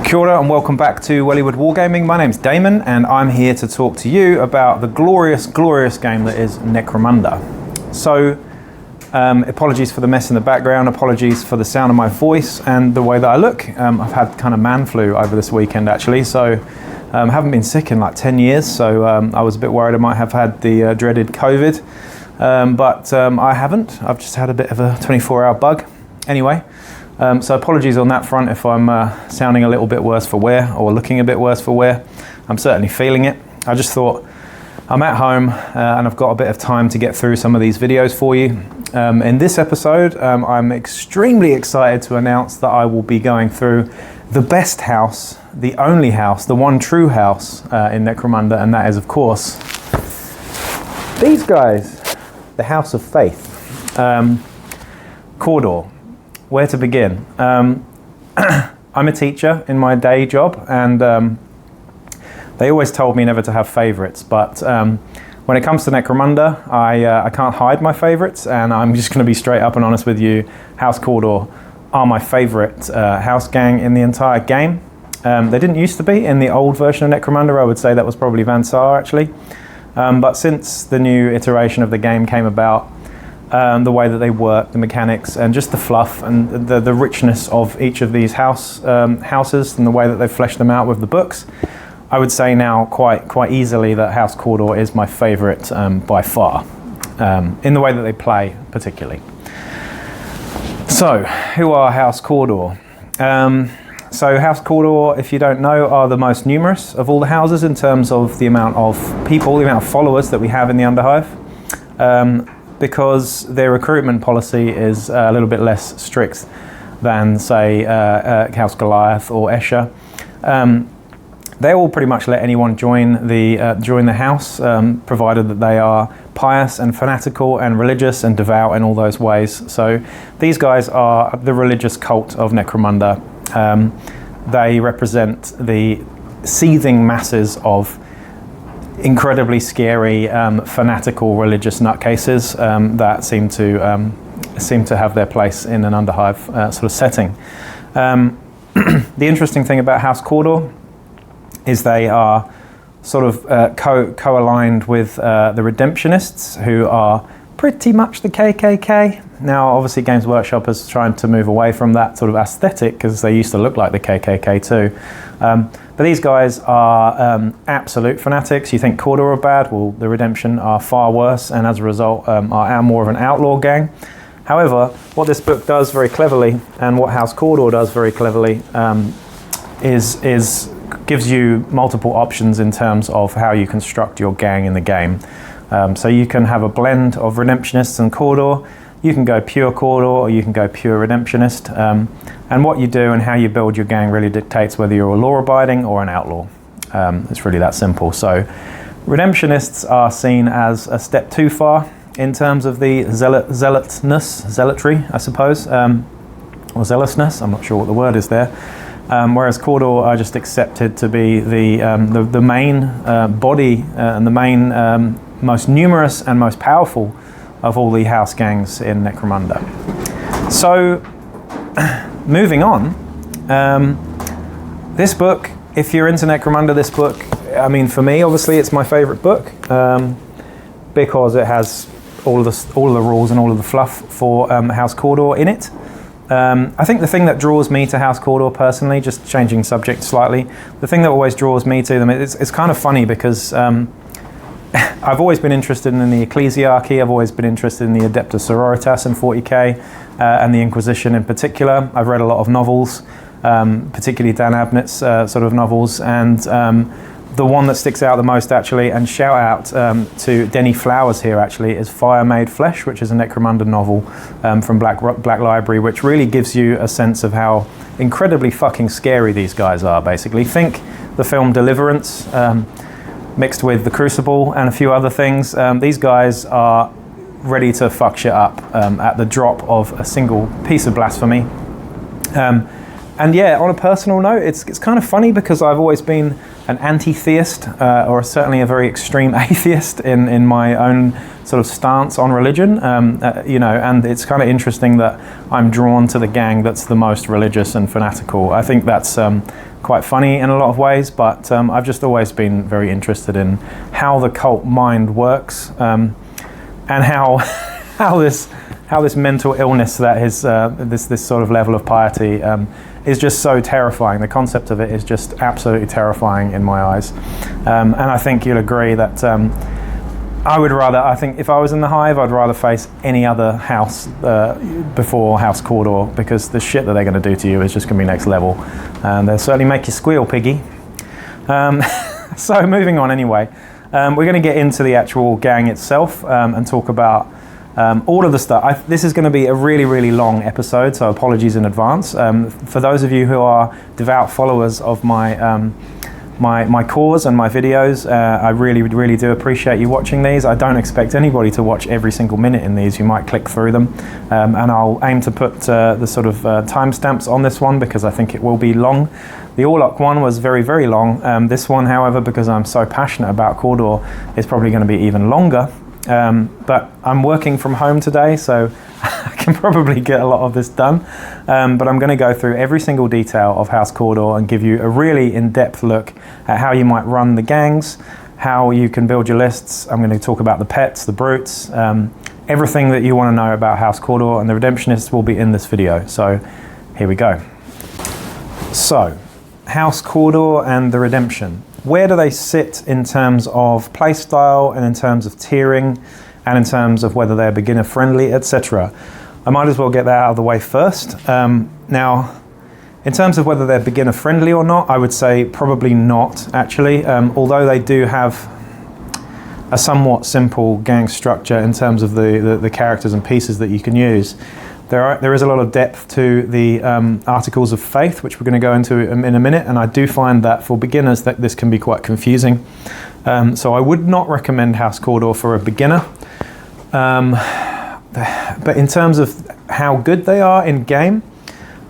Kia ora and welcome back to Wellywood Wargaming. My name's Damon and I'm here to talk to you about the glorious, glorious game that is Necromunda. So, apologies for the mess in the background, apologies for the sound of my voice and the way that I look. I've had kind of man flu over this weekend actually, so haven't been sick in like 10 years, so I was a bit worried I might have had the dreaded COVID, but I haven't. I've just had a bit of a 24-hour bug. Anyway. So apologies on that front if I'm sounding a little bit worse for wear or looking a bit worse for wear. I'm certainly feeling it. I just thought I'm at home and I've got a bit of time to get through some of these videos for you. In this episode, I'm extremely excited to announce that I will be going through the best house, the only house, the one true house in Necromunda, and that is, of course, these guys, the House of Faith, Cawdor. Where to begin? I'm a teacher in my day job, and they always told me never to have favourites, but when it comes to Necromunda, I can't hide my favourites, and I'm just going to be straight up and honest with you. House Cawdor are my favourite house gang in the entire game. They didn't used to be in the old version of Necromunda. I would say that was probably Van Saar actually, but since the new iteration of the game came about, the way that they work, the mechanics, and just the fluff and the richness of each of these houses and the way that they've fleshed them out with the books, I would say now quite easily that House Cawdor is my favourite by far, in the way that they play particularly. So, who are House Cawdor? So House Cawdor, if you don't know, are the most numerous of all the houses in terms of the amount of people, the amount of followers that we have in the Underhive. Because their recruitment policy is a little bit less strict than, say, House Goliath or Escher. They will pretty much let anyone join the house, provided that they are pious and fanatical and religious and devout in all those ways. So these guys are the religious cult of Necromunda. They represent the seething masses of incredibly scary, fanatical religious nutcases that seem to have their place in an Underhive sort of setting. The interesting thing about House Cawdor is they are sort of co-aligned with the Redemptionists, who are pretty much the KKK. Now, obviously, Games Workshop is trying to move away from that sort of aesthetic because they used to look like the KKK too. But these guys are absolute fanatics. You think Cawdor are bad? Well, the Redemption are far worse, and as a result are more of an outlaw gang. However, what this book does very cleverly, and what House Cawdor does very cleverly, is gives you multiple options in terms of how you construct your gang in the game. So you can have a blend of Redemptionists and Cawdor. You can go pure Cawdor or you can go pure Redemptionist. And what you do and how you build your gang really dictates whether you're a law-abiding or an outlaw. It's really that simple. So Redemptionists are seen as a step too far in terms of the zealotry, I suppose, or zealousness. I'm not sure what the word is there. Whereas Cawdor are just accepted to be the main body and the main most numerous and most powerful of all the house gangs in Necromunda. So, moving on, this book, if you're into Necromunda, this book, I mean, for me, obviously, it's my favourite book because it has all of the rules and all of the fluff for House Cawdor in it. I think the thing that draws me to House Cawdor personally, just changing subject slightly, the thing that always draws me to them, it's kind of funny because I've always been interested in the Ecclesiarchy, I've always been interested in the Adeptus Sororitas in 40k, and the Inquisition in particular. I've read a lot of novels, particularly Dan Abnett's sort of novels, and the one that sticks out the most actually, and shout out to Denny Flowers here actually, is Fire Made Flesh, which is a Necromunda novel from Black Library, which really gives you a sense of how incredibly fucking scary these guys are, basically. Think the film Deliverance, mixed with The Crucible and a few other things. These guys are ready to fuck shit up at the drop of a single piece of blasphemy. And yeah, on a personal note, it's kind of funny because I've always been an anti-theist, or certainly a very extreme atheist in my own sort of stance on religion, you know, and it's kind of interesting that I'm drawn to the gang that's the most religious and fanatical. I think that's quite funny in a lot of ways, but I've just always been very interested in how the cult mind works, and how this mental illness that is this sort of level of piety is just so terrifying. The concept of it is just absolutely terrifying in my eyes, and I think you'll agree that I think if I was in the Hive, I'd rather face any other house before House Cawdor, because the shit that they're going to do to you is just going to be next level, and they'll certainly make you squeal, piggy. So moving on anyway, we're going to get into the actual gang itself, and talk about all of the stuff. This is going to be a really, really long episode, so apologies in advance. For those of you who are devout followers of my my cause and my videos, I really, really do appreciate you watching these. I don't expect anybody to watch every single minute in these. You might click through them, and I'll aim to put the sort of timestamps on this one because I think it will be long. The Orlok one was very, very long. This one, however, because I'm so passionate about Cawdor, is probably going to be even longer. But I'm working from home today, so I can probably get a lot of this done. But I'm going to go through every single detail of House Cawdor and give you a really in-depth look at how you might run the gangs, how you can build your lists. I'm going to talk about the pets, the brutes, everything that you want to know about House Cawdor, and the Redemptionists will be in this video. So here we go. So, House Cawdor and the Redemption. Where do they sit in terms of playstyle and in terms of tiering and in terms of whether they're beginner friendly, etc.? I might as well get that out of the way first. Now, in terms of whether they're beginner friendly or not, I would say probably not, actually. Although they do have a somewhat simple gang structure in terms of the characters and pieces that you can use. There is a lot of depth to the articles of faith, which we're going to go into in a minute, and I do find that for beginners that this can be quite confusing. So I would not recommend House Cawdor for a beginner. But in terms of how good they are in game,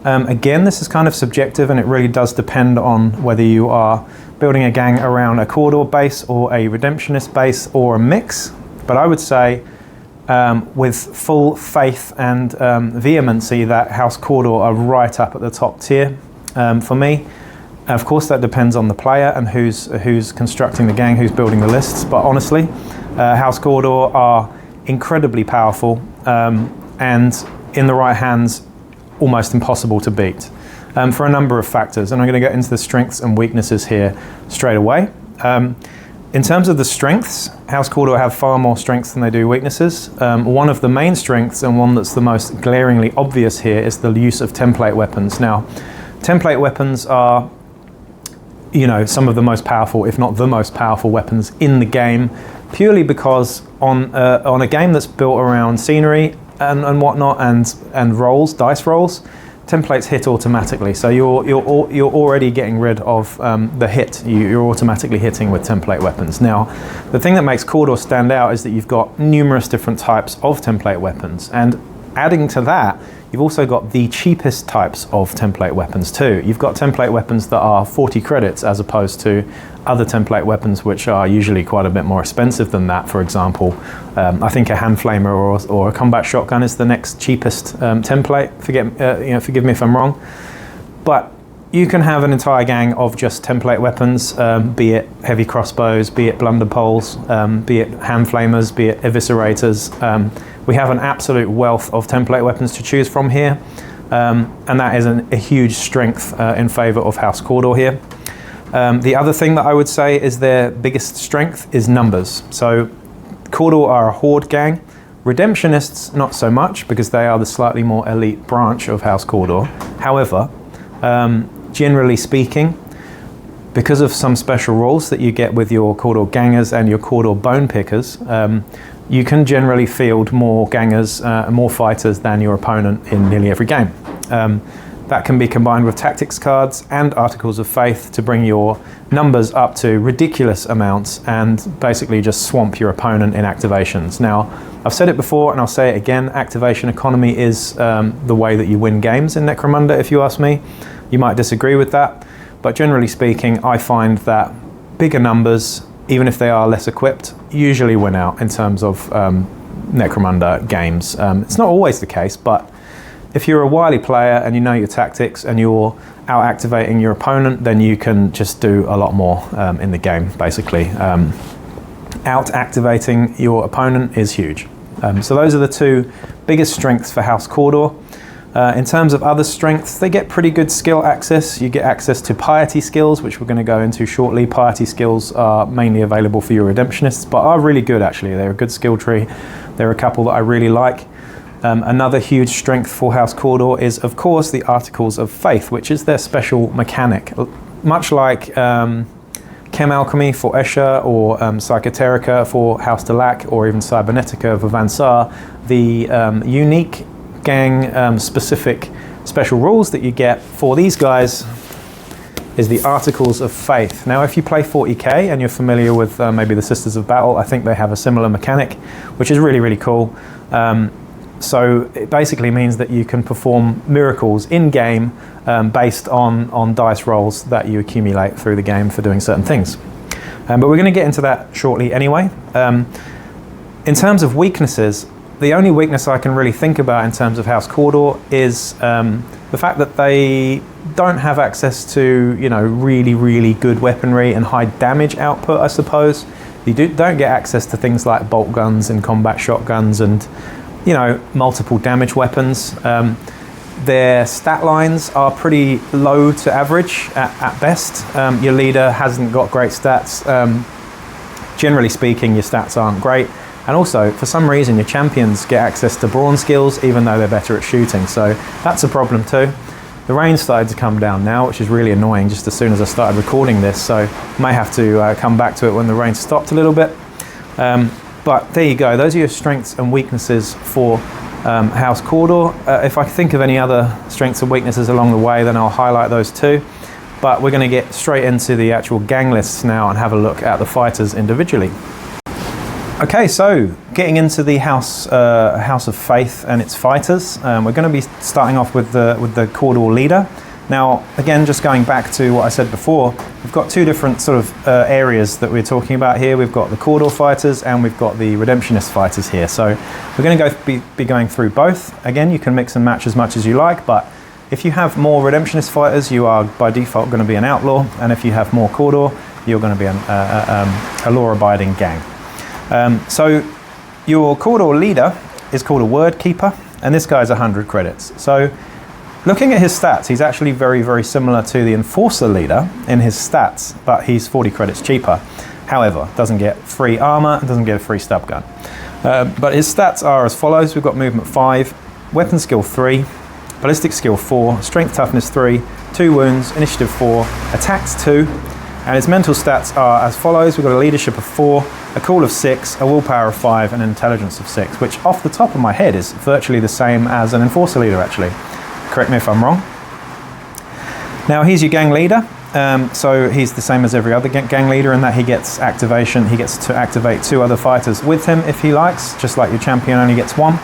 again, this is kind of subjective, and it really does depend on whether you are building a gang around a Cawdor base or a Redemptionist base or a mix. But I would say with full faith and vehemency that House Cawdor are right up at the top tier for me. Of course, that depends on the player and who's constructing the gang, who's building the lists. But honestly, House Cawdor are incredibly powerful and in the right hands, almost impossible to beat for a number of factors. And I'm going to get into the strengths and weaknesses here straight away. In terms of the strengths, House Cawdor have far more strengths than they do weaknesses. One of the main strengths, and one that's the most glaringly obvious here, is the use of template weapons. Now, template weapons are, you know, some of the most powerful, if not the most powerful weapons in the game, purely because on a game that's built around scenery and whatnot, and rolls, dice rolls, templates hit automatically, so you're already getting rid of the hit. You're automatically hitting with template weapons. Now, the thing that makes Cawdor stand out is that you've got numerous different types of template weapons, and adding to that, you've also got the cheapest types of template weapons too. You've got template weapons that are 40 credits as opposed to other template weapons which are usually quite a bit more expensive than that. For example, I think a hand flamer or a combat shotgun is the next cheapest template. Forgive me if I'm wrong. But you can have an entire gang of just template weapons, be it heavy crossbows, be it blunderpoles, be it hand flamers, be it eviscerators. We have an absolute wealth of template weapons to choose from here, and that is a huge strength in favour of House Cawdor here. The other thing that I would say is their biggest strength is numbers. So Cawdor are a horde gang. Redemptionists, not so much, because they are the slightly more elite branch of House Cawdor. However, generally speaking, because of some special rules that you get with your Cawdor gangers and your Cawdor bone pickers, you can generally field more gangers, more fighters than your opponent in nearly every game. That can be combined with tactics cards and articles of faith to bring your numbers up to ridiculous amounts and basically just swamp your opponent in activations. Now, I've said it before and I'll say it again, activation economy is the way that you win games in Necromunda, if you ask me. You might disagree with that, but generally speaking, I find that bigger numbers, even if they are less equipped, usually win out in terms of Necromunda games. It's not always the case, but if you're a wily player and you know your tactics and you're out activating your opponent, then you can just do a lot more in the game, basically. Out activating your opponent is huge. So those are the two biggest strengths for House Cawdor. In terms of other strengths, they get pretty good skill access. You get access to Piety Skills, which we're going to go into shortly. Piety Skills are mainly available for your Redemptionists, but are really good actually. They're a good skill tree. There are a couple that I really like. Another huge strength for House Cawdor is, of course, the Articles of Faith, which is their special mechanic. Much like Chem Alchemy for Escher, or Psychoterica for House Delac, or even Cybernetica for Van Saar, the unique gang specific special rules that you get for these guys is the Articles of Faith. Now, if you play 40k and you're familiar with maybe the Sisters of Battle, I think they have a similar mechanic, which is really, really cool. So it basically means that you can perform miracles in-game based on dice rolls that you accumulate through the game for doing certain things. But we're going to get into that shortly anyway. In terms of weaknesses, the only weakness I can really think about in terms of House Cawdor is the fact that they don't have access to, you know, really, really good weaponry and high damage output, I suppose. You don't get access to things like bolt guns and combat shotguns and, you know, multiple damage weapons. Their stat lines are pretty low to average at best. Your leader hasn't got great stats. Generally speaking, your stats aren't great. And also, for some reason, your champions get access to brawn skills, even though they're better at shooting. So that's a problem too. The range started to come down now, which is really annoying just as soon as I started recording this. So I may have to come back to it when the rain stopped a little bit. But there you go. Those are your strengths and weaknesses for House Cawdor. If I think of any other strengths and weaknesses along the way, then I'll highlight those too. But we're going to get straight into the actual gang lists now and have a look at the fighters individually. Okay, so getting into the House of Faith and its fighters, we're going to be starting off with the Chordal Leader. Now, again, just going back to what I said before, we've got two different sort of areas that we're talking about here. We've got the Chordal fighters and we've got the Redemptionist fighters here. So we're going to be going through both. Again, you can mix and match as much as you like, but if you have more Redemptionist fighters, you are by default going to be an outlaw, and if you have more Chordal, you're going to be a law-abiding gang. So your Chordal Leader is called a Word Keeper, and this guy's 100 credits. So looking at his stats, he's actually very, very similar to the Enforcer Leader in his stats, but he's 40 credits cheaper. However, doesn't get free armor, doesn't get a free stub gun. But his stats are as follows. We've got movement 5, weapon skill 3, ballistic skill 4, strength toughness 3, 2 wounds, initiative 4, attacks 2, and his mental stats are as follows. We've got a leadership of 4, a cool of 6, a willpower of 5, and an intelligence of 6, which off the top of my head is virtually the same as an Enforcer Leader actually. Correct me if I'm wrong. Now he's your gang leader. So he's the same as every other gang leader in that he gets activation. He gets to activate 2 other fighters with him if he likes, just like your champion only gets 1.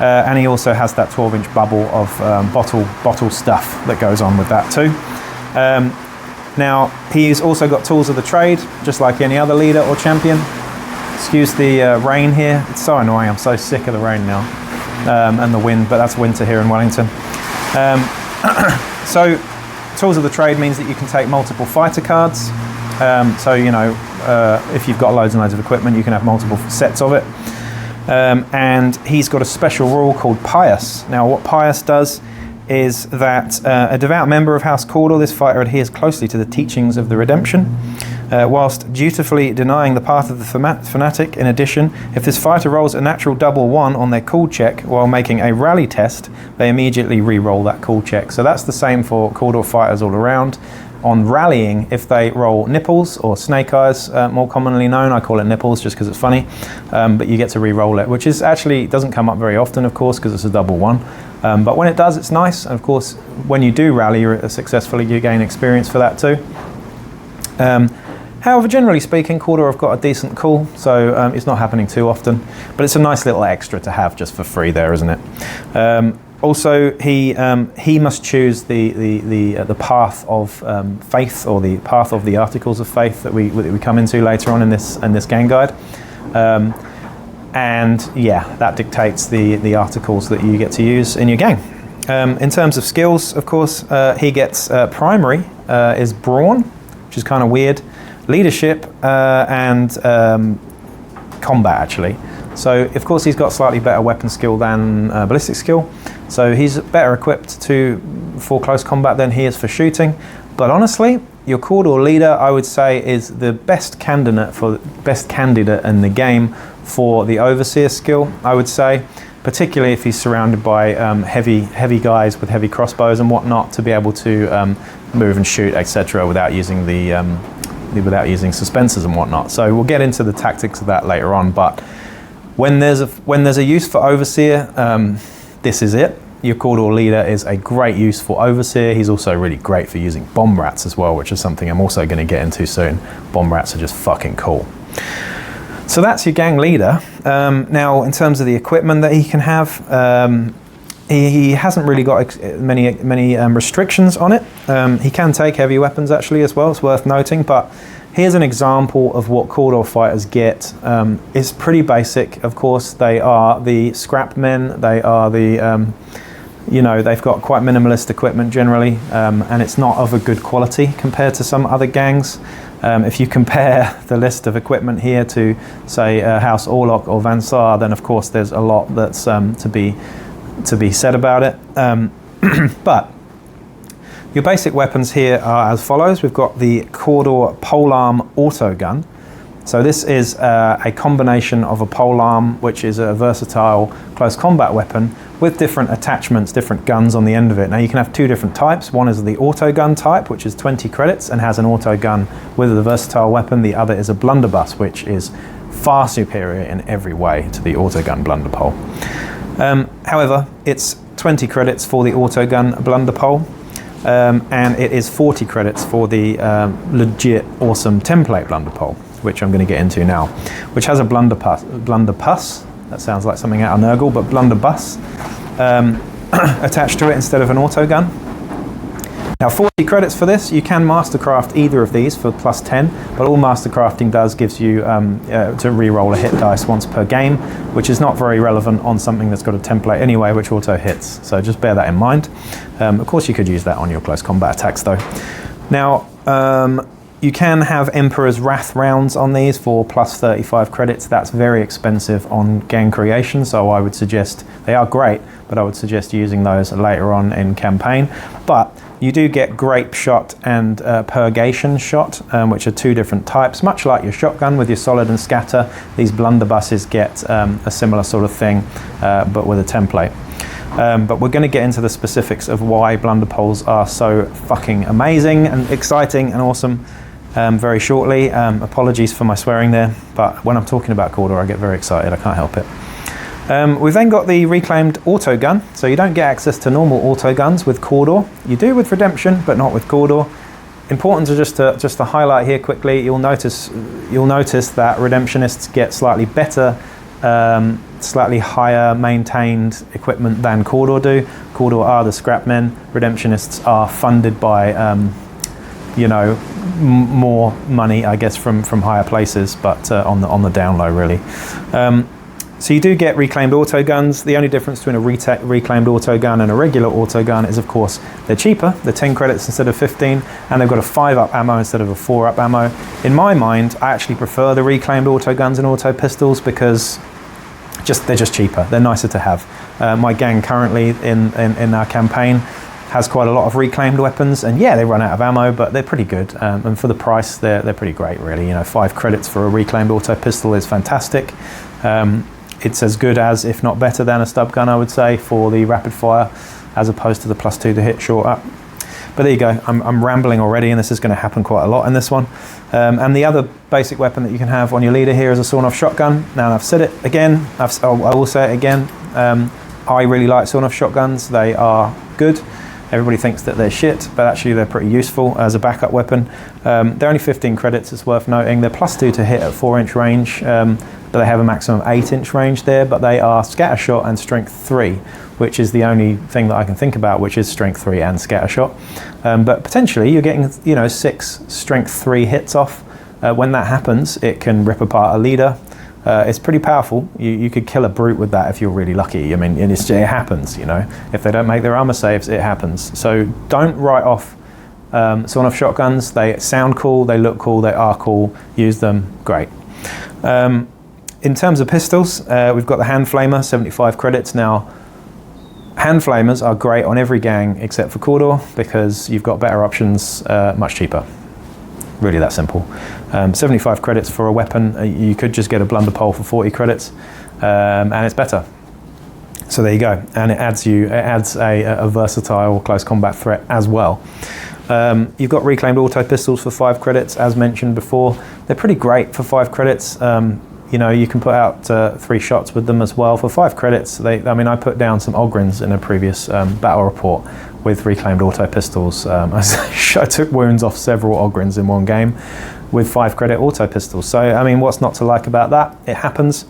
And he also has that 12-inch bubble of bottle stuff that goes on with that too. Now, he's also got tools of the trade, just like any other leader or champion. Excuse the rain here. It's so annoying. I'm so sick of the rain now. And the wind, but that's winter here in Wellington. So, tools of the trade means that you can take multiple fighter cards. So, you know, if you've got loads and loads of equipment, you can have multiple sets of it. And he's got a special rule called Pious. Now, what Pious does is that a devout member of House Cawdor, this fighter adheres closely to the teachings of the Redemption, whilst dutifully denying the path of the Fanatic. In addition, if this fighter rolls a natural double 1 on their cool check while making a rally test, they immediately re-roll that cool check. So that's the same for Cawdor fighters all around. On rallying, if they roll nipples or snake eyes, more commonly known, I call it nipples just because it's funny, but you get to re-roll it, which is actually doesn't come up very often, of course, because it's a double 1. But when it does, it's nice. And of course, when you do rally successfully, you gain experience for that too. However, generally speaking, Cawdor have got a decent cool, so it's not happening too often, but it's a nice little extra to have just for free there, isn't it? Also, he must choose the path of faith, or the path of the articles of faith that we come into later on in this game guide, and yeah, that dictates the articles that you get to use in your game. In terms of skills, of course, he gets primary is brawn, which is kind of weird, leadership, and combat actually. So of course he's got slightly better weapon skill than ballistic skill. So he's better equipped for close combat than he is for shooting. But honestly, your Chordal Leader, I would say, is the best candidate in the game for the Overseer skill, I would say, particularly if he's surrounded by heavy guys with heavy crossbows and whatnot, to be able to move and shoot, etc., without using without using suspensors and whatnot. So we'll get into the tactics of that later on. But when there's a use for Overseer, this is it. Your Chordal Leader is a great use for Overseer. He's also really great for using bomb rats as well, which is something I'm also going to get into soon. Bomb rats are just fucking cool. So that's your gang leader. Now, in terms of the equipment that he can have, he hasn't really got many restrictions on it. He can take heavy weapons actually as well, it's worth noting, but here's an example of what Cawdor fighters get. It's pretty basic, of course. They are the scrap men, they are the, they've got quite minimalist equipment generally, and it's not of a good quality compared to some other gangs. If you compare the list of equipment here to, say, House Orlok or Van Saar, then of course there's a lot that's to be said about it. But your basic weapons here are as follows. We've got the Cawdor polearm autogun. So this is a combination of a polearm, which is a versatile close combat weapon with different attachments, different guns on the end of it. Now you can have two different types. One is the autogun type, which is 20 credits and has an autogun with a versatile weapon. The other is a blunderbuss, which is far superior in every way to the autogun blunderpole. However, it's 20 credits for the autogun blunderpole, and it is 40 credits for the legit awesome template blunderpole, which I'm going to get into now, which has a blunderbuss, that sounds like something out of Nurgle, but blunderbuss attached to it instead of an autogun. Now 40 credits for this. You can mastercraft either of these for plus 10, but all mastercrafting does gives you to re-roll a hit dice once per game, which is not very relevant on something that's got a template anyway, which auto hits. So just bear that in mind. Of course you could use that on your close combat attacks though. Now you can have Emperor's Wrath rounds on these for plus 35 credits. That's very expensive on gang creation, so I would suggest, they are great, but I would suggest using those later on in campaign. But you do get Grape Shot and Purgation Shot, which are two different types. Much like your shotgun with your solid and scatter, these blunderbusses get a similar sort of thing, but with a template. But we're going to get into the specifics of why blunderpoles are so fucking amazing and exciting and awesome very shortly. Apologies for my swearing there, but when I'm talking about Cawdor I get very excited, I can't help it. We've then got the reclaimed autogun, so you don't get access to normal autoguns with Cawdor. You do with Redemption, but not with Cawdor. Important to just to highlight here quickly, you'll notice that Redemptionists get slightly better, slightly higher maintained equipment than Cawdor do. Cawdor are the scrapmen. Redemptionists are funded by more money, I guess, from higher places, but on the down low really. So you do get reclaimed autoguns. The only difference between a reclaimed autogun and a regular autogun is, of course, they're cheaper. They're 10 credits instead of 15, and they've got a 5-up ammo instead of a 4-up ammo. In my mind, I actually prefer the reclaimed autoguns and auto pistols because they're just cheaper. They're nicer to have. My gang currently in our campaign has quite a lot of reclaimed weapons, and yeah, they run out of ammo, but they're pretty good. And for the price, they're pretty great, really. 5 credits for a reclaimed auto pistol is fantastic. It's as good as, if not better than, a stub gun, I would say, for the rapid fire, as opposed to the plus 2 to hit short up. But there you go. I'm rambling already, and this is going to happen quite a lot in this one. And the other basic weapon that you can have on your leader here is a sawn-off shotgun. Now, I've said it again. I will say it again. I really like sawn-off shotguns. They are good. Everybody thinks that they're shit, but actually they're pretty useful as a backup weapon. They're only 15 credits, it's worth noting. They're plus 2 to hit at 4-inch range. The but they have a maximum 8-inch range there, but they are Scattershot and Strength 3, which is the only thing that I can think about, which is Strength 3 and Scattershot. But potentially you're getting, 6 Strength 3 hits off. When that happens, it can rip apart a leader. It's pretty powerful. You could kill a brute with that if you're really lucky. I mean, it happens, If they don't make their armor saves, it happens. So don't write off sawn-off shotguns. They sound cool, they look cool, they are cool. Use them, great. In terms of pistols, we've got the Hand Flamer, 75 credits. Now, Hand Flamers are great on every gang except for Cawdor because you've got better options, much cheaper. Really that simple. 75 credits for a weapon. You could just get a Blunderpole for 40 credits, and it's better. So there you go. And it adds a versatile close combat threat as well. You've got reclaimed auto pistols for 5 credits, as mentioned before. They're pretty great for 5 credits. You can put out 3 shots with them as well for 5 credits. I put down some Ogryns in a previous battle report with reclaimed auto pistols. I took wounds off several Ogryns in one game with 5 credit auto pistols. So, what's not to like about that? It happens.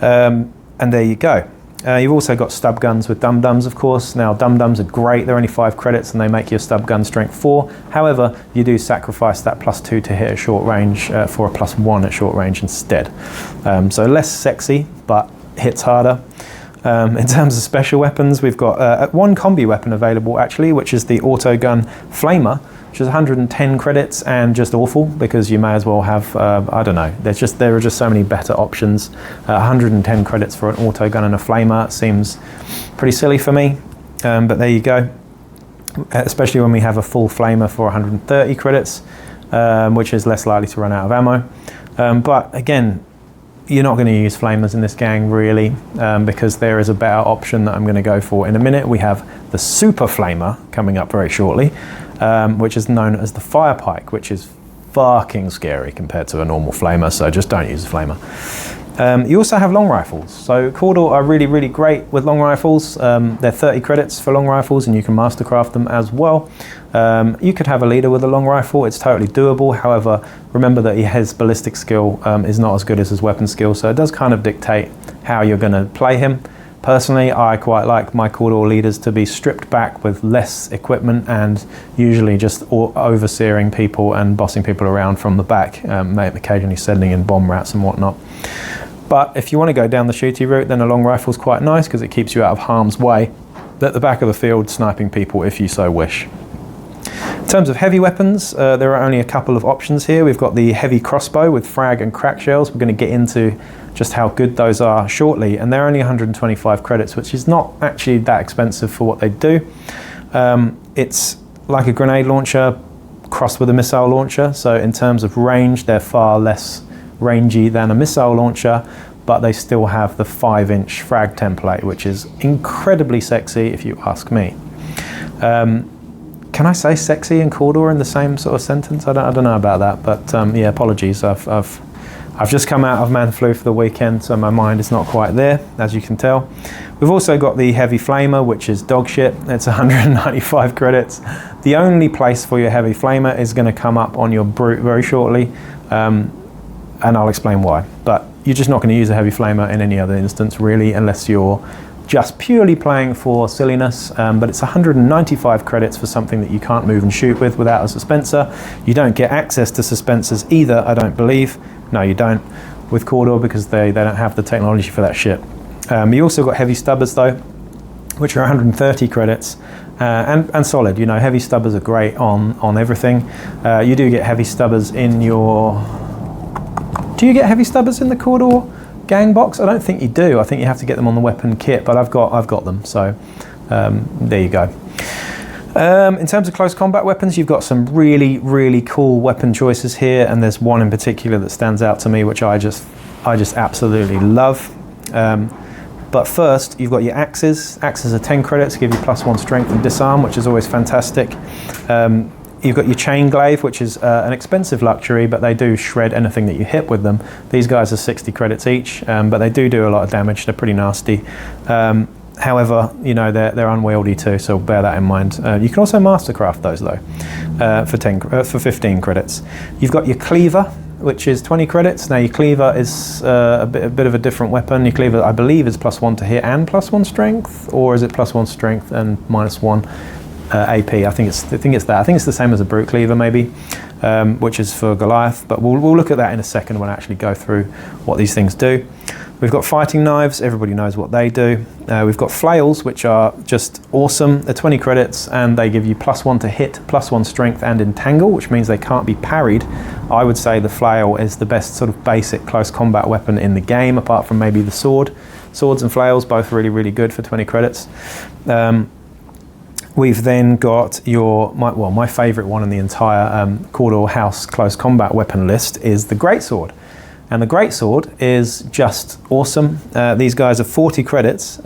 And there you go. You've also got stub guns with dum-dums, of course. Now, dum-dums are great. They're only 5 credits and they make your stub gun strength 4. However, you do sacrifice that +2 to hit at short range for a +1 at short range instead. So less sexy, but hits harder. In terms of special weapons, we've got one combi weapon available, actually, which is the Auto Gun Flamer, which is 110 credits and just awful because you may as well have, I don't know, there are just so many better options. 110 credits for an auto gun and a flamer seems pretty silly for me, but there you go. Especially when we have a full flamer for 130 credits, which is less likely to run out of ammo. But again, you're not going to use flamers in this gang really, because there is a better option that I'm going to go for in a minute. We have the Super Flamer coming up very shortly, which is known as the Fire Pike, which is fucking scary compared to a normal flamer, so just don't use a flamer. You also have long rifles. So Cawdor are really, really great with long rifles. They're 30 credits for long rifles and you can mastercraft them as well. You could have a leader with a long rifle, it's totally doable. However, remember that his ballistic skill is not as good as his weapon skill, so it does kind of dictate how you're going to play him. Personally, I quite like my Chordal leaders to be stripped back with less equipment and usually just overseering people and bossing people around from the back, occasionally sending in bomb rats and whatnot. But if you want to go down the shooty route, then a long rifle is quite nice because it keeps you out of harm's way at the back of the field, sniping people if you so wish. In terms of heavy weapons, there are only a couple of options here. We've got the heavy crossbow with frag and crack shells. We're going to get into just how good those are shortly, and they're only 125 credits, which is not actually that expensive for what they do. It's like a grenade launcher crossed with a missile launcher, so in terms of range, they're far less rangy than a missile launcher, but they still have the 5-inch frag template, which is incredibly sexy if you ask me. Can I say sexy and Cawdor in the same sort of sentence? I don't know about that, but yeah, apologies. I've just come out of Man Flu for the weekend, so my mind is not quite there, as you can tell. We've also got the Heavy Flamer, which is dog shit. It's 195 credits. The only place for your Heavy Flamer is going to come up on your Brute very shortly, and I'll explain why. But you're just not going to use a Heavy Flamer in any other instance, really, unless you're just purely playing for silliness, but it's 195 credits for something that you can't move and shoot with without a suspenser. You don't get access to suspensors either, I don't believe. No, you don't with Cawdor because they don't have the technology for that shit. You also got heavy stubbers though, which are 130 credits and solid. You know, heavy stubbers are great on everything. You do get heavy stubbers in your... Do you get heavy stubbers in the Cawdor gang box? I don't think you do. I think you have to get them on the weapon kit, but I've got them, so there you go. In terms of close combat weapons, you've got some really, really cool weapon choices here, and there's one in particular that stands out to me, which I just absolutely love. But first, you've got your axes. Axes are 10 credits, give you +1 strength and disarm, which is always fantastic. You've got your chain glaive, which is an expensive luxury, but they do shred anything that you hit with them. These guys are 60 credits each, but they do a lot of damage. They're pretty nasty. However, you know, they're unwieldy too, so bear that in mind. You can also mastercraft those though, for 15 credits. You've got your Cleaver, which is 20 credits. Now your Cleaver is a bit of a different weapon. Your Cleaver, I believe, is +1 to hit and +1 strength, or is it +1 strength and -1 AP? I think it's that. I think it's the same as a Brute Cleaver maybe, which is for Goliath. But we'll look at that in a second when I actually go through what these things do. We've got fighting knives, everybody knows what they do. We've got flails, which are just awesome. They're 20 credits and they give you +1 to hit, +1 strength and entangle, which means they can't be parried. I would say the flail is the best sort of basic close combat weapon in the game, apart from maybe the sword. Swords and flails, both really, really good for 20 credits. We've then got my favourite one in the entire Cawdor House close combat weapon list is the Greatsword. And the Greatsword is just awesome. These guys are 40 credits,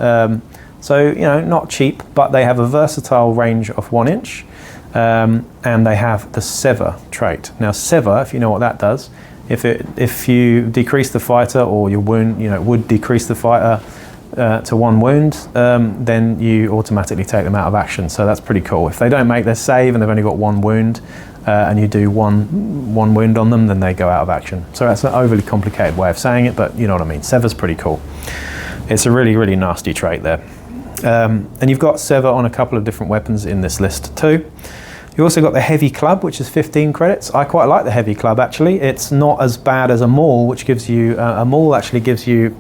so not cheap, but they have a versatile range of 1 inch, and they have the Sever trait. Now Sever, if you know what that does, if you decrease the fighter or your wound, it would decrease the fighter to 1 wound, then you automatically take them out of action. So that's pretty cool. If they don't make their save and they've only got 1 wound, and you do one wound on them, then they go out of action. So that's an overly complicated way of saying it, but you know what I mean. Sever's pretty cool. It's a really, really nasty trait there. And you've got Sever on a couple of different weapons in this list too. You also got the Heavy Club, which is 15 credits. I quite like the Heavy Club actually. It's not as bad as a Maul, which gives you, a Maul actually gives you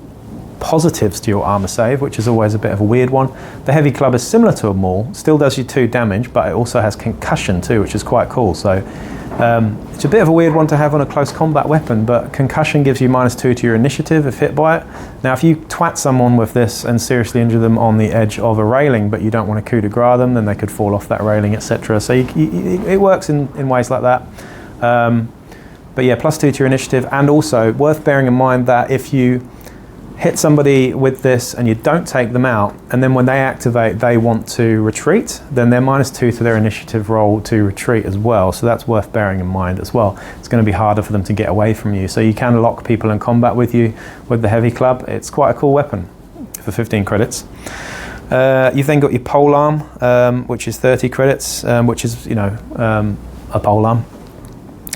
positives to your armor save, which is always a bit of a weird one. The Heavy Club is similar to a Maul, still does you 2 damage, but it also has concussion too, which is quite cool. So it's a bit of a weird one to have on a close combat weapon, but concussion gives you -2 to your initiative if hit by it. Now if you twat someone with this and seriously injure them on the edge of a railing, but you don't want to coup de grace them, then they could fall off that railing, etc. So it works in ways like that. But yeah, +2 to your initiative, and also worth bearing in mind that if you hit somebody with this and you don't take them out, and then when they activate they want to retreat, then they're -2 to their initiative roll to retreat as well. So that's worth bearing in mind as well. It's going to be harder for them to get away from you. So you can lock people in combat with you with the Heavy Club. It's quite a cool weapon for 15 credits. You've then got your Polearm, which is 30 credits, which is a polearm.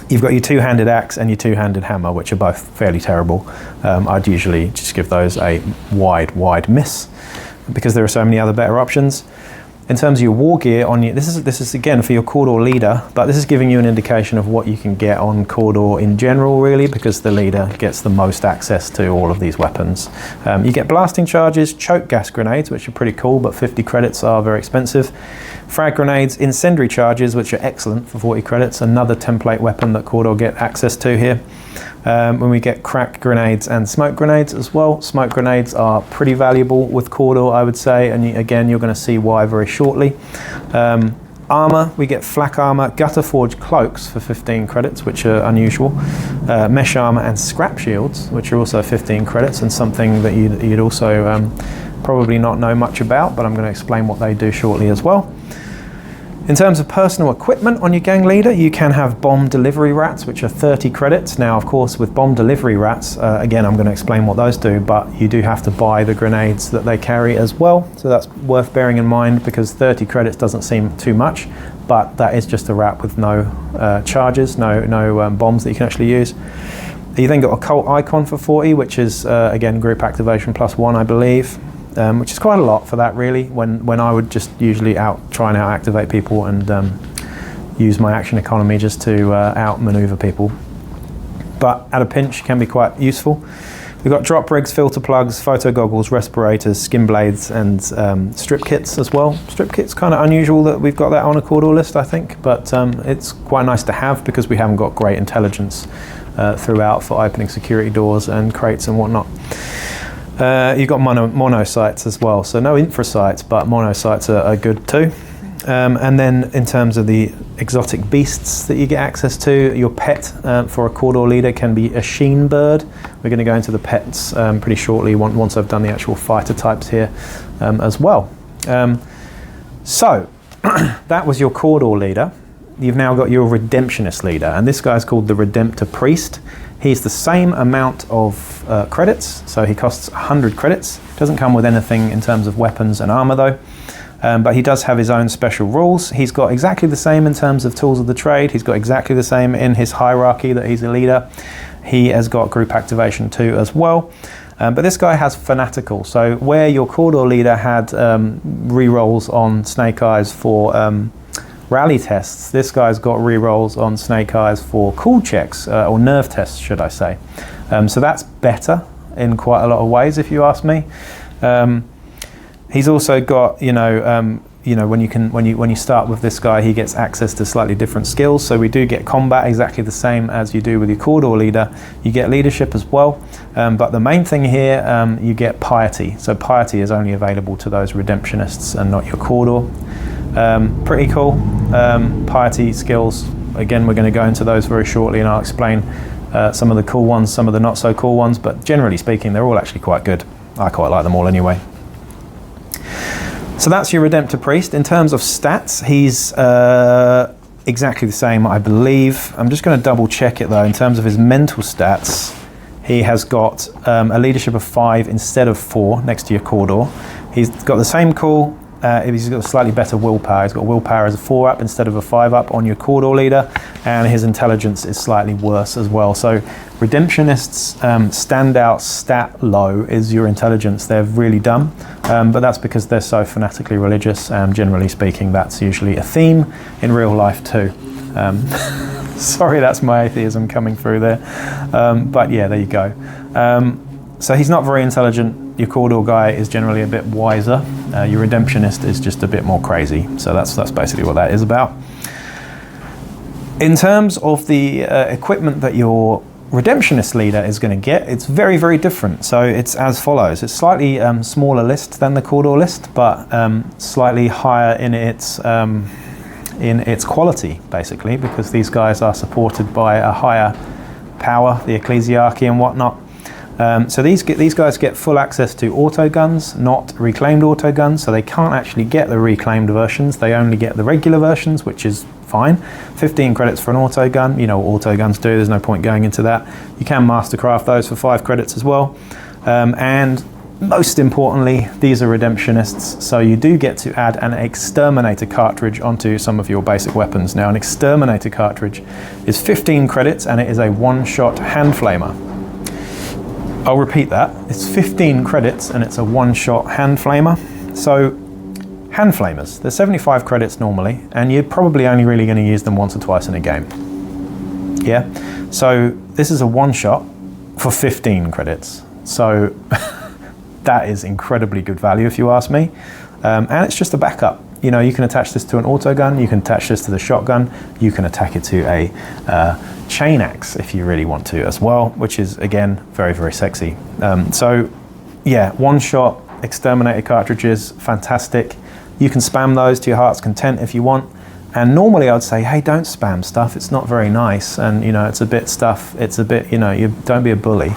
You've got your 2-handed axe and your 2-handed hammer, which are both fairly terrible. I'd usually just give those a wide miss because there are so many other better options. In terms of your Wargear, this is again for your Chordal Leader, but this is giving you an indication of what you can get on Cawdor in general, really, because the Leader gets the most access to all of these weapons. You get blasting charges, choke gas grenades, which are pretty cool, but 50 credits are very expensive. Frag grenades, incendiary charges, which are excellent for 40 credits, another template weapon that Cawdor get access to here. When we get crack grenades and smoke grenades as well. Smoke grenades are pretty valuable with Cawdor, I would say, and again you're going to see why very shortly. Armor, we get flak armor, gutter forged cloaks for 15 credits, which are unusual. Mesh armor and scrap shields, which are also 15 credits, and something that you'd also probably not know much about, but I'm going to explain what they do shortly as well. In terms of personal equipment on your gang leader, you can have bomb delivery rats, which are 30 credits. Now, of course, with bomb delivery rats, again, I'm going to explain what those do, but you do have to buy the grenades that they carry as well. So that's worth bearing in mind, because 30 credits doesn't seem too much, but that is just a rat with no charges, no bombs that you can actually use. You then got a cult icon for 40, which is, again, group activation +1, I believe. Which is quite a lot for that, really, when I would just usually try and out-activate people and use my action economy just to out-maneuver people. But at a pinch can be quite useful. We've got drop rigs, filter plugs, photo goggles, respirators, skin blades, and strip kits as well. Strip kit's kind of unusual that we've got that on a Cawdor list, I think, but it's quite nice to have because we haven't got great intelligence throughout for opening security doors and crates and whatnot. You've got mono sights as well, so no infra sights, but mono sights are good too. And then in terms of the exotic beasts that you get access to, your pet for a Cawdor leader can be a Sheen Bird. We're going to go into the pets pretty shortly once I've done the actual fighter types here as well. So that was your Cawdor leader. You've now got your Redemptionist leader, and this guy's called the Redemptor Priest. He's the same amount of credits, so he costs 100 credits. Doesn't come with anything in terms of weapons and armor though, but he does have his own special rules. He's got exactly the same in terms of tools of the trade. He's got exactly the same in his hierarchy that he's a leader. He has got group activation 2 as well. But this guy has Fanatical, so where your Chordal Leader had rerolls on Snake Eyes for rally tests, this guy's got rerolls on Snake Eyes for cool checks, or nerve tests, should I say. So that's better in quite a lot of ways, if you ask me. He's also got, when you start with this guy, he gets access to slightly different skills. So we do get combat exactly the same as you do with your Chordal Leader. You get leadership as well, but the main thing here, you get piety. So piety is only available to those Redemptionists and not your Cawdor. Pretty cool. Piety skills. Again, we're going to go into those very shortly, and I'll explain some of the cool ones, some of the not so cool ones. But generally speaking, they're all actually quite good. I quite like them all anyway. So that's your Redemptor Priest. In terms of stats, he's exactly the same, I believe. I'm just going to double check it though. In terms of his mental stats, he has got a leadership of 5 instead of 4 next to your Cawdor. He's got the same cool, he's got a slightly better willpower. He's got willpower as a 4 up instead of a 5 up on your Chordal Leader, and his intelligence is slightly worse as well. So Redemptionists' standout stat low is your intelligence. They're really dumb, but that's because they're so fanatically religious. Generally speaking, that's usually a theme in real life too. Sorry, that's my atheism coming through there. But yeah, there you go. So he's not very intelligent. Your Cawdor guy is generally a bit wiser. Your Redemptionist is just a bit more crazy. So that's basically what that is about. In terms of the equipment that your Redemptionist Leader is going to get, it's very, very different. So it's as follows. It's slightly smaller list than the Chordal list, but slightly higher in its quality, basically, because these guys are supported by a higher power, the Ecclesiarchy and whatnot. So these guys get full access to auto guns, not reclaimed auto guns, so they can't actually get the reclaimed versions. They only get the regular versions, which is fine. 15 credits for an auto gun. You know what auto guns do, there's no point going into that. You can mastercraft those for 5 credits as well. And most importantly, these are Redemptionists, so you do get to add an Exterminator cartridge onto some of your basic weapons. Now, an Exterminator cartridge is 15 credits and it is a one-shot hand flamer. I'll repeat that. It's 15 credits and it's a one-shot hand flamer. So hand flamers, they're 75 credits normally, and you're probably only really going to use them once or twice in a game. Yeah, so this is a one-shot for 15 credits. So that is incredibly good value if you ask me. And it's just a backup. You know, you can attach this to an auto gun, you can attach this to the shotgun, you can attack it to a chain axe if you really want to as well, which is again very, very sexy. So yeah, one-shot Exterminator cartridges, fantastic. You can spam those to your heart's content if you want. And normally I would say, hey, don't spam stuff. It's not very nice. And, you know, it's a bit stuff. It's a bit, you know, you don't be a bully.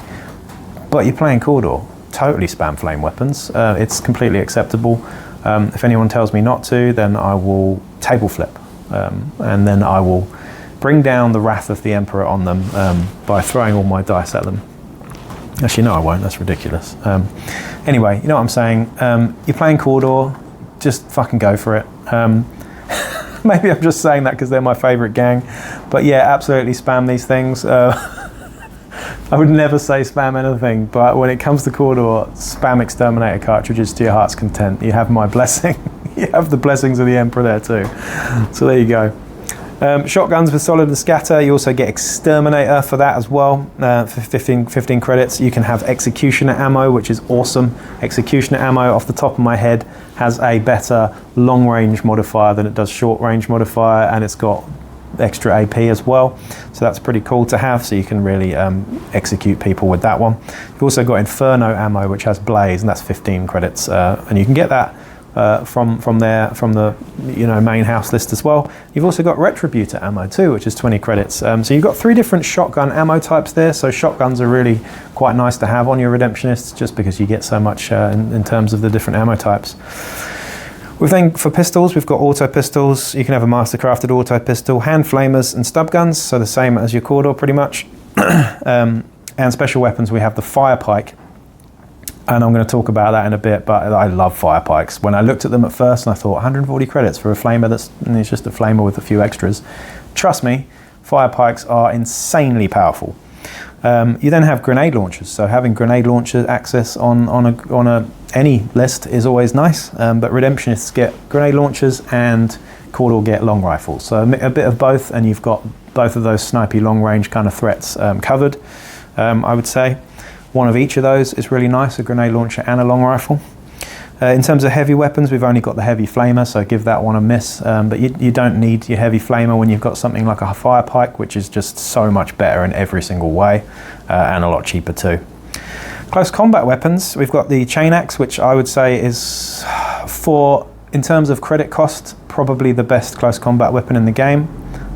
But you're playing Cawdor. Totally spam flame weapons. It's completely acceptable. If anyone tells me not to, then I will table flip. And then I will bring down the wrath of the Emperor on them by throwing all my dice at them. Actually, no, I won't. That's ridiculous. Anyway, you know what I'm saying? You're playing Cawdor. Just fucking go for it. Maybe I'm just saying that because they're my favourite gang. But yeah, absolutely spam these things. I would never say spam anything, but when it comes to Cawdor, spam Exterminator cartridges to your heart's content. You have my blessing. You have the blessings of the Emperor there too. So there you go. Shotguns with solid and scatter. You also get Exterminator for that as well, for 15 credits. You can have Executioner ammo, which is awesome. Executioner ammo, off the top of my head, has a better long range modifier than it does short range modifier, and it's got extra AP as well. So that's pretty cool to have, so you can really execute people with that one. You've also got Inferno ammo, which has Blaze, and that's 15 credits, and you can get that from the main house list as well. You've also got Retributor ammo too, which is 20 credits. So you've got 3 different shotgun ammo types there. So shotguns are really quite nice to have on your Redemptionists, just because you get so much in terms of the different ammo types. For pistols, we've got auto pistols. You can have a mastercrafted auto pistol, hand flamers and stub guns, so the same as your Cawdor pretty much. And special weapons, we have the fire pike. And I'm going to talk about that in a bit, but I love fire pikes. When I looked at them at first, and I thought 140 credits for a flamer it's just a flamer with a few extras. Trust me, fire pikes are insanely powerful. You then have grenade launchers, so having grenade launcher access on any list is always nice, but Redemptionists get grenade launchers and Cawdor get long rifles, so a bit of both, and you've got both of those snipey long range kind of threats covered. I would say one of each of those is really nice, a grenade launcher and a long rifle. In terms of heavy weapons, we've only got the heavy flamer, so give that one a miss, but you don't need your heavy flamer when you've got something like a fire pike, which is just so much better in every single way, and a lot cheaper too. Close combat weapons, we've got the chain axe, which I would say is, in terms of credit cost, probably the best close combat weapon in the game.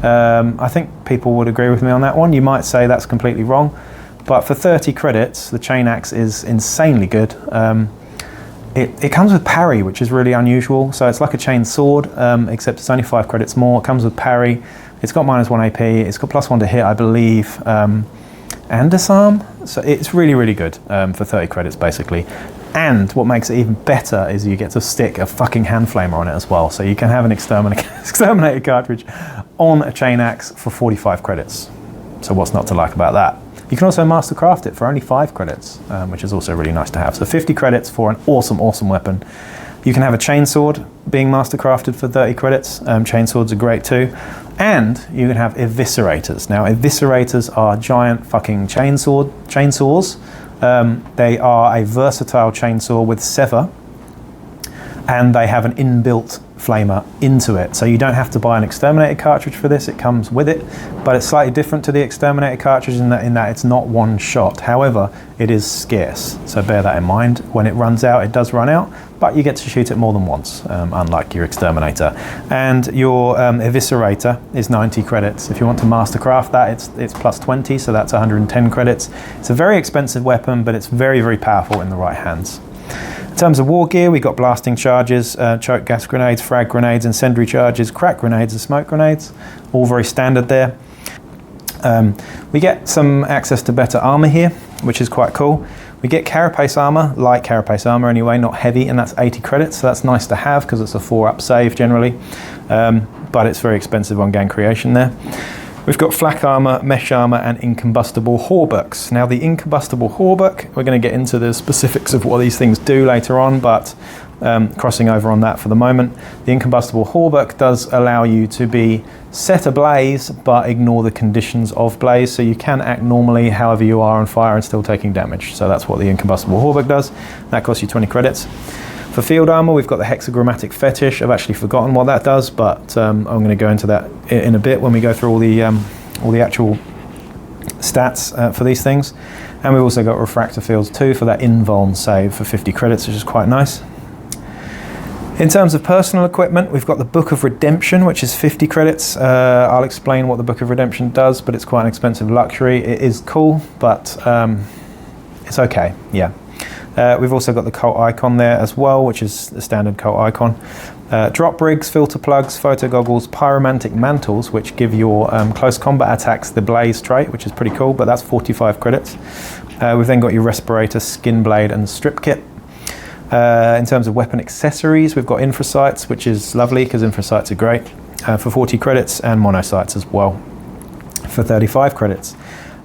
I think people would agree with me on that one. You might say that's completely wrong, but for 30 credits, the chain axe is insanely good. It comes with parry, which is really unusual. So it's like a chain sword, except it's only 5 credits more. It comes with parry. It's got -1 AP. It's got +1 to hit, I believe, and disarm. So it's really, really good for 30 credits, basically. And what makes it even better is you get to stick a fucking hand flamer on it as well. So you can have an exterminator cartridge on a chain axe for 45 credits. So what's not to like about that? You can also mastercraft it for only 5 credits, which is also really nice to have. So 50 credits for an awesome, awesome weapon. You can have a chainsword being mastercrafted for 30 credits. Chainswords are great too. And you can have Eviscerators. Now, Eviscerators are giant fucking chainsaws. They are a versatile chainsaw with sever, and they have an inbuilt flamer into it. So you don't have to buy an exterminator cartridge for this, it comes with it, but it's slightly different to the exterminator cartridge in that it's not one shot. However, it is scarce, so bear that in mind. When it runs out, it does run out, but you get to shoot it more than once, unlike your exterminator. And your Eviscerator is 90 credits. If you want to mastercraft that, it's +20, so that's 110 credits. It's a very expensive weapon, but it's very, very powerful in the right hands. In terms of Wargear, we got blasting charges, choke gas grenades, frag grenades, incendiary charges, crack grenades and smoke grenades, all very standard there. We get some access to better armor here, which is quite cool. We get carapace armor, light carapace armor anyway, not heavy, and that's 80 credits, so that's nice to have because it's a 4-up save generally, but it's very expensive on gang creation there. We've got flak armor, mesh armor, and incombustible hauberks. Now the incombustible hauberk, we're going to get into the specifics of what these things do later on, but crossing over on that for the moment. The incombustible hauberk does allow you to be set ablaze, but ignore the conditions of blaze, so you can act normally however you are on fire and still taking damage. So that's what the incombustible hauberk does. That costs you 20 credits. For field armor, we've got the hexagrammatic fetish. I've actually forgotten what that does, but I'm going to go into that in a bit when we go through all the actual stats for these things. And we've also got refractor fields too for that invuln save for 50 credits, which is quite nice. In terms of personal equipment, we've got the Book of Redemption, which is 50 credits. I'll explain what the Book of Redemption does, but it's quite an expensive luxury. It is cool, but it's okay, yeah. We've also got the cult icon there as well, which is the standard cult icon. Drop rigs, filter plugs, photo goggles, pyromantic mantles, which give your close combat attacks the blaze trait, which is pretty cool, but that's 45 credits. We've then got your respirator, skin blade, and strip kit. In terms of weapon accessories, we've got infrasights, which is lovely because infrasights are great, for 40 credits, and monosights as well for 35 credits.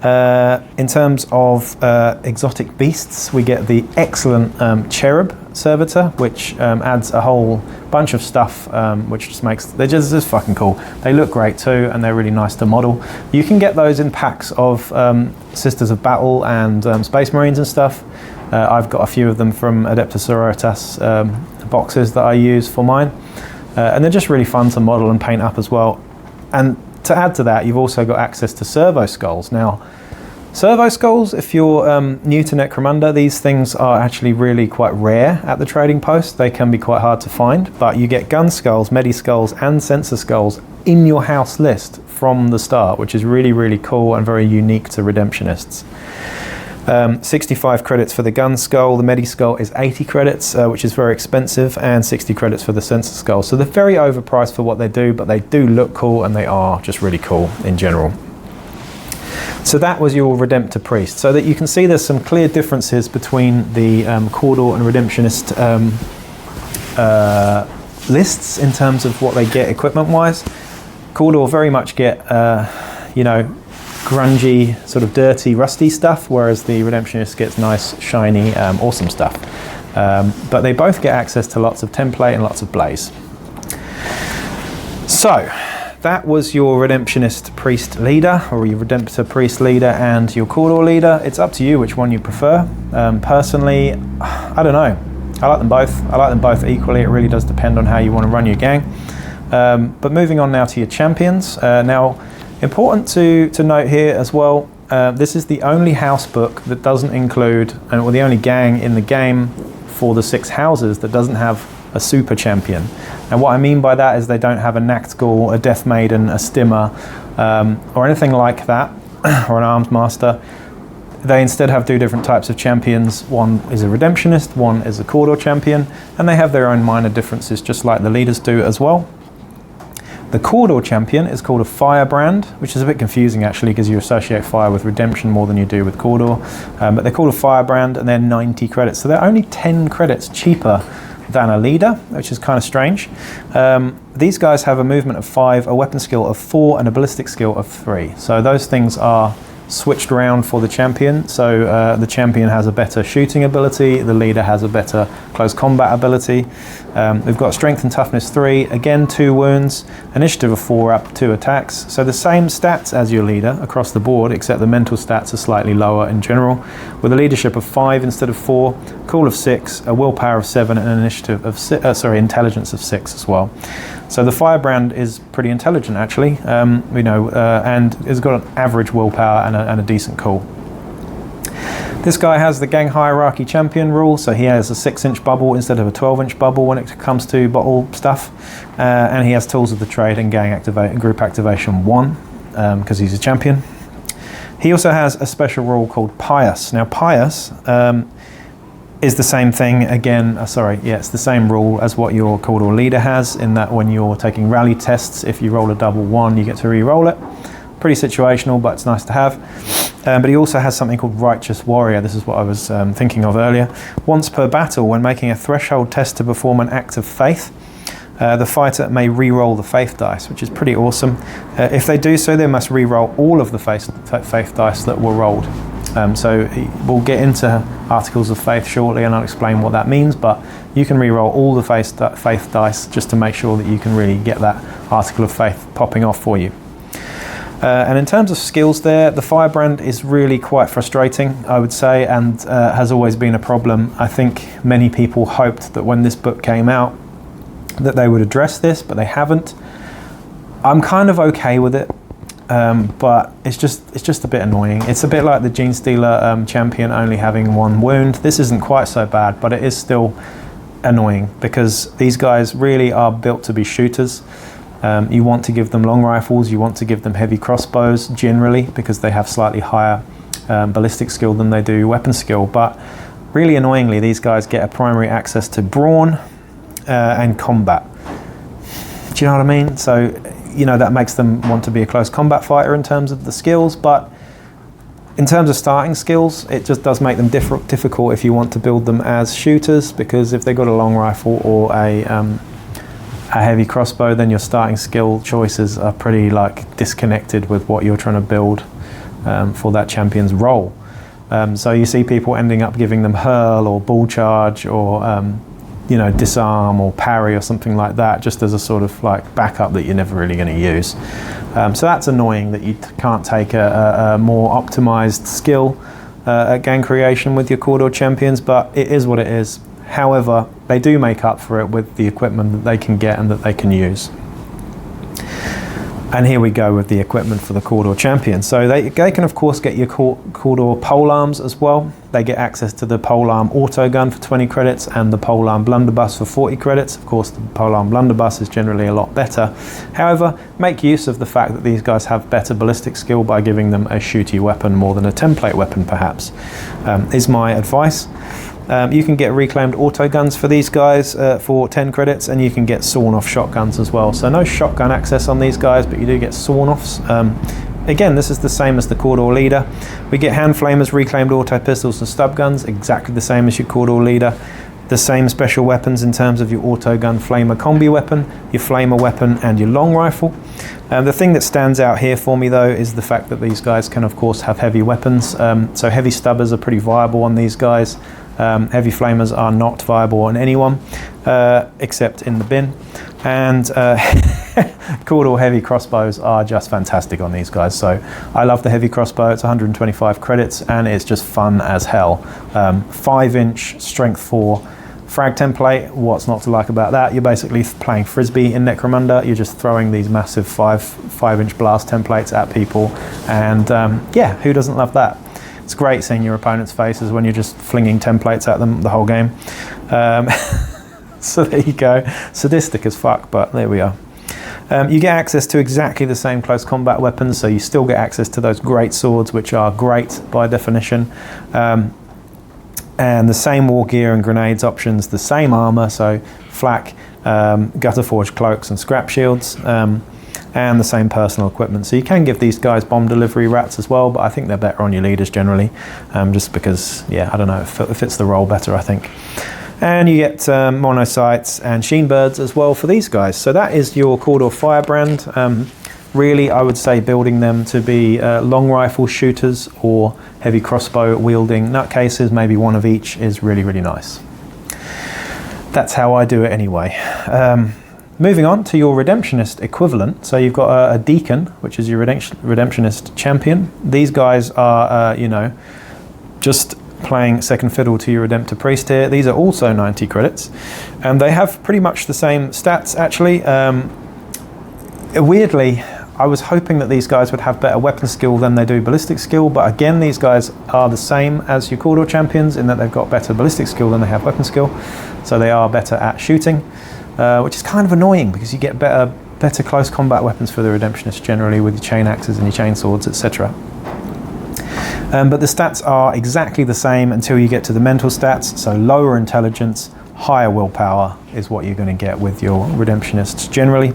In terms of exotic beasts, we get the excellent cherub servitor, which adds a whole bunch of stuff, which just makes, they're just fucking cool. They look great too, and they're really nice to model. You can get those in packs of Sisters of Battle and Space Marines and stuff. I've got a few of them from Eviscerators boxes that I use for mine, and they're just really fun to model and paint up as well. And to add to that, you've also got access to Servo Skulls. Now, Servo Skulls, if you're new to Necromunda, these things are actually really quite rare at the trading post. They can be quite hard to find, but you get gun skulls, medi skulls, and sensor skulls in your house list from the start, which is really, really cool and very unique to Redemptionists. 65 credits for the gun skull. The medi skull is 80 credits, which is very expensive, and 60 credits for the sensor skull. So they're very overpriced for what they do, but they do look cool, and they are just really cool in general. So that was your Redemptor Priest. So that you can see there's some clear differences between the Cawdor and Redemptionist lists in terms of what they get equipment-wise. Cawdor very much get, you know, grungy, sort of dirty, rusty stuff, whereas the Redemptionist gets nice, shiny, awesome stuff. But they both get access to lots of template and lots of blaze. So that was your Redemptionist Priest Leader, or your Redemptor Priest Leader and your Cawdor Leader. It's up to you which one you prefer. Personally, I don't know. I like them both. I like them both equally. It really does depend on how you want to run your gang. But moving on now to your champions. Now, important to note here as well, this is the only house book that doesn't include, or the only gang in the game for the 6 houses that doesn't have a super champion. And what I mean by that is they don't have a Nactgul, a Death Maiden, a Stimmer, or anything like that, or an Arms Master. They instead have 2 different types of champions. One is a Redemptionist, one is a Cawdor champion, and they have their own minor differences, just like the leaders do as well. The Cawdor champion is called a Firebrand, which is a bit confusing actually, because you associate fire with redemption more than you do with Cawdor. But they're called a Firebrand, and they're 90 credits. So they're only 10 credits cheaper than a leader, which is kind of strange. These guys have a movement of 5, a weapon skill of 4, and a ballistic skill of 3. So those things are switched around for the champion. So the champion has a better shooting ability, the leader has a better close combat ability. We've got strength and toughness 3, again 2 wounds, initiative of 4 up, 2 attacks. So the same stats as your leader across the board, except the mental stats are slightly lower in general, with a leadership of 5 instead of 4, cool of 6, a willpower of 7, and an initiative of intelligence of 6 as well. So the Firebrand is pretty intelligent actually, and has got an average willpower and a decent cool. This guy has the gang hierarchy champion rule, so he has a 6-inch bubble instead of a 12-inch bubble when it comes to bottle stuff, and he has tools of the trade and group activation 1 because he's a champion. He also has a special rule called Pious. Now Pious is the same thing again, it's the same rule as what your Cawdor Leader has, in that when you're taking rally tests, if you roll a double 1, you get to re-roll it. Pretty situational, but it's nice to have. But he also has something called Righteous Warrior. This is what I was thinking of earlier. Once per battle, when making a threshold test to perform an act of faith, the fighter may re-roll the faith dice, which is pretty awesome. If they do so, they must re-roll all of the faith dice that were rolled. So we'll get into Articles of Faith shortly, and I'll explain what that means, but you can re-roll all the faith dice just to make sure that you can really get that Article of Faith popping off for you. And in terms of skills there, the Firebrand is really quite frustrating, I would say, and has always been a problem. I think many people hoped that when this book came out that they would address this, but they haven't. I'm kind of okay with it. But it's just a bit annoying. It's a bit like the Gene Stealer champion only having 1 wound. This isn't quite so bad, but it is still annoying because these guys really are built to be shooters. You want to give them long rifles, you want to give them heavy crossbows generally, because they have slightly higher ballistic skill than they do weapon skill. But really annoyingly, these guys get a primary access to brawn and combat. Do you know what I mean? So, that makes them want to be a close combat fighter in terms of the skills, but in terms of starting skills, it just does make them difficult if you want to build them as shooters, because if they've got a long rifle or a heavy crossbow, then your starting skill choices are pretty disconnected with what you're trying to build for that champion's role. So you see people ending up giving them hurl or ball charge or disarm or parry or something like that, just as a sort of backup that you're never really going to use. So that's annoying that you can't take a more optimized skill at gang creation with your Cawdor champions, but it is what it is. However, they do make up for it with the equipment that they can get and that they can use. And here we go with the equipment for the Cawdor champion. So they can of course get your Cawdor polearms as well. They get access to the polearm autogun for 20 credits and the polearm blunderbuss for 40 credits. Of course, the polearm blunderbuss is generally a lot better. However, make use of the fact that these guys have better ballistic skill by giving them a shooty weapon more than a template weapon perhaps, is my advice. You can get reclaimed autoguns for these guys for 10 credits, and you can get sawn-off shotguns as well. So no shotgun access on these guys, but you do get sawn-offs. Again, this is the same as the Cawdor Leader. We get hand flamers, reclaimed auto pistols and stub guns, exactly the same as your Cawdor Leader. The same special weapons in terms of your autogun flamer combi weapon, your flamer weapon, and your long rifle. The thing that stands out here for me though is the fact that these guys can of course have heavy weapons. So heavy stubbers are pretty viable on these guys. Heavy flamers are not viable on anyone except in the bin. And Cawdor heavy crossbows are just fantastic on these guys. So I love the heavy crossbow. It's 125 credits and it's just fun as hell. 5-inch strength 4 frag template. What's not to like about that? You're basically playing frisbee in Necromunda. You're just throwing these massive 5-inch blast templates at people, and yeah, who doesn't love that? It's great seeing your opponent's faces when you're just flinging templates at them the whole game. So there you go. Sadistic as fuck, but there we are. You get access to exactly the same close combat weapons, so you still get access to those great swords, which are great by definition. And the same Wargear and grenades options, the same armor, so flak, gutter forged cloaks and scrap shields, and the same personal equipment. So you can give these guys bomb delivery rats as well, but I think they're better on your leaders generally, just because, yeah, I don't know, it fits the role better, I think. And you get monosights and Sheen Birds as well for these guys. So that is your Cawdor firebrand. Really, I would say building them to be long rifle shooters or heavy crossbow wielding nutcases, maybe one of each, is really, really nice. That's how I do it anyway. Moving on to your Redemptionist equivalent. So you've got a Deacon, which is your Redemptionist champion. These guys are, you know, just playing second fiddle to your Redemptor Priest here. These are also 90 credits. And they have pretty much the same stats, actually. Weirdly, I was hoping that these guys would have better weapon skill than they do ballistic skill, but again, these guys are the same as your Cawdor champions in that they've got better ballistic skill than they have weapon skill, so they are better at shooting, which is kind of annoying because you get better close combat weapons for the Redemptionists generally with your chain axes and your chain swords, etc. But the stats are exactly the same until you get to the mental stats, so lower intelligence, higher willpower is what you're going to get with your Redemptionists generally.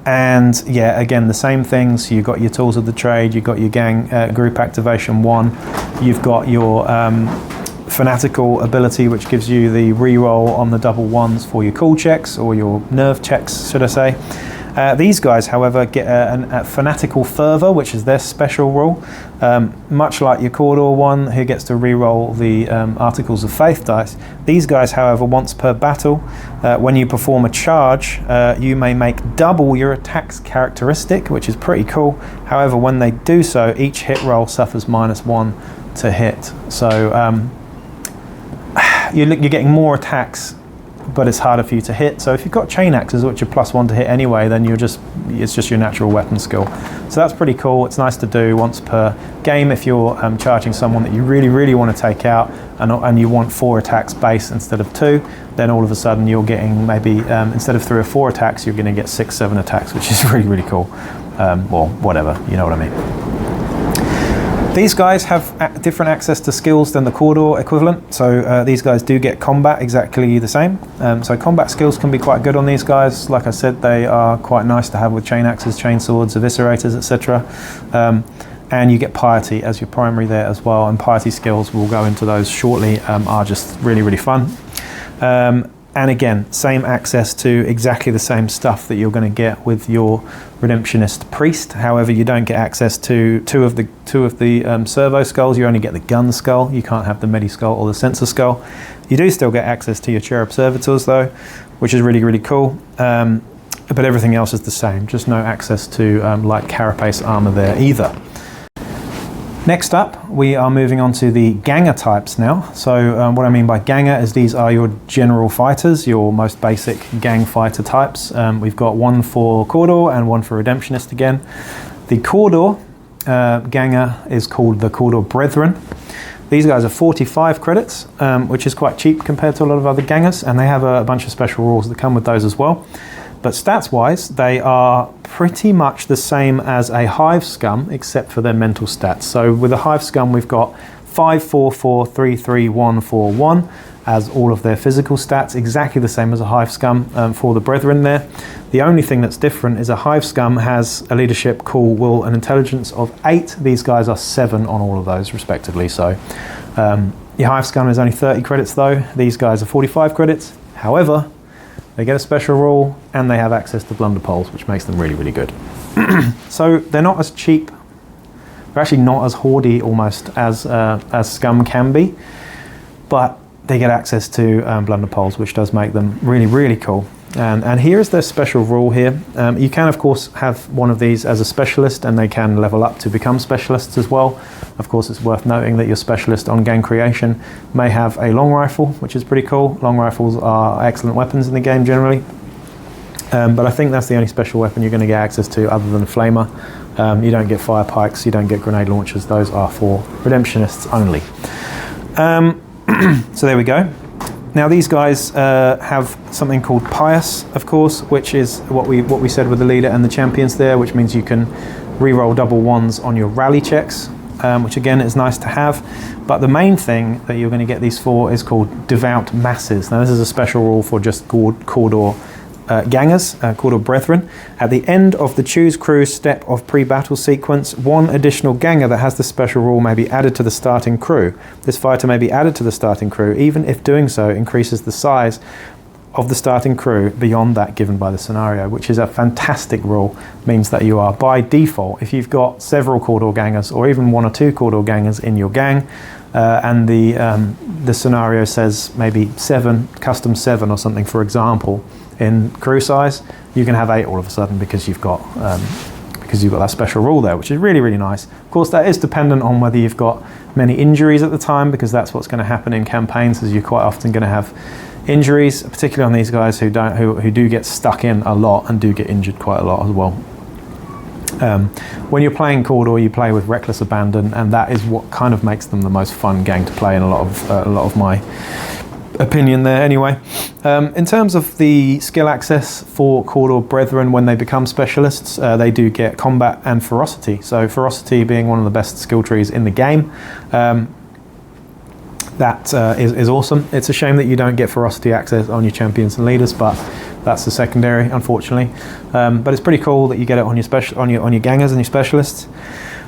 And yeah, again, the same things. You've got your tools of the trade, you've got your gang group activation 1, you've got your fanatical ability, which gives you the reroll on the double ones for your cool checks, or your nerve checks, should I say. These guys, however, get a fanatical fervor, which is their special rule, much like your Cawdor one, who gets to reroll the Articles of Faith dice. These guys, however, once per battle, when you perform a charge, you may make double your attack's characteristic, which is pretty cool. However, when they do so, each hit roll suffers -1 to hit. So you're getting more attacks, but it's harder for you to hit. So if you've got chain axes, which are +1 to hit anyway, then it's just your natural weapon skill. So that's pretty cool. It's nice to do once per game if you're charging someone that you really, really want to take out, and you want 4 attacks base instead of 2, then all of a sudden you're getting maybe, instead of 3 or 4 attacks, you're going to get 6, 7 attacks, which is really, really cool. Well, whatever, you know what I mean. These guys have different access to skills than the Cawdor equivalent, so these guys do get combat exactly the same. So combat skills can be quite good on these guys. Like I said, they are quite nice to have with chain axes, chain swords, eviscerators, etc. And you get piety as your primary there as well, and piety skills, we'll go into those shortly, are just really, really fun. And again, same access to exactly the same stuff that you're going to get with your Redemptionist Priest. However, you don't get access to two of the Servo Skulls. You only get the Gun Skull. You can't have the Medi Skull or the Sensor Skull. You do still get access to your Cherub Servitors though, which is really, really cool. But everything else is the same. Just no access to light carapace armor there either. Next up, we are moving on to the Ganga types now. So what I mean by Ganga is these are your general fighters, your most basic gang fighter types. We've got one for Cawdor and one for Redemptionist again. The Cawdor Ganga is called the Cawdor Brethren. These guys are 45 credits, which is quite cheap compared to a lot of other Gangas, and they have a bunch of special rules that come with those as well. But stats-wise, they are pretty much the same as a Hive Scum, except for their mental stats. So with a Hive Scum, we've got 5, 4, 4, 3, 3, 1, 4, 1 as all of their physical stats, exactly the same as a Hive Scum for the Brethren there. The only thing that's different is a Hive Scum has a leadership, cool, will, and intelligence of 8. These guys are 7 on all of those, respectively. So Your Hive Scum is only 30 credits though. These guys are 45 credits. However, they get a special rule and they have access to blunder poles, which makes them really, really good. So they're not as cheap. They're actually not as hoardy almost as Scum can be, but they get access to blunder poles, which does make them really, really cool. And here is their special rule here. You can, of course, have one of these as a specialist, and they can level up to become specialists as well. Of course, it's worth noting that your specialist on gang creation may have a long rifle, which is pretty cool. Long rifles are excellent weapons in the game generally. But I think that's the only special weapon you're going to get access to other than a flamer. You don't get fire pikes, you don't get grenade launchers. Those are for Redemptionists only. So there we go. Now these guys have something called Pious, of course, which is what we said with the leader and the champions there, which means you can re-roll double ones on your rally checks, which again is nice to have. But the main thing that you're going to get these for is called Devout Masses. Now this is a special rule for just Cawdor gangers, Chordal Brethren. At the end of the choose crew step of pre-battle sequence, one additional ganger that has the special rule may be added to the starting crew. This fighter may be added to the starting crew, even if doing so increases the size of the starting crew beyond that given by the scenario, which is a fantastic rule. Means that you are by default, if you've got several Chordal gangers or even one or two Chordal gangers in your gang, and the scenario says maybe 7, custom 7 or something, for example, in crew size, you can have 8 all of a sudden because you've got that special rule there, which is really, really nice. Of course, that is dependent on whether you've got many injuries at the time, because that's what's going to happen in campaigns, is you're quite often going to have injuries, particularly on these guys who do get stuck in a lot and do get injured quite a lot as well. When you're playing Cawdor, you play with reckless abandon, and that is what kind of makes them the most fun gang to play in a lot of my opinion there anyway. In terms of the skill access for Chordal Brethren when they become specialists, they do get combat and ferocity. So ferocity being one of the best skill trees in the game. That is awesome. It's a shame that you don't get ferocity access on your champions and leaders, but that's the secondary, unfortunately. But it's pretty cool that you get it on your gangers and your specialists.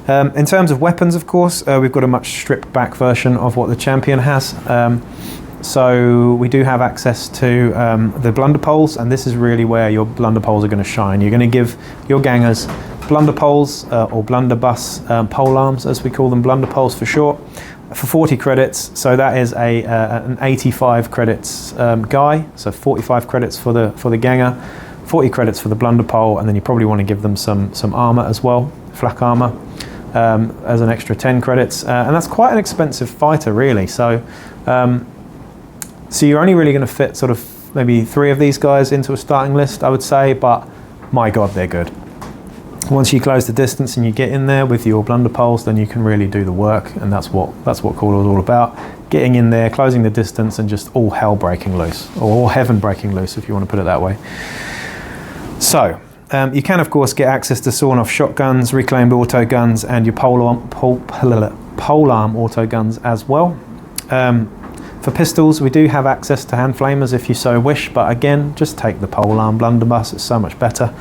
In terms of weapons, of course, we've got a much stripped back version of what the champion has. So we do have access to the blunder poles, and this is really where your blunder poles are going to shine. You're going to give your gangers blunder poles or blunderbuss pole arms, as we call them, blunder poles for short, for 40 credits. So that is an 85 credits guy. So 45 credits for the ganger, 40 credits for the blunder pole, and then you probably want to give them some armor as well, flak armor, as an extra 10 credits. And that's quite an expensive fighter, really. So you're only really going to fit sort of maybe 3 of these guys into a starting list, I would say, but my God, they're good. Once you close the distance and you get in there with your blunder poles, then you can really do the work, and that's what Cawdor is all about. Getting in there, closing the distance, and just all hell breaking loose, or all heaven breaking loose, if you want to put it that way. So, you can, of course, get access to sawn-off shotguns, reclaimed auto guns, and your polearm auto guns as well. For pistols, we do have access to hand flamers if you so wish, but again, just take the polearm blunderbuss, it's so much better.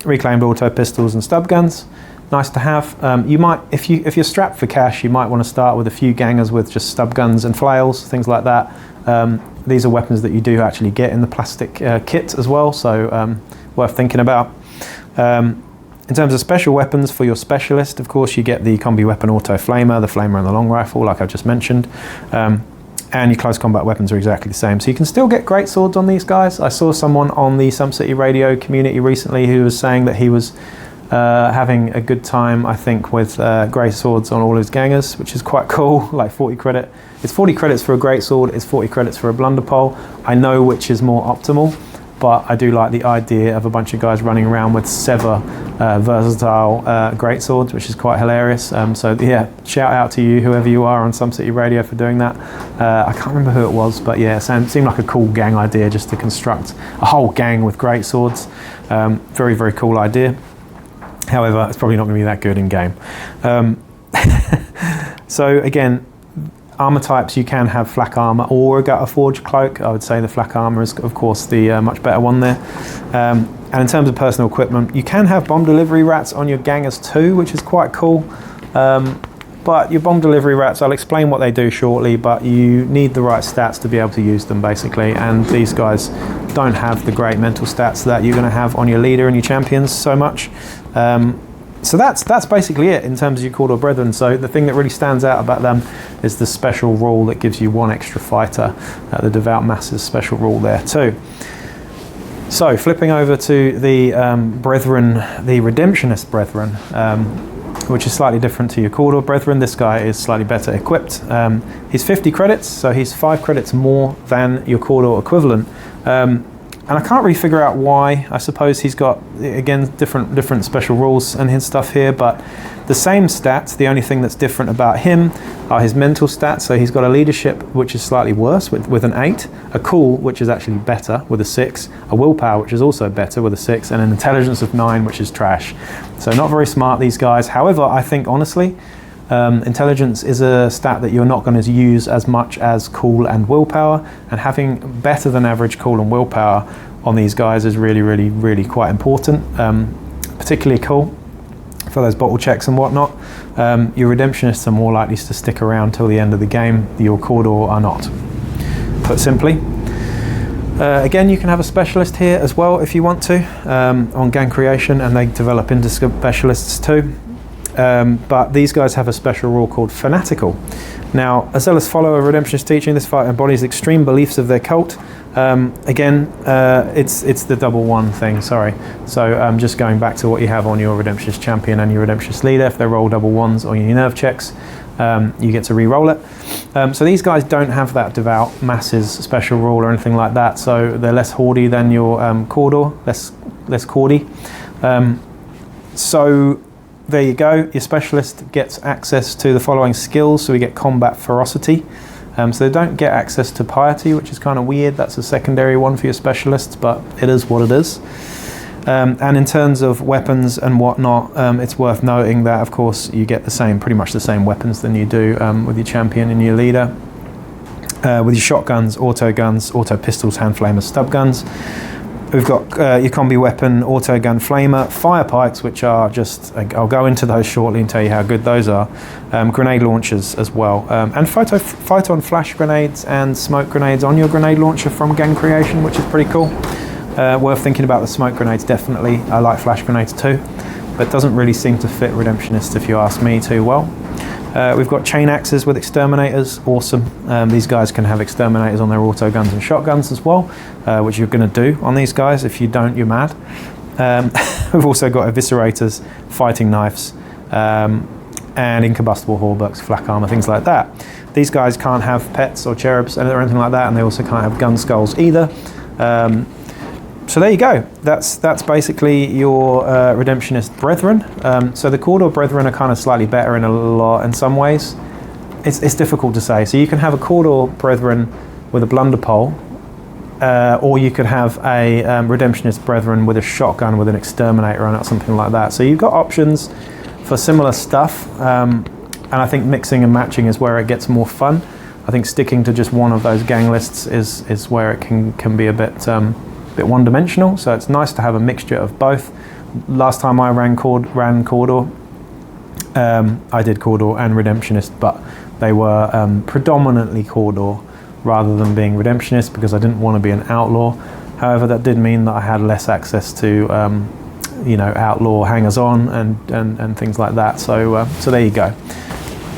Reclaimed auto pistols and stub guns, nice to have. You might, if you're strapped for cash, you might want to start with a few gangers with just stub guns and flails, things like that. These are weapons that you do actually get in the plastic kit as well, so worth thinking about. In terms of special weapons for your specialist, of course, you get the combi weapon auto flamer, the flamer and the long rifle, like I just mentioned. And your close combat weapons are exactly the same. So you can still get great swords on these guys. I saw someone on the Some City Radio community recently who was saying that he was having a good time, I think, with great swords on all his gangers, which is quite cool, like 40 credit. It's 40 credits for a great sword, it's 40 credits for a blunder pole. I know which is more optimal, but I do like the idea of a bunch of guys running around with sever versatile greatswords, which is quite hilarious. So yeah, shout out to you, whoever you are on Some City Radio, for doing that. I can't remember who it was, but yeah, it seemed like a cool gang idea, just to construct a whole gang with greatswords. Very, very cool idea. However, it's probably not going to be that good in game. So again, armor types, you can have flak armor or a gutter forged cloak. I would say the flak armor is, of course, the much better one there. And in terms of personal equipment, you can have bomb delivery rats on your gangers too, which is quite cool. But your bomb delivery rats, I'll explain what they do shortly, but you need the right stats to be able to use them, basically. And these guys don't have the great mental stats that you're going to have on your leader and your champions so much. So that's basically it in terms of your Cawdor Brethren. So the thing that really stands out about them is the special rule that gives you one extra fighter, the Devout Masses special rule there too. So flipping over to the Brethren, the Redemptionist Brethren, which is slightly different to your Cawdor Brethren. This guy is slightly better equipped. He's 50 credits, so he's 5 credits more than your Cawdor equivalent. And I can't really figure out why. I suppose he's got, again, different special rules and his stuff here, but the same stats. The only thing that's different about him are his mental stats. So he's got a leadership, which is slightly worse with an 8, a cool, which is actually better with a 6, a willpower, which is also better with a 6, and an intelligence of 9, which is trash. So not very smart, these guys. However, I think, honestly, intelligence is a stat that you're not going to use as much as cool and willpower, and having better than average cool and willpower on these guys is really quite important, particularly cool for those bottle checks and whatnot. Your Redemptionists are more likely to stick around till the end of the game. Your Cawdor are not. Put simply. Again, you can have a specialist here as well if you want to on gang creation, and they develop into specialists too. But these guys have a special rule called Fanatical. Now, a zealous follower of Redemptionist teaching, this fight embodies extreme beliefs of their cult. Again, it's the double 1 thing, sorry. So just going back to what you have on your Redemptionist champion and your Redemptionist leader, if they roll double 1s on your nerve checks, you get to re-roll it. So these guys don't have that Devout Masses special rule or anything like that, so they're less hoardy than your Cawdor, less cordy. So there you go, your specialist gets access to the following skills. So we get combat ferocity. So they don't get access to piety, which is kind of weird. That's a secondary one for your specialists, but it is what it is. And in terms of weapons and whatnot, it's worth noting that, of course, you get pretty much the same weapons than you do with your champion and your leader. With your shotguns, auto pistols, hand flamers, stub guns. We've got your combi weapon, auto gun flamer, fire pikes, which are just, I'll go into those shortly and tell you how good those are. Grenade launchers as well. And photon flash grenades and smoke grenades on your grenade launcher from gang creation, which is pretty cool. Worth thinking about the smoke grenades, definitely. I like flash grenades too, but doesn't really seem to fit Redemptionists, if you ask me, too well. We've got chain axes with exterminators, awesome. These guys can have exterminators on their auto guns and shotguns as well, which you're going to do on these guys. If you don't, you're mad. We've also got eviscerators, fighting knives, and incombustible hauberks, flak armor, things like that. These guys can't have pets or cherubs or anything like that, and they also can't have gun skulls either. So there you go. That's basically your Redemptionist Brethren. So the Cawdor Brethren are kind of slightly better in some ways. It's difficult to say. So you can have a Cawdor Brethren with a blunderpole, or you could have a Redemptionist Brethren with a shotgun with an exterminator on it, or something like that. So you've got options for similar stuff, and I think mixing and matching is where it gets more fun. I think sticking to just one of those gang lists is where it can be a bit one-dimensional, so it's nice to have a mixture of both. Last time I ran Cawdor, I did Cawdor and Redemptionist, but they were predominantly Cawdor rather than being Redemptionist, because I didn't want to be an outlaw. However, that did mean that I had less access to outlaw hangers-on and things like that. So there you go.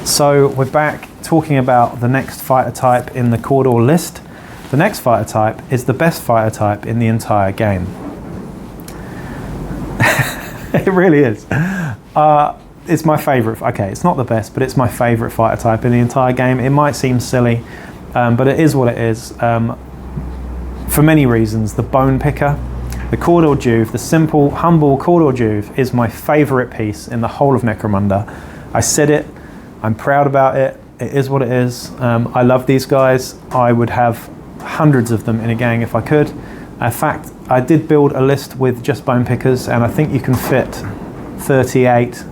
So we're back talking about the next fighter type in the Cawdor list. The next fighter type is the best fighter type in the entire game. It really is. It's my favourite. Okay, it's not the best, but it's my favourite fighter type in the entire game. It might seem silly, but it is what it is. For many reasons. The bone picker, the Cawdor Juve, the simple, humble Cawdor Juve is my favourite piece in the whole of Necromunda. I said it. I'm proud about it. It is what it is. I love these guys. I would have hundreds of them in a gang if I could. In fact, I did build a list with just bone pickers, and I think you can fit 38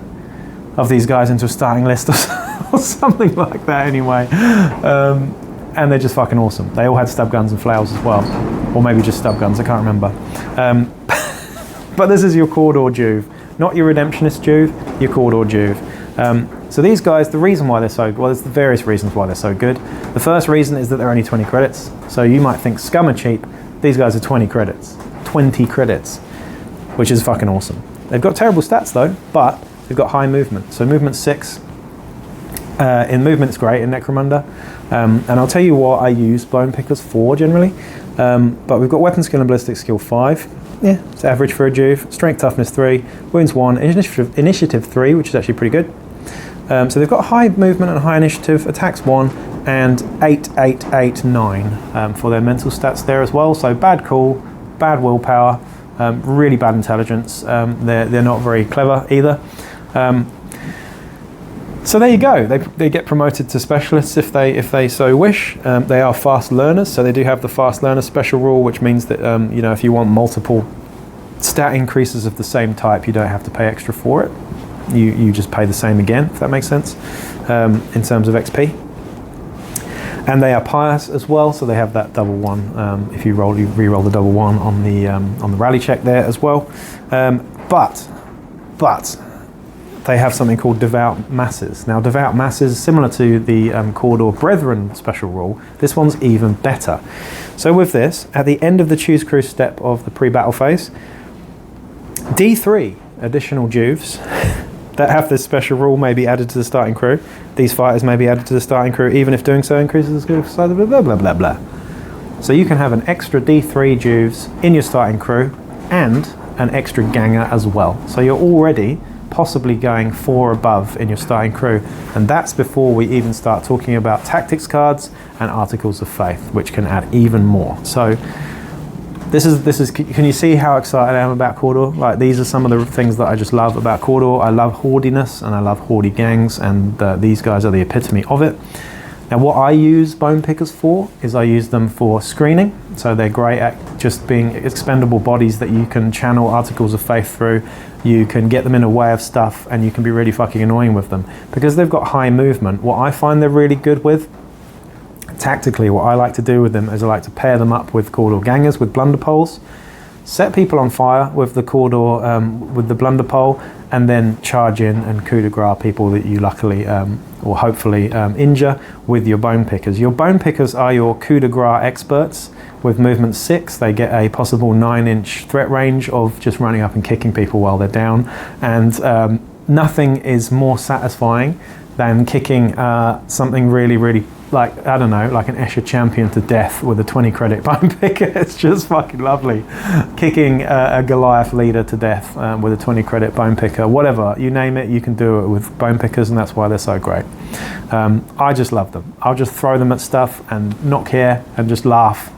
of these guys into a starting list or something like that anyway. And they're just fucking awesome. They all had stub guns and flails as well, or maybe just stub guns, I can't remember. But this is your Cawdor Juve, not your Redemptionist Juve, your Cawdor Juve. So these guys, the reason why they're so good, well, there's the various reasons why they're so good. The first reason is that they're only 20 credits. So you might think scum are cheap. These guys are 20 credits. 20 credits, which is fucking awesome. They've got terrible stats though, but they've got high movement. So movement 6. In movement it's great in Necromunda. And I'll tell you what I use Bone Pickers for generally. But we've got Weapon Skill and Ballistic Skill 5. Yeah, it's average for a Juve. Strength Toughness 3. Wounds 1. Initiative 3, which is actually pretty good. So they've got high movement and high initiative. Attacks 1 and 8, 8, 8, 9 for their mental stats there as well. So bad cool, bad willpower, really bad intelligence. They're not very clever either. So there you go. They get promoted to specialists if they so wish. They are fast learners, so they do have the fast learner special rule, which means that you know, if you want multiple stat increases of the same type, you don't have to pay extra for it. You just pay the same again, if that makes sense, in terms of XP. And they are pious as well, so they have that double 1. If you re-roll the double 1 on the rally check there as well. But they have something called Devout Masses. Now, Devout Masses, similar to the Cawdor Brethren special rule, this one's even better. So with this, at the end of the choose crew step of the pre-battle phase, D3 additional Juves that have this special rule may be added to the starting crew. These fighters may be added to the starting crew, even if doing so increases the skill size, blah, blah, blah, blah, blah. So you can have an extra D3 Juves in your starting crew and an extra Ganga as well. So you're already possibly going 4 above in your starting crew, and that's before we even start talking about tactics cards and articles of faith, which can add even more. So this is can you see how excited I am about Cawdor? Like, these are some of the things that I just love about Cawdor. I love hordiness and I love hordy gangs, and these guys are the epitome of it. Now, what I use Bone Pickers for is I use them for screening. So they're great at just being expendable bodies that you can channel articles of faith through. You can get them in a way of stuff, and you can be really fucking annoying with them. Because they've got high movement, what I find they're really good with, tactically, what I like to do with them is I like to pair them up with Cawdor Gangers with blunder poles, set people on fire with the Cawdor, with the blunder pole, and then charge in and coup de grace people that you luckily or hopefully injure with your Bone Pickers. Your Bone Pickers are your coup de grace experts. With movement 6, they get a possible 9-inch threat range of just running up and kicking people while they're down. And nothing is more satisfying than kicking something really, really, like, I don't know, like an Escher champion to death with a 20 credit Bone Picker. It's just fucking lovely. Kicking a Goliath leader to death with a 20 credit Bone Picker, whatever, you name it, you can do it with Bone Pickers, and that's why they're so great. I just love them. I'll just throw them at stuff and not care and just laugh.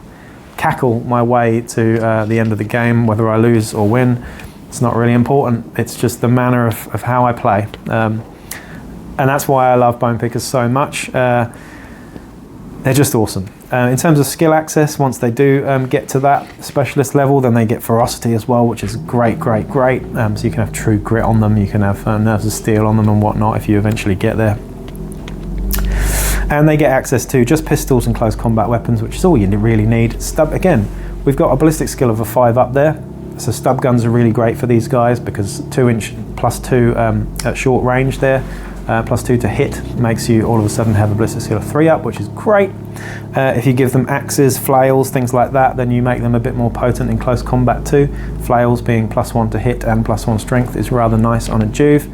Cackle my way to the end of the game, whether I lose or win. It's not really important. It's just the manner of how I play. And that's why I love Bone Pickers so much. They're just awesome. In terms of skill access, once they do get to that specialist level, then they get ferocity as well, which is great, great, great. So you can have true grit on them, you can have nerves of steel on them and whatnot if you eventually get there. And they get access to just pistols and close combat weapons, which is all you really need. Again, we've got a ballistic skill of a 5 up there. So stub guns are really great for these guys because 2-inch +2 at short range there. +2 to hit makes you all of a sudden have a ballistic skill of 3 up, which is great. If you give them axes, flails, things like that, then you make them a bit more potent in close combat too. Flails being +1 to hit and +1 strength is rather nice on a Juve.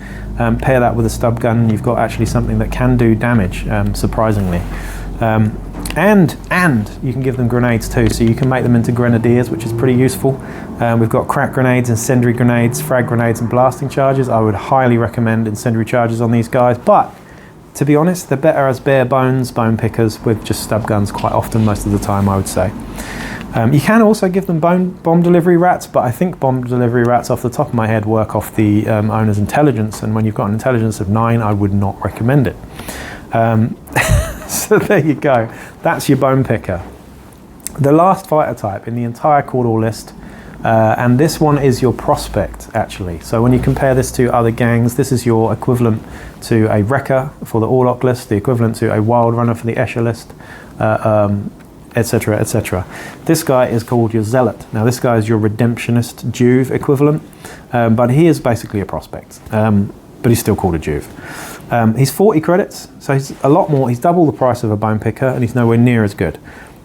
Pair that with a stub gun, and you've got actually something that can do damage, surprisingly. And you can give them grenades too, so you can make them into grenadiers, which is pretty useful. We've got crack grenades, incendiary grenades, frag grenades and blasting charges. I would highly recommend incendiary charges on these guys, but to be honest, they're better as bare bones Bone Pickers with just stub guns quite often, most of the time, I would say. You can also give them bomb delivery rats, but I think bomb delivery rats off the top of my head work off the owner's intelligence, and when you've got an intelligence of 9, I would not recommend it. So there you go, that's your Bone Picker. The last fighter type in the entire Cawdor list, and this one is your prospect actually. So when you compare this to other gangs, this is your equivalent to a Wrecker for the Orlok list, the equivalent to a Wild Runner for the Escher list, etc, etc. This guy is called your Zealot. Now this guy is your Redemptionist Juve equivalent, but he is basically a prospect. but he's still called a Juve. He's 40 credits, so he's a lot more. He's double the price of a Bone Picker, and he's nowhere near as good.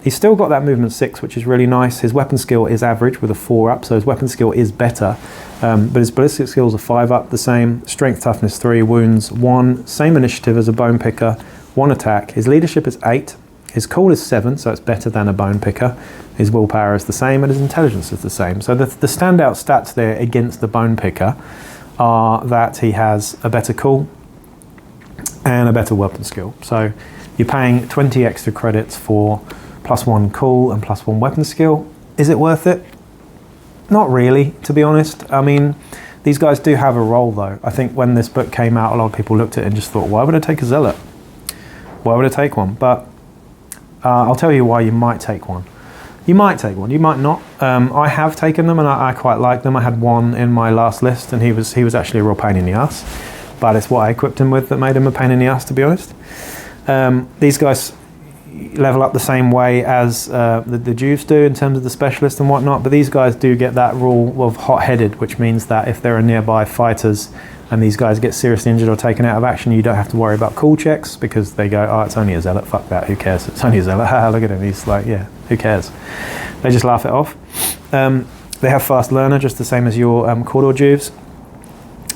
He's still got that movement 6, which is really nice. His weapon skill is average with a 4 up, so his weapon skill is better. But his ballistic skills are 5 up, the same. Strength, toughness 3, wounds 1. Same initiative as a Bone Picker, 1 attack. His leadership is 8. His call is 7, so it's better than a Bone Picker. His willpower is the same, and his intelligence is the same. So the standout stats there against the Bone Picker are that he has a better call and a better weapon skill. So you're paying 20 extra credits for +1 call and +1 weapon skill. Is it worth it? Not really, to be honest. I mean, these guys do have a role though. I think when this book came out, a lot of people looked at it and just thought, why would I take a Zealot? Why would I take one? But I'll tell you why you might take one. You might take one, you might not. I have taken them and I quite like them. I had one in my last list and he was actually a real pain in the ass. But it's what I equipped him with that made him a pain in the ass, to be honest. These guys level up the same way as the Juves do in terms of the specialist and whatnot, but these guys do get that rule of hot-headed, which means that if there are nearby fighters and these guys get seriously injured or taken out of action, you don't have to worry about cool checks because they go, oh, it's only a Zealot, fuck that, who cares? It's only a Zealot, haha, look at him, he's like, yeah, who cares? They just laugh it off. They have fast learner, just the same as your Cawdor Juves,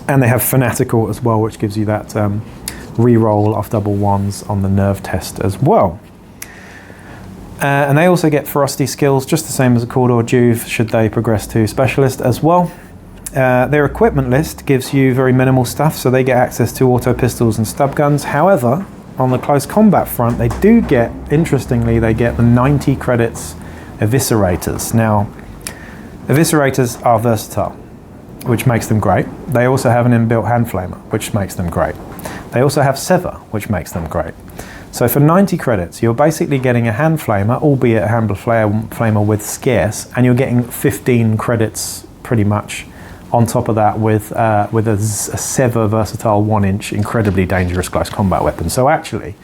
and they have fanatical as well, which gives you that re-roll of double 1s on the nerve test as well. And they also get ferocity skills, just the same as a Cawdor Juve, should they progress to specialist as well. Their equipment list gives you very minimal stuff, so they get access to auto pistols and stub guns. However, on the close combat front, they do get, interestingly, they get the 90 credits Eviscerators. Now, Eviscerators are versatile, which makes them great. They also have an inbuilt hand flamer, which makes them great. They also have Sever, which makes them great. So for 90 credits, you're basically getting a hand flamer, albeit a hand flamer with scarce, and you're getting 15 credits pretty much on top of that with a Sever versatile 1-inch, incredibly dangerous close combat weapon. So actually,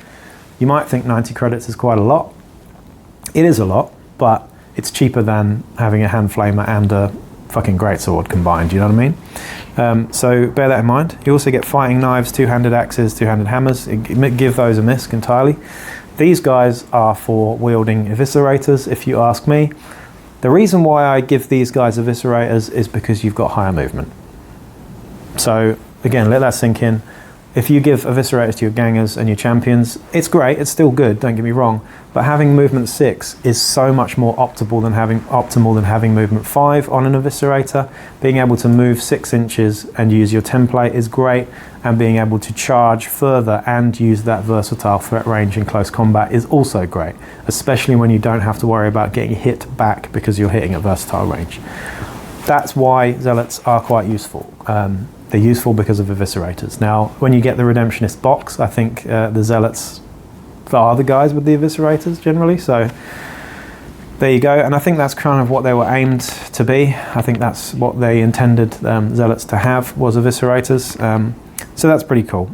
you might think 90 credits is quite a lot. It is a lot, but it's cheaper than having a hand flamer and a fucking greatsword combined, you know what I mean? So bear that in mind. You also get fighting knives, two-handed axes, two-handed hammers. Give those a miss entirely. These guys are for wielding Eviscerators, if you ask me. The reason why I give these guys Eviscerators is because you've got higher movement. So again, let that sink in. If you give Eviscerators to your gangers and your champions, it's great, it's still good, don't get me wrong, but having movement 6 is so much more optimal than having movement 5 on an Eviscerator. Being able to move 6 inches and use your template is great, and being able to charge further and use that versatile threat range in close combat is also great, especially when you don't have to worry about getting hit back because you're hitting a versatile range. That's why Zealots are quite useful. They're useful because of Eviscerators. Now, when you get the Redemptionist box, I think the Zealots are the guys with the Eviscerators generally, so there you go. And I think that's kind of what they were aimed to be. I think that's what they intended Zealots to have, was Eviscerators. So that's pretty cool.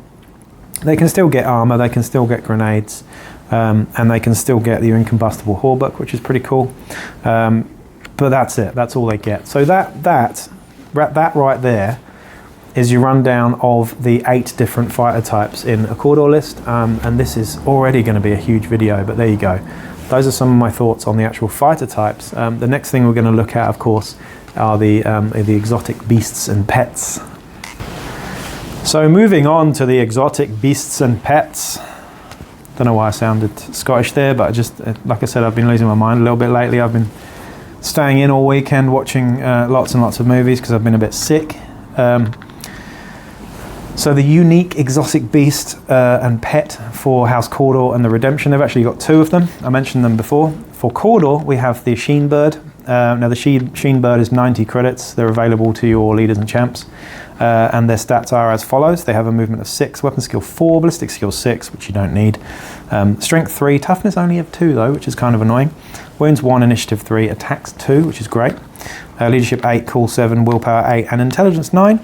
They can still get armor, they can still get grenades, and they can still get your incombustible Hawbuck, which is pretty cool. But that's it, that's all they get. So that right there is your rundown of the 8 different fighter types in a Cawdor list, and this is already going to be a huge video, but there you go. Those are some of my thoughts on the actual fighter types. The next thing we're going to look at, of course, are the exotic beasts and pets. So moving on to the exotic beasts and pets. Don't know why I sounded Scottish there, but like I said, I've been losing my mind a little bit lately. I've been staying in all weekend watching lots and lots of movies because I've been a bit sick. So the unique exotic beast and pet for House Cawdor and the Redemption, they've actually got 2 of them. I mentioned them before. For Cawdor, we have the Sheen Bird. Now the Sheen Bird is 90 credits. They're available to your leaders and champs. And their stats are as follows. They have a movement of 6, weapon skill 4, ballistic skill 6, which you don't need. Strength 3, toughness only of 2 though, which is kind of annoying. Wounds 1, initiative 3, attacks 2, which is great. Leadership 8, cool 7, willpower 8, and intelligence 9.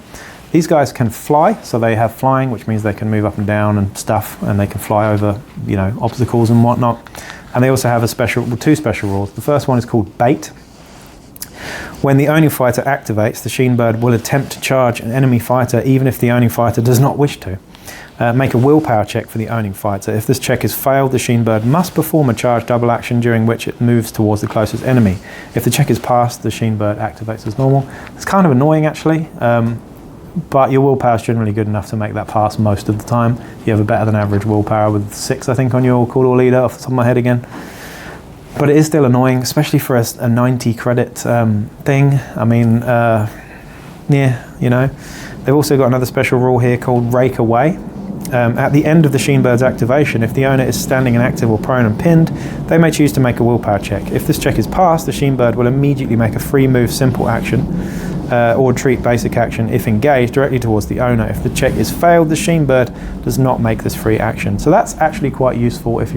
These guys can fly, so they have flying, which means they can move up and down and stuff, and they can fly over, you know, obstacles and whatnot. And they also have 2 special rules. The first one is called Bait. When the owning fighter activates, the Sheen Bird will attempt to charge an enemy fighter even if the owning fighter does not wish to. Make a willpower check for the owning fighter. If this check is failed, the Sheen Bird must perform a charge double action during which it moves towards the closest enemy. If the check is passed, the Sheen Bird activates as normal. It's kind of annoying actually, but your willpower is generally good enough to make that pass most of the time. You have a better than average willpower with 6, I think, on your Chordal Leader off the top of my head again. But it is still annoying, especially for a 90 credit thing. I mean, yeah, you know. They've also got another special rule here called Rake Away. At the end of the Sheen Bird's activation, if the owner is standing inactive or prone and pinned, they may choose to make a willpower check. If this check is passed, the Sheen Bird will immediately make a free move simple action or treat basic action if engaged directly towards the owner. If the check is failed, the Sheen Bird does not make this free action. So that's actually quite useful if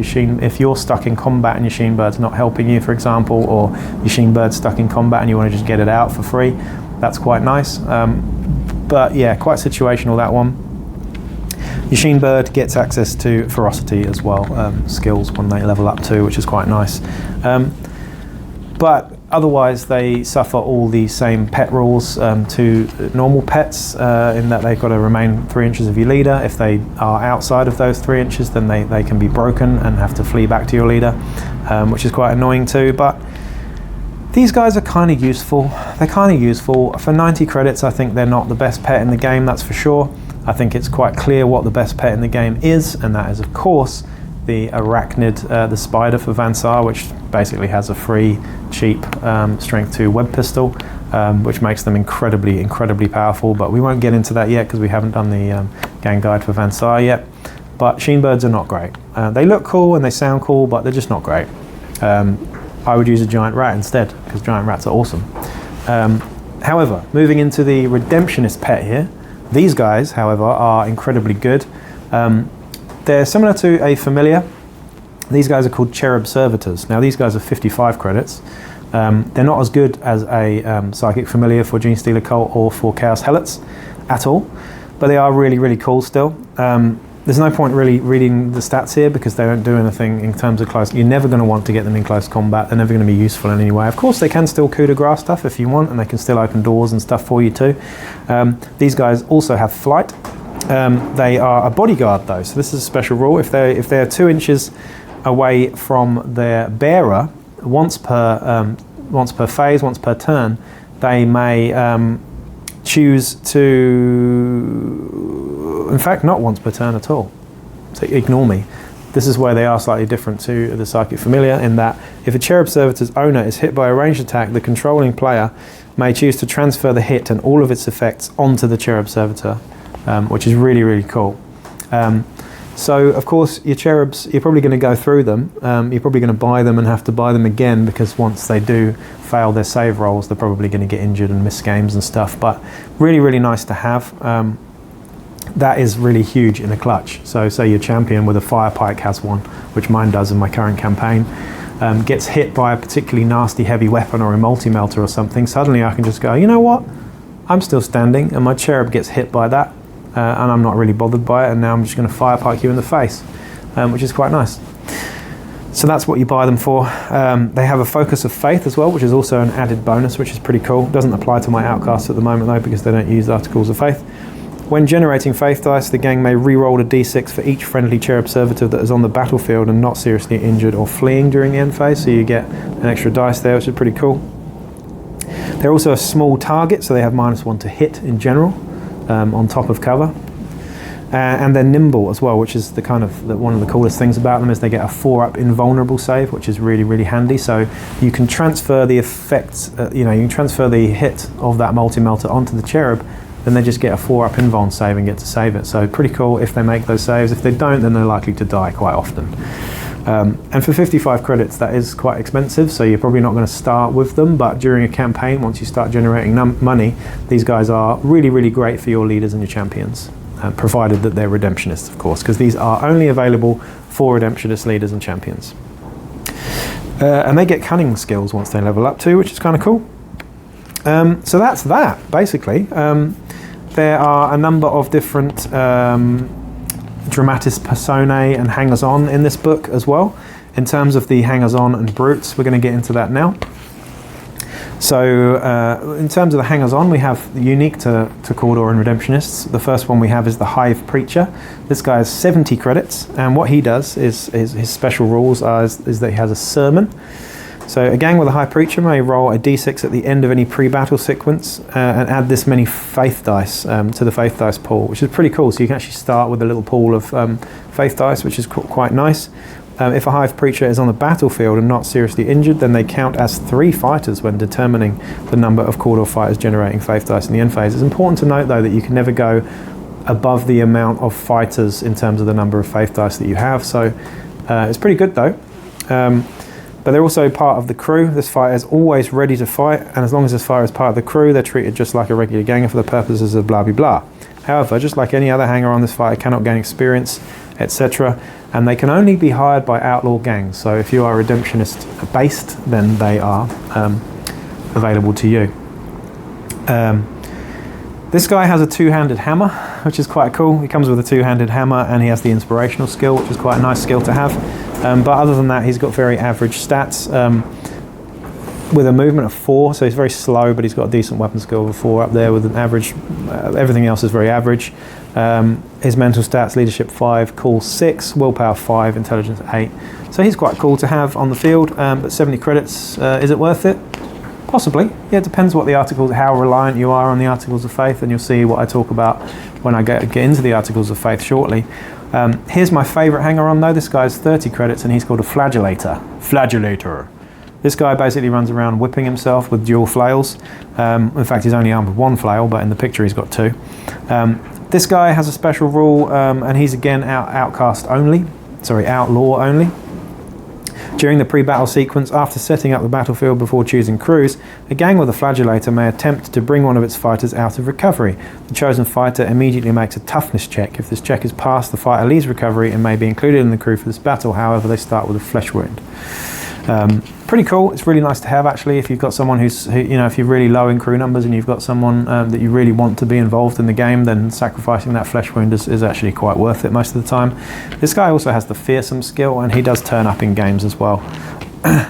you're stuck in combat and your Sheen Bird's not helping you, for example, or your Sheen Bird's stuck in combat and you want to just get it out for free. That's quite nice. But yeah, quite situational, that one. Your Sheen Bird gets access to ferocity as well, skills when they level up too, which is quite nice. But otherwise they suffer all the same pet rules to normal pets, in that they've got to remain 3 inches of your leader. If they are outside of those 3 inches, then they can be broken and have to flee back to your leader, which is quite annoying too. But these guys are kind of useful. They're kind of useful. For 90 credits, I think they're not the best pet in the game, that's for sure. I think it's quite clear what the best pet in the game is, and that is, of course, the Arachnid, the Spider for Vansar, which basically has a free, cheap Strength 2 web pistol, which makes them incredibly, incredibly powerful. But we won't get into that yet because we haven't done the gang guide for Vansar yet. But Sheen Birds are not great. They look cool and they sound cool, but they're just not great. I would use a giant rat instead, because giant rats are awesome. However, moving into the Redemptionist pet here, these guys, however, are incredibly good. They're similar to a familiar. These guys are called Cherub Servitors. Now these guys are 55 credits. They're not as good as a Psychic Familiar for Gene Stealer Cult or for Chaos Helots at all, but they are really, really cool still. There's no point really reading the stats here because they don't do anything in terms of close. You're never going to want to get them in close combat. They're never going to be useful in any way. Of course, they can still coup de grace stuff if you want, and they can still open doors and stuff for you too. These guys also have flight. They are a bodyguard though, so this is a special rule. If they're 2 inches away from their bearer, once per phase, once per turn, they may choose to, in fact, not once per turn at all. So ignore me. This is where they are slightly different to the Psychic Familiar, in that if a Cherub Servitor's owner is hit by a ranged attack, the controlling player may choose to transfer the hit and all of its effects onto the Cherub Servitor, which is really, really cool. So, of course, your Cherubs, you're probably going to go through them. You're probably going to buy them and have to buy them again, because once they do fail their save rolls, they're probably going to get injured and miss games and stuff. But really, really nice to have. That is really huge in a clutch. So say your champion with a fire pike has one, which mine does in my current campaign, gets hit by a particularly nasty heavy weapon or a multi-melter or something, suddenly I can just go, you know what? I'm still standing and my Cherub gets hit by that. And I'm not really bothered by it, and now I'm just going to fire pike you in the face, which is quite nice. So that's what you buy them for. They have a Focus of Faith as well, which is also an added bonus, which is pretty cool. Doesn't apply to my outcasts at the moment though, because they don't use Articles of Faith. When generating faith dice, the gang may re-roll a d6 for each friendly Cherub Servitor that is on the battlefield and not seriously injured or fleeing during the end phase, so you get an extra dice there, which is pretty cool. They're also a small target, so they have -1 to hit in general. On top of cover, and they're nimble as well, which is one of the coolest things about them, is they get a 4-up invulnerable save, which is really, really handy. So you can transfer the effects, you can transfer the hit of that multi-melter onto the Cherub, then they just get a 4-up invuln save and get to save it. So pretty cool if they make those saves. If they don't, then they're likely to die quite often. And for 55 credits, that is quite expensive, so you're probably not going to start with them, but during a campaign, once you start generating money, these guys are really, really great for your leaders and your champions, provided that they're Redemptionists, of course, because these are only available for Redemptionist leaders and champions. And they get cunning skills once they level up too, which is kind of cool. So that's that, basically. There are a number of different Dramatis Personae and hangers-on in this book as well. In terms of the hangers-on and brutes, we're going to get into that now. So in terms of the hangers-on, we have unique to Cawdor and Redemptionists. The first one we have is the Hive Preacher. This guy has 70 credits, and what he does is his special rules is that he has a sermon. So a gang with a Hive Preacher may roll a d6 at the end of any pre-battle sequence and add this many faith dice to the faith dice pool, which is pretty cool. So you can actually start with a little pool of faith dice, which is quite nice. If a Hive Preacher is on the battlefield and not seriously injured, then they count as 3 fighters when determining the number of Cawdor fighters generating faith dice in the end phase. It's important to note, though, that you can never go above the amount of fighters in terms of the number of faith dice that you have. So it's pretty good, though. But they're also part of the crew. This fighter is always ready to fight, and as long as this fighter is part of the crew, they're treated just like a regular ganger for the purposes of blah blah blah. However, just like any other hanger on, this fighter cannot gain experience, etc. And they can only be hired by outlaw gangs. So if you are Redemptionist based, then they are available to you. This guy has a two-handed hammer, which is quite cool. He comes with a two-handed hammer, and he has the inspirational skill, which is quite a nice skill to have. But other than that, he's got very average stats with a movement of 4, so he's very slow, but he's got a decent weapon skill of a 4 up there with an average. Everything else is very average. His mental stats: leadership 5, cool 6, willpower 5, intelligence 8. So he's quite cool to have on the field. But 70 credits, is it worth it? Possibly. Yeah, it depends what the articles, how reliant you are on the Articles of Faith, and you'll see what I talk about when I get into the Articles of Faith shortly. Here's my favourite hanger-on, though. This guy's 30 credits, and he's called a Flagellator. Flagellator. This guy basically runs around whipping himself with dual flails. In fact, he's only armed with 1 flail, but in the picture he's got 2. This guy has a special rule, and he's again outlaw only. During the pre-battle sequence, after setting up the battlefield before choosing crews, a gang with a Flagellator may attempt to bring one of its fighters out of recovery. The chosen fighter immediately makes a toughness check. If this check is passed, the fighter leaves recovery and may be included in the crew for this battle. However, they start with a flesh wound. Pretty cool. It's really nice to have, actually, if you've got someone if you're really low in crew numbers and you've got someone that you really want to be involved in the game, then sacrificing that flesh wound is actually quite worth it most of the time. This guy also has the fearsome skill, and he does turn up in games as well,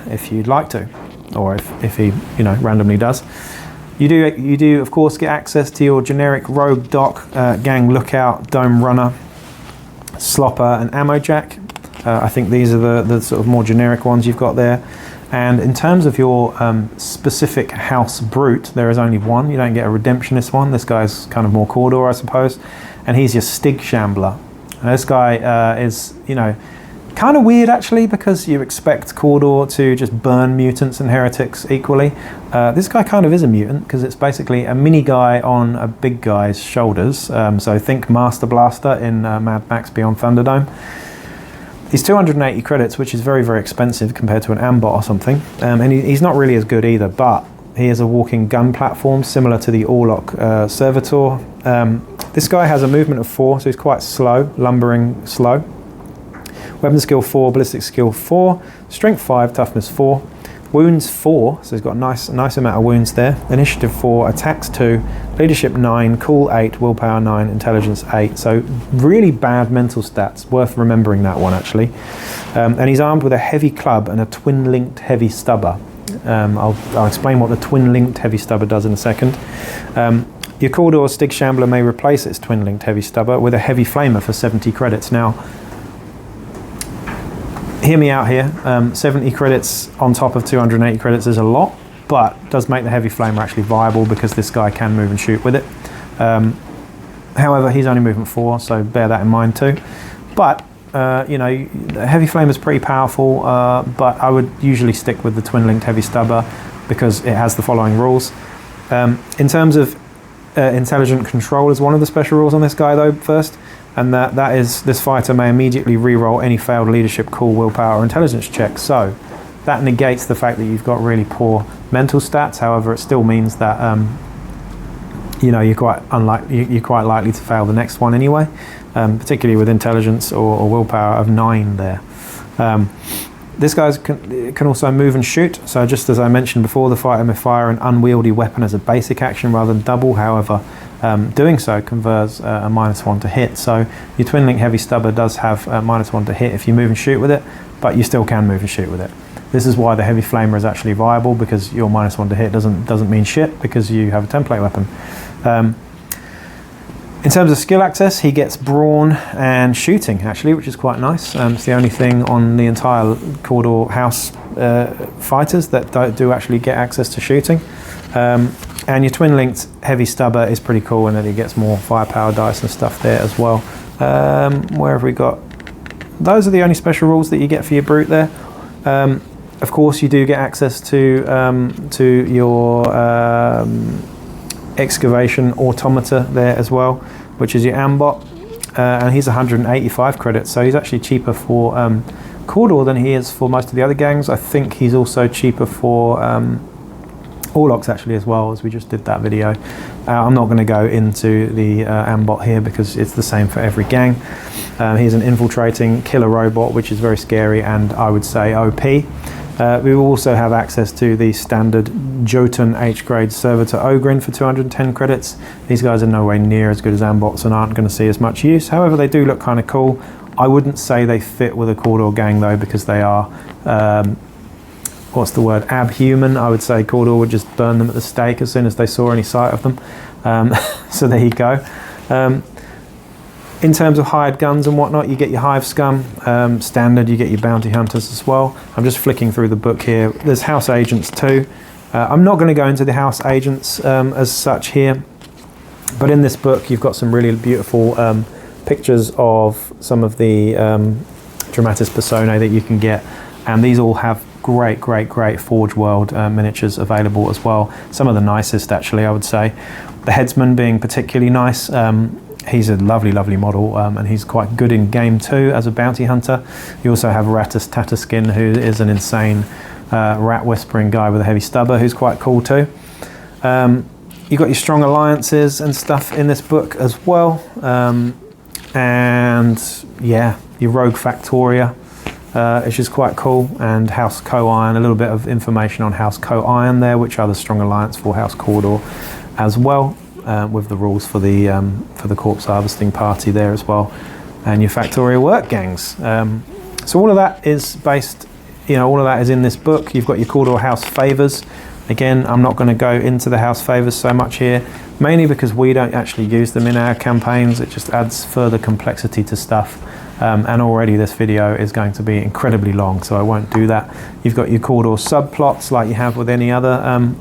if you'd like to, or if he randomly does. You do of course get access to your generic rogue doc, gang lookout, dome runner, slopper, and ammo jack. I think these are the sort of more generic ones you've got there. And in terms of your specific house brute, there is only one. You don't get a Redemptionist one. This guy's kind of more Cawdor, I suppose. And he's your Stig Shambler. And this guy is, kind of weird, actually, because you expect Cawdor to just burn mutants and heretics equally. This guy kind of is a mutant, because it's basically a mini guy on a big guy's shoulders. So think Master Blaster in Mad Max Beyond Thunderdome. He's 280 credits, which is very, very expensive compared to an Ambot or something. And he's not really as good either, but he is a walking gun platform, similar to the Orlok Servitor. This guy has a movement of 4, so he's quite slow, lumbering slow. Weapon skill 4, ballistic skill 4, strength 5, toughness 4, wounds 4, so he's got a nice amount of wounds there. Initiative 4, attacks 2, leadership 9, cool 8, willpower 9, intelligence 8. So really bad mental stats, worth remembering that one, actually. And he's armed with a heavy club and a twin-linked heavy stubber. I'll explain what the twin-linked heavy stubber does in a second. Your Cawdor Stig Shambler may replace its twin-linked heavy stubber with a heavy flamer for 70 credits. Now, hear me out here. 70 credits on top of 280 credits is a lot, but does make the heavy flamer actually viable because this guy can move and shoot with it. However, he's only movement 4, so bear that in mind too. But the heavy flamer is pretty powerful, but I would usually stick with the twin-linked heavy stubber because it has the following rules. In terms of intelligent control is one of the special rules on this guy, though, first. And that is, this fighter may immediately re-roll any failed leadership, cool, willpower, or intelligence check. So that negates the fact that you've got really poor mental stats. However, it still means that you're quite likely to fail the next one anyway, particularly with intelligence or willpower of 9 there. This guy can also move and shoot. So just as I mentioned before, the fighter may fire an unwieldy weapon as a basic action rather than double. However, doing so confers a -1 to hit. So your twin link heavy stubber does have a -1 to hit if you move and shoot with it, but you still can move and shoot with it. This is why the heavy flamer is actually viable, because your -1 to hit doesn't mean shit because you have a template weapon. In terms of skill access, he gets brawn and shooting actually, which is quite nice. It's the only thing on the entire Cawdor house fighters that do actually get access to shooting. And your twin-linked heavy stubber is pretty cool, and then he gets more firepower dice and stuff there as well. Where have we got? Those are the only special rules that you get for your brute there. Of course, you do get access to your excavation automata there as well, which is your ambot, and he's 185 credits, so he's actually cheaper for Cawdor than he is for most of the other gangs. I think he's also cheaper for Orlocks actually as well, as we just did that video. I'm not going to go into the ambot here because it's the same for every gang. He's an infiltrating killer robot, which is very scary and I would say OP. We will also have access to the standard Jotun H-grade Servitor Ogrin for 210 credits. These guys are nowhere near as good as ambots and aren't going to see as much use. However, they do look kind of cool. I wouldn't say they fit with a Cawdor gang though, because they are, what's the word, abhuman. I would say Cawdor would just burn them at the stake as soon as they saw any sight of them. So there you go. In terms of hired guns and whatnot, you get your Hive Scum, standard, you get your Bounty Hunters as well. I'm just flicking through the book here. There's House Agents too. I'm not going to go into the House Agents as such here, but in this book you've got some really beautiful pictures of some of the Dramatis Personae that you can get, and these all have great Forge World miniatures available as well. Some of the nicest actually, I would say. The Headsman being particularly nice. He's a lovely model, and he's quite good in game too as a bounty hunter. You also have Rattus Tatterskin, who is an insane rat whispering guy with a heavy stubber, who's quite cool too. You've got your strong alliances and stuff in this book as well. And yeah, your Rogue Factoria, which is quite cool, and House Co-Iron, a little bit of information on House Co-Iron there, which are the strong alliance for House Cawdor as well. With the rules for the corpse harvesting party there as well, and your Factoria work gangs. So all of that is based, all of that is in this book. You've got your Cawdor house favors. Again, I'm not going to go into the house favors so much here, mainly because we don't actually use them in our campaigns. It just adds further complexity to stuff. And already this video is going to be incredibly long, so I won't do that. You've got your Cawdor subplots like you have with any other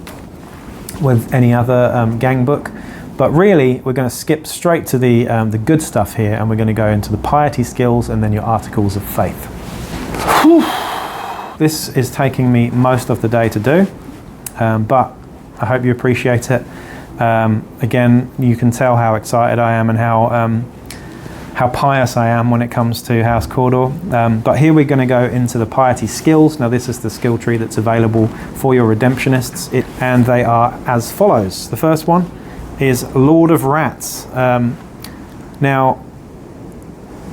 gang book. But really, we're going to skip straight to the good stuff here, and we're going to go into the Piety Skills and then your Articles of Faith. Whew. This is taking me most of the day to do, but I hope you appreciate it. Again, you can tell how excited I am and how pious I am when it comes to House Cawdor. But here we're going to go into the Piety Skills. Now this is the skill tree that's available for your Redemptionists, and they are as follows. The first one is Lord of Rats. Now,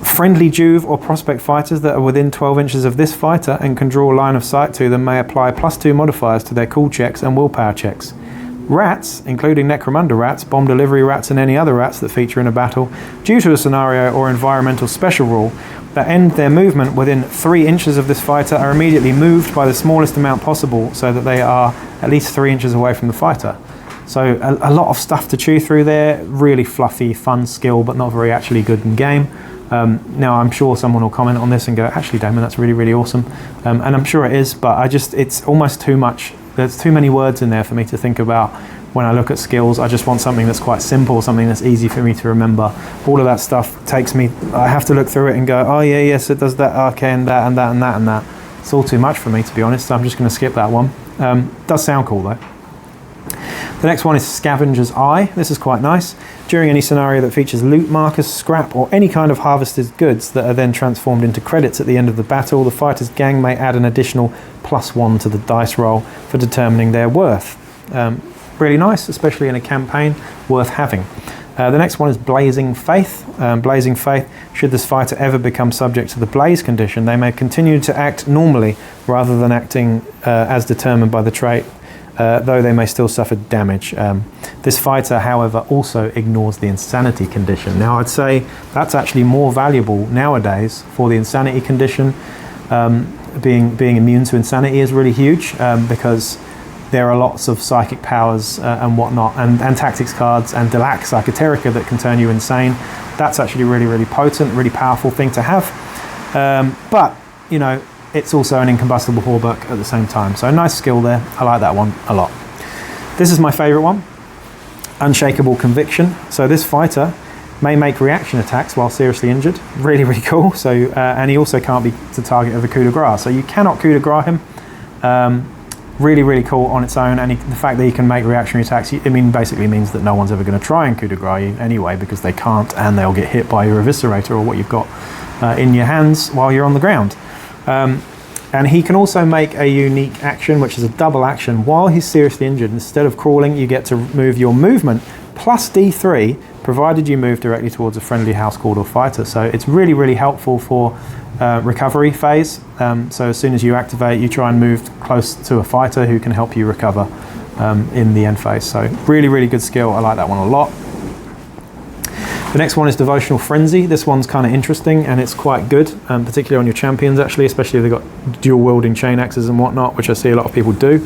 friendly Juve or prospect fighters that are within 12 inches of this fighter and can draw a line of sight to them may apply +2 modifiers to their cool checks and willpower checks. Rats, including Necromunda rats, bomb delivery rats and any other rats that feature in a battle, due to a scenario or environmental special rule that end their movement within 3 inches of this fighter, are immediately moved by the smallest amount possible so that they are at least 3 inches away from the fighter. So a lot of stuff to chew through there, really fluffy, fun skill, but not very actually good in game. Now I'm sure someone will comment on this and go, actually Damon, that's really awesome. And I'm sure it is, but it's almost too much. There's too many words in there for me to think about when I look at skills. I just want something that's quite simple, something that's easy for me to remember. All of that stuff takes me, I have to look through it and go, oh yeah, yes, it does that, okay, and that, and that, and that, and that. It's all too much for me, to be honest. I'm just going to skip that one. Does sound cool though. The next one is Scavenger's Eye. This is quite nice. During any scenario that features loot markers, scrap, or any kind of harvested goods that are then transformed into credits at the end of the battle, the fighter's gang may add an additional +1 to the dice roll for determining their worth. Really nice, especially in a campaign, worth having. The next one is Blazing Faith. Blazing Faith, should this fighter ever become subject to the blaze condition, they may continue to act normally rather than acting as determined by the trait, though they may still suffer damage. This fighter, however, also ignores the insanity condition. Now, I'd say that's actually more valuable nowadays for the insanity condition. being immune to insanity is really huge, because there are lots of psychic powers and whatnot, and tactics cards and Delac Psychoterica that can turn you insane. That's actually really potent, really powerful thing to have. But, you know, it's also an incombustible Hawbuck at the same time. So a nice skill there. I like that one a lot. This is my favourite one, Unshakable Conviction. So this fighter may make reaction attacks while seriously injured. Really cool. So and he also can't be the target of a coup de grace. So you cannot coup de grace him. Really cool on its own, and the fact that he can make reactionary attacks, basically means that no one's ever going to try and coup de grace you anyway, because they can't, and they'll get hit by your Eviscerator or what you've got in your hands while you're on the ground. And he can also make a unique action, which is a double action. While he's seriously injured, instead of crawling, you get to move your movement plus D3, provided you move directly towards a friendly house Cawdor fighter. So it's really helpful for recovery phase. So as soon as you activate, you try and move close to a fighter who can help you recover in the end phase. So really good skill. I like that one a lot. The next one is Devotional Frenzy. This one's kind of interesting, and it's quite good, particularly on your champions actually, especially if they've got dual wielding chain axes and whatnot, which I see a lot of people do.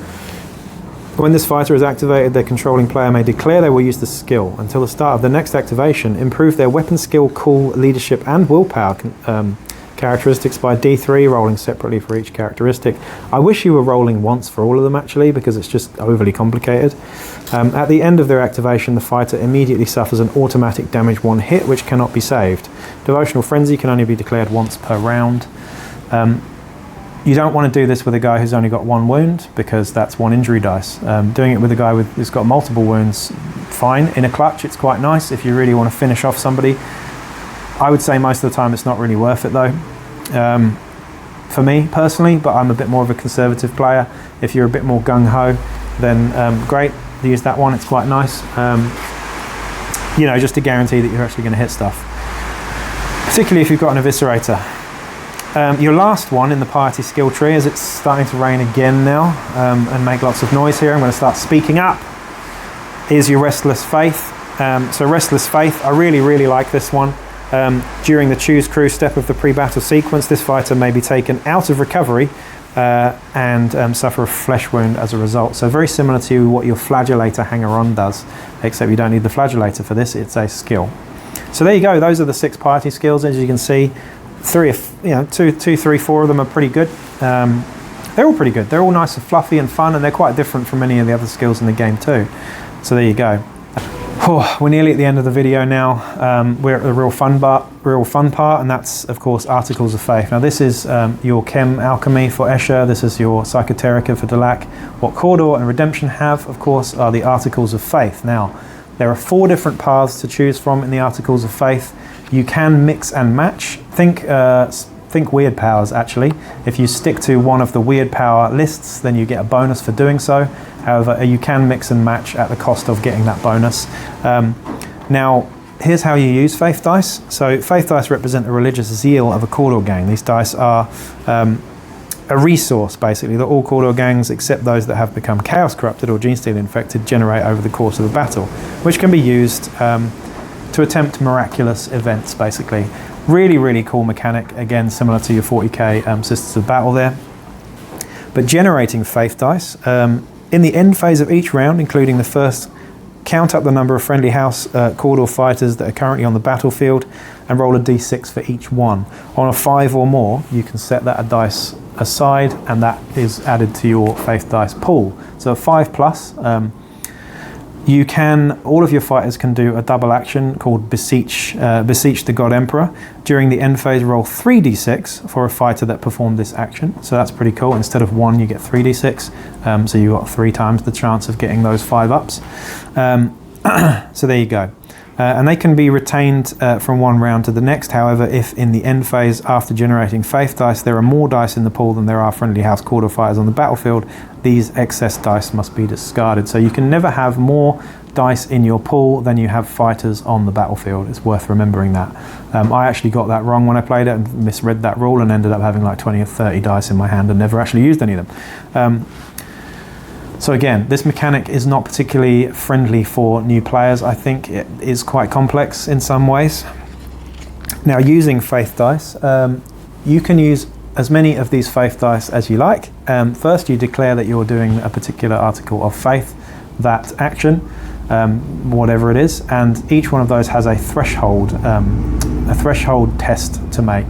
When this fighter is activated, their controlling player may declare they will use the skill. Until the start of the next activation, improve their weapon skill, cool, leadership and willpower characteristics by D3, rolling separately for each characteristic. I wish you were rolling once for all of them actually, because it's just overly complicated. At the end of their activation, the fighter immediately suffers an automatic damage 1 hit, which cannot be saved. Devotional Frenzy can only be declared once per round. You don't want to do this with a guy who's only got 1 wound, because that's 1 injury dice. Doing it with a guy who's got multiple wounds, fine. In a clutch, it's quite nice if you really want to finish off somebody. I would say most of the time it's not really worth it though, for me personally, but I'm a bit more of a conservative player. If you're a bit more gung-ho, then great, use that one, it's quite nice. You know, just to guarantee that you're actually going to hit stuff. Particularly if you've got an Eviscerator. Your last one in the Piety skill tree, as it's starting to rain again now and make lots of noise here, I'm going to start speaking up, is your Restless Faith. So Restless Faith, I really like this one. During the choose crew step of the pre-battle sequence, this fighter may be taken out of recovery and suffer a flesh wound as a result. So very similar to what your Flagellator hanger-on does, except you don't need the Flagellator for this, it's a skill. So there you go, those are the 6 Piety skills. As you can see, 2, 3, 4 of them are pretty good. They're all pretty good. They're all nice and fluffy and fun, and they're quite different from many of the other skills in the game too. So there you go. We're nearly at the end of the video now. We're at the real fun part, and that's of course Articles of Faith. Now this is your Chem Alchemy for Escher, this is your Psychoterica for Delac. What Cawdor and Redemption have, of course, are the Articles of Faith. Now, there are 4 different paths to choose from in the Articles of Faith. You can mix and match. Think weird powers actually. If you stick to one of the weird power lists, then you get a bonus for doing so. However, you can mix and match at the cost of getting that bonus. Now, here's how you use Faith Dice. So Faith Dice represent the religious zeal of a Cawdor gang. These dice are a resource, basically, that all Cawdor gangs, except those that have become Chaos Corrupted or Gene Stealer infected, generate over the course of the battle, which can be used to attempt miraculous events, basically. Really cool mechanic, again, similar to your 40k Sisters of Battle there. But generating Faith Dice, in the end phase of each round, including the first, count up the number of friendly house Cawdor fighters that are currently on the battlefield and roll a d6 for each one. On a 5 or more, you can set that a dice aside, and that is added to your Faith Dice pool. So a 5+, all of your fighters can do a double action called Besiege the God Emperor. During the end phase, roll 3d6 for a fighter that performed this action. So that's pretty cool. Instead of 1, you get 3d6. So you've got 3 times the chance of getting those 5-ups. So there you go. And they can be retained from one round to the next. However, if in the end phase, after generating Faith Dice, there are more dice in the pool than there are friendly house Cawdor fighters on the battlefield, these excess dice must be discarded. So you can never have more dice in your pool than you have fighters on the battlefield. It's worth remembering that. I actually got that wrong when I played it and misread that rule and ended up having like 20 or 30 dice in my hand and never actually used any of them. So again, this mechanic is not particularly friendly for new players. I think it is quite complex in some ways. Now, using Faith Dice, you can use as many of these faith dice as you like. First, you declare that you're doing a particular article of faith, that action, whatever it is, and each one of those has a threshold test to make.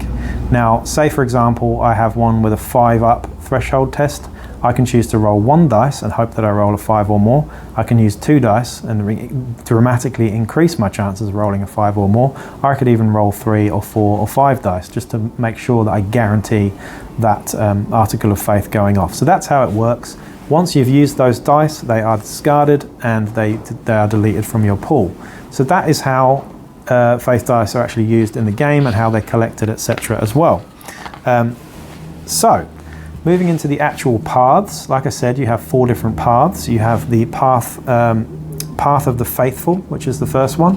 Now, say for example, I have one with a 5-up threshold test. I can choose to roll 1 dice and hope that I roll a 5 or more. I can use 2 dice and dramatically increase my chances of rolling a 5 or more. Or I could even roll 3 or 4 or 5 dice just to make sure that I guarantee that article of faith going off. So that's how it works. Once you've used those dice, they are discarded and they are deleted from your pool. So that is how faith dice are actually used in the game and how they're collected, etc. as well. So, moving into the actual paths, like I said, you have 4 different paths. You have the path of the faithful, which is the first one.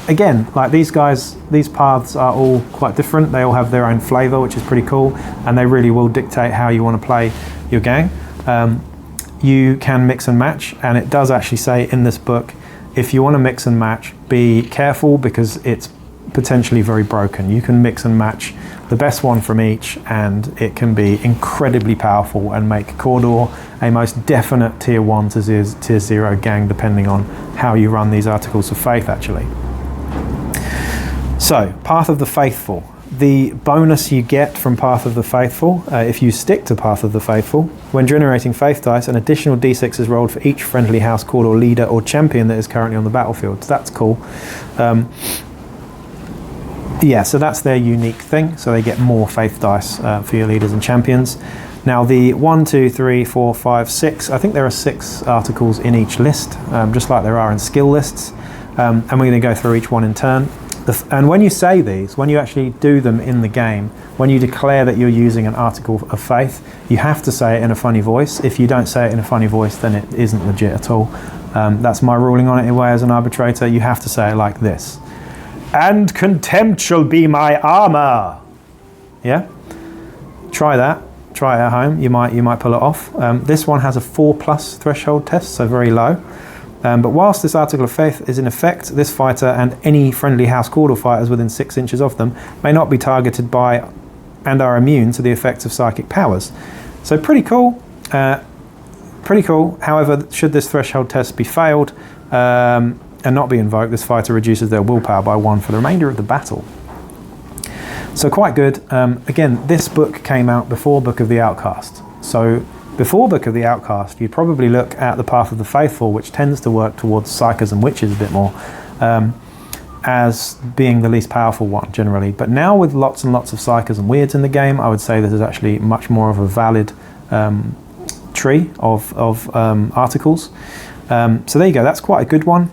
Again, like these guys, these paths are all quite different. They all have their own flavour, which is pretty cool, and they really will dictate how you want to play your gang. You can mix and match, and it does actually say in this book, if you want to mix and match, be careful because it's potentially very broken. You can mix and match the best one from each, and it can be incredibly powerful and make Cawdor a most definite tier 1 to tier 0 gang, depending on how you run these articles of faith actually. So, Path of the Faithful. The bonus you get from Path of the Faithful, if you stick to Path of the Faithful, when generating faith dice, an additional d6 is rolled for each friendly house, Chordal Leader or champion that is currently on the battlefield. So that's cool. Yeah, so that's their unique thing. So they get more faith dice for your leaders and champions. Now the 1, 2, 3, 4, 5, 6, I think there are 6 articles in each list, just like there are in skill lists. And we're going to go through each one in turn. And when you say these, when you actually do them in the game, when you declare that you're using an article of faith, you have to say it in a funny voice. If you don't say it in a funny voice, then it isn't legit at all. That's my ruling on it anyway as an arbitrator. You have to say it like this. And contempt shall be my armor. Yeah? Try that. Try it at home. You might pull it off. This one has a 4+ threshold test, so very low. But whilst this article of faith is in effect, this fighter and any friendly house Chordal fighters within 6 inches of them may not be targeted by and are immune to the effects of psychic powers. So pretty cool. Pretty cool. However, should this threshold test be failed and not be invoked, this fighter reduces their willpower by 1 for the remainder of the battle. So quite good. Again, this book came out before Book of the Outcast. So before Book of the Outcast, you'd probably look at the Path of the Faithful, which tends to work towards psychers and witches a bit more, as being the least powerful one generally. But now with lots and lots of psychers and weirds in the game, I would say this is actually much more of a valid tree of articles. So there you go, that's quite a good one.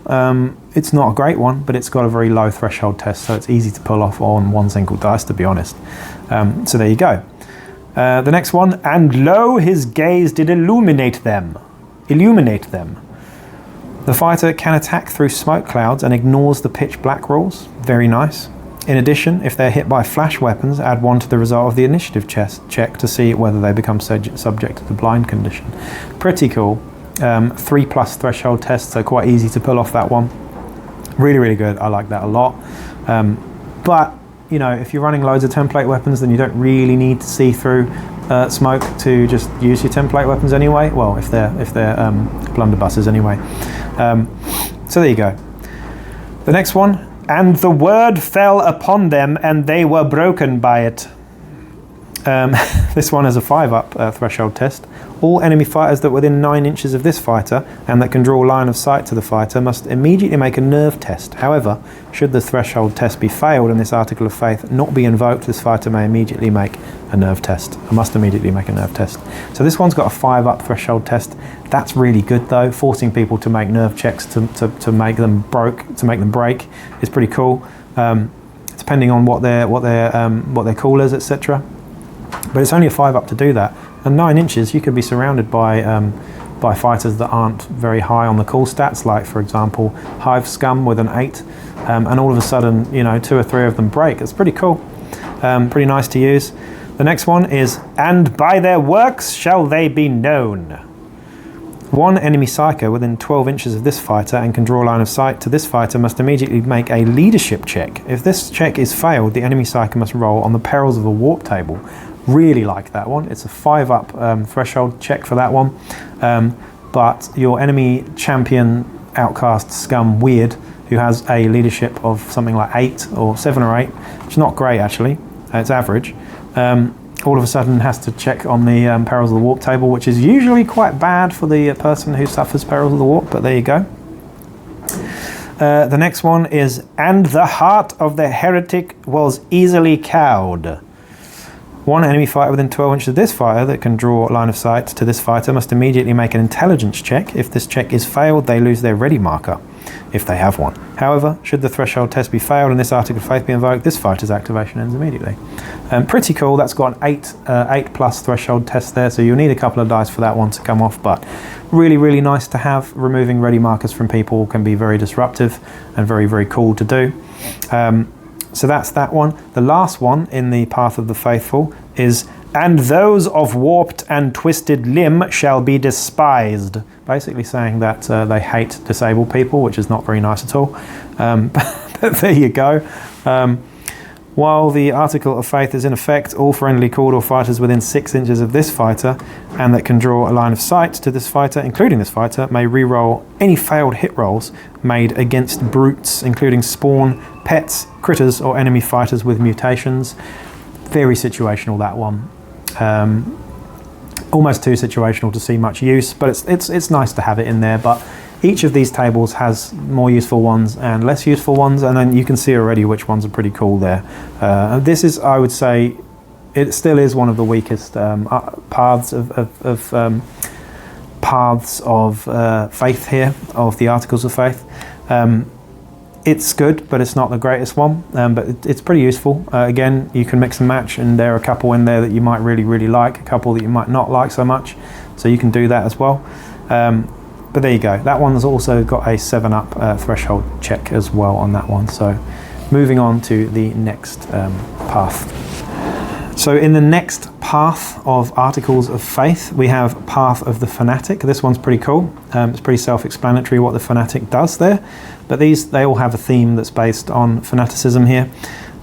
It's not a great one, but it's got a very low threshold test, so it's easy to pull off on 1 single dice, to be honest. So there you go. The next one, and lo, his gaze did illuminate them. The fighter can attack through smoke clouds and ignores the pitch black rules. Very nice. In addition, if they're hit by flash weapons, add 1 to the result of the initiative check to see whether they become subject to the blind condition. Pretty cool. 3+ threshold test, so quite easy to pull off that one. Really, really good. I like that a lot. But you know, if you're running loads of template weapons, then you don't really need to see through smoke to just use your template weapons anyway. Well, if they're blunderbusses anyway. So there you go. The next one, and the word fell upon them, and they were broken by it. This one is a 5+ threshold test. All enemy fighters that are within 9 inches of this fighter and that can draw line of sight to the fighter must immediately make a nerve test. However, should the threshold test be failed and this article of faith not be invoked, this fighter may immediately make a nerve test. Must immediately make a nerve test. So this one's got a 5+ threshold test. That's really good though. Forcing people to make nerve checks to make them break is pretty cool. Depending on what their call is, etc. But it's only a 5+ to do that. And 9 inches, you could be surrounded by fighters that aren't very high on the call stats, like for example Hive Scum with an 8, and all of a sudden, you know, 2 or 3 of them break. It's pretty cool, pretty nice to use. The next one is, and by their works shall they be known. 1 enemy psycho within 12 inches of this fighter and can draw line of sight to this fighter must immediately make a leadership check. If this check is failed, the enemy psycho must roll on the perils of the warp table. Really like that one. It's a 5+ threshold check for that one. But your enemy champion outcast scum weird, who has a leadership of something like 8 or 7 or 8, which is not great actually, it's average, all of a sudden has to check on the Perils of the Warp table, which is usually quite bad for the person who suffers Perils of the Warp, but there you go. The next one is, and the heart of the heretic was easily cowed. One enemy fighter within 12 inches of this fighter that can draw line of sight to this fighter must immediately make an intelligence check. If this check is failed, they lose their ready marker, if they have one. However, should the threshold test be failed and this Article of Faith be invoked, this fighter's activation ends immediately. Pretty cool. That's got an 8+ threshold test there, so you'll need a couple of dice for that one to come off, but really, really nice to have. Removing ready markers from people can be very disruptive and very, very cool to do. So that's that one. The last one in the Path of the Faithful is, and those of warped and twisted limb shall be despised. Basically saying that they hate disabled people, which is not very nice at all. But there you go. While the Article of Faith is in effect, all friendly Cawdor fighters within 6 inches of this fighter and that can draw a line of sight to this fighter, including this fighter, may re-roll any failed hit rolls made against brutes, including spawn, pets, critters, or enemy fighters with mutations. Very situational, that one. Almost too situational to see much use, but it's nice to have it in there. But each of these tables has more useful ones and less useful ones, and then you can see already which ones are pretty cool there. This is, I would say, it still is one of the weakest paths of faith here, of the Articles of Faith. It's good, but it's not the greatest one, but it's pretty useful. Again, you can mix and match, and there are a couple in there that you might really, really like, a couple that you might not like so much, so you can do that as well. But there you go. That one's also got a 7+ threshold check as well on that one. So moving on to the next path. So in the next path of Articles of Faith, we have Path of the Fanatic. This one's pretty cool. It's pretty self-explanatory what the Fanatic does there. But they all have a theme that's based on fanaticism here.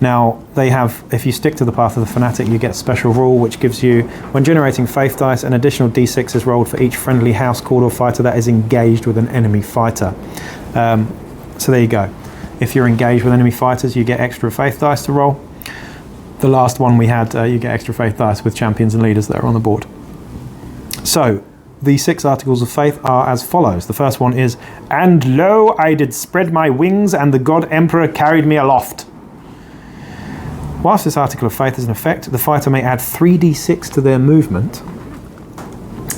Now, they have, if you stick to the Path of the Fanatic, you get a special rule which gives you, when generating faith dice, an additional d6 is rolled for each friendly house Cawdor fighter that is engaged with an enemy fighter. So there you go. If you're engaged with enemy fighters, you get extra faith dice to roll. The last one we had, you get extra faith dice with champions and leaders that are on the board. So, the 6 Articles of Faith are as follows. The first one is, and lo, I did spread my wings, and the God Emperor carried me aloft. Whilst this Article of Faith is in effect, the fighter may add 3d6 to their movement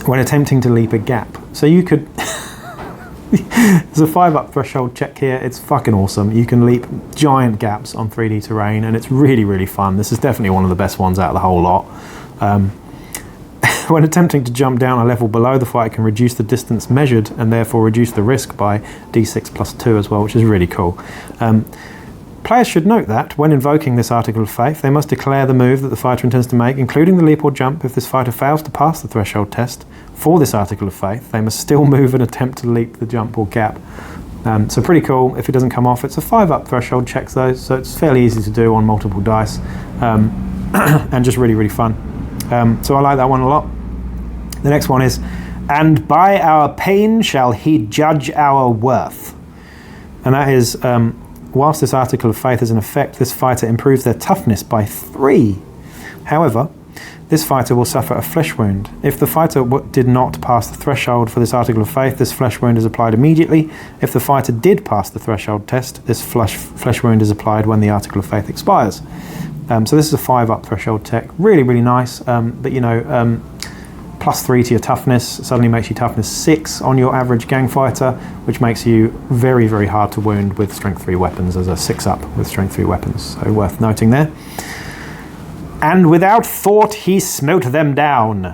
when attempting to leap a gap. So you could... There's a 5+ threshold check here. It's fucking awesome. You can leap giant gaps on 3D terrain, and it's really, really fun. This is definitely one of the best ones out of the whole lot. When attempting to jump down a level below, the fighter can reduce the distance measured and therefore reduce the risk by d6 plus 2 as well, which is really cool. Players should note that, when invoking this Article of Faith, they must declare the move that the fighter intends to make, including the leap or jump. If this fighter fails to pass the threshold test for this Article of Faith, they must still move and attempt to leap the jump or gap. So pretty cool. If it doesn't come off, it's a 5+ threshold check though, so it's fairly easy to do on multiple dice, and just really, really fun. So I like that one a lot. The next one is, and by our pain shall he judge our worth. And that is, whilst this Article of Faith is in effect, this fighter improves their toughness by 3. However, this fighter will suffer a flesh wound. If the fighter did not pass the threshold for this Article of Faith, this flesh wound is applied immediately. If the fighter did pass the threshold test, this flesh wound is applied when the Article of Faith expires. So this is a 5+ threshold tech. Really, really nice. But you know, +3 to your toughness suddenly makes you toughness 6 on your average gang fighter, which makes you very, very hard to wound with strength 3 weapons as a 6+ with strength 3 weapons. So worth noting there. And without thought he smote them down.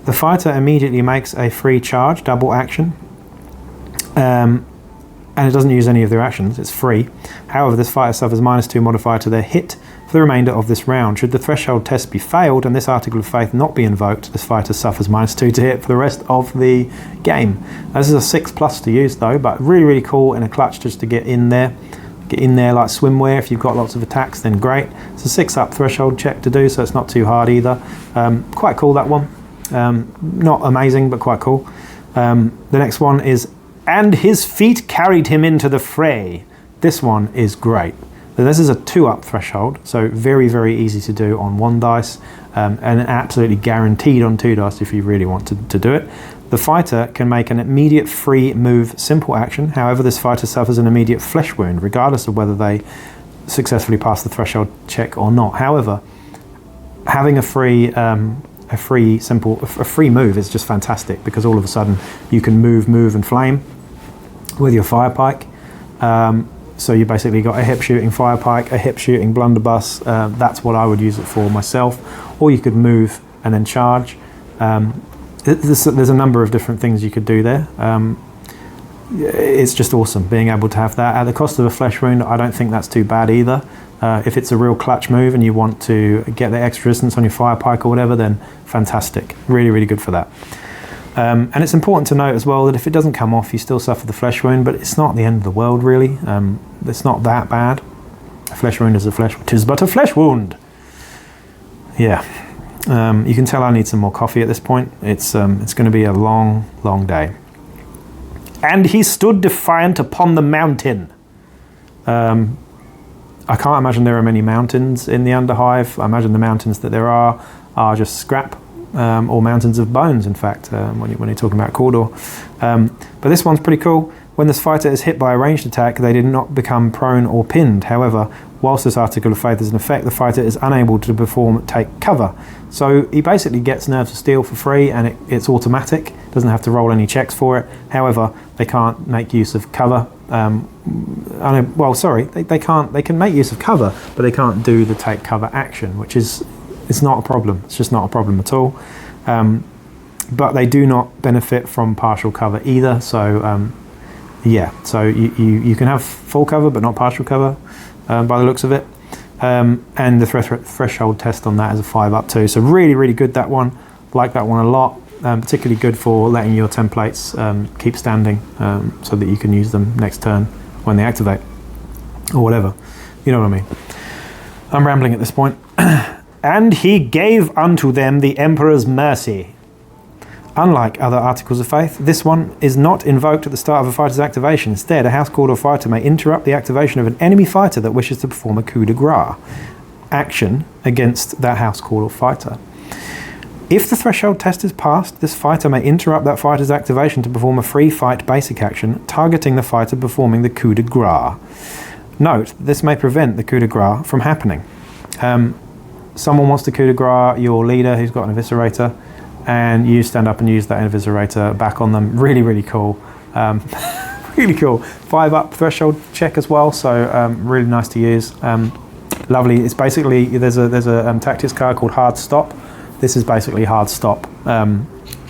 The fighter immediately makes a free charge, double action. And it doesn't use any of their actions, it's free. However, this fighter suffers -2 modifier to their hit for the remainder of this round. Should the threshold test be failed and this Article of Faith not be invoked, this fighter suffers -2 to hit for the rest of the game. This is a 6+ to use though, but really, really cool in a clutch just to get in there. get in there like swimwear. If you've got lots of attacks, then great. It's a 6-up threshold check to do, so it's not too hard either. Quite cool, that one. Not amazing, but quite cool. The next one is, and his feet carried him into the fray. This one is great. So this is a 2-up threshold, so very, very easy to do on 1 dice, and absolutely guaranteed on 2 dice if you really want to do it. The fighter can make an immediate free move simple action. However, this fighter suffers an immediate flesh wound, regardless of whether they successfully pass the threshold check or not. However, having a free move is just fantastic, because all of a sudden you can move and flame with your fire pike. So you basically got a hip shooting fire pike, a hip shooting blunderbuss. That's what I would use it for myself. Or you could move and then charge. There's a number of different things you could do there. It's just awesome being able to have that. At the cost of a flesh wound, I don't think that's too bad either. If it's a real clutch move and you want to get the extra distance on your fire pike or whatever, then fantastic. Really, really good for that. And it's important to note as well that if it doesn't come off, you still suffer the flesh wound, but it's not the end of the world, really. It's not that bad. A flesh wound is a flesh, 'tis but a flesh wound. Yeah. You can tell I need some more coffee at this point. It's going to be a long, long day. And he stood defiant upon the mountain. I can't imagine there are many mountains in the Underhive. I imagine the mountains that there are just scrap. Or mountains of bones, in fact, when you're talking about Cawdor. But this one's pretty cool. When this fighter is hit by a ranged attack, they did not become prone or pinned. However, whilst this Article of Faith is in effect, the fighter is unable to perform take cover. So he basically gets Nerves of Steel for free, and it's automatic. Doesn't have to roll any checks for it. However, they can't make use of cover. They can't. They can make use of cover, but they can't do the take cover action, which is. It's not a problem. It's just not a problem at all. But they do not benefit from partial cover either. So so you can have full cover but not partial cover by the looks of it. And the threshold test on that is a 5-up too. So really, really good, that one. Like that one a lot. Particularly good for letting your templates keep standing so that you can use them next turn when they activate or whatever. You know what I mean. I'm rambling at this point. And he gave unto them the Emperor's mercy. Unlike other Articles of Faith, this one is not invoked at the start of a fighter's activation. Instead, a House Cawdor fighter may interrupt the activation of an enemy fighter that wishes to perform a coup de grace action against that House Cawdor fighter. If the threshold test is passed, this fighter may interrupt that fighter's activation to perform a free fight basic action, targeting the fighter performing the coup de grace. Note, this may prevent the coup de grace from happening. Someone wants to coup de grace your leader who's got an Eviscerator, and you stand up and use that Eviscerator back on them. Really, really cool. Really cool. 5-up threshold check as well, so really nice to use. Lovely. It's basically, there's a tactics card called Hard Stop. This is basically Hard Stop.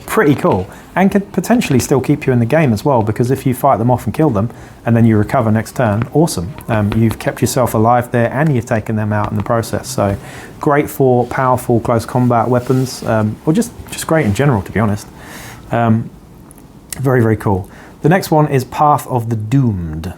Pretty cool, and could potentially still keep you in the game as well, because if you fight them off and kill them and then you recover next turn, awesome. You've kept yourself alive there and you've taken them out in the process. So great for powerful close combat weapons, or just great in general, to be honest. Very, very cool. The next one is Path of the Doomed.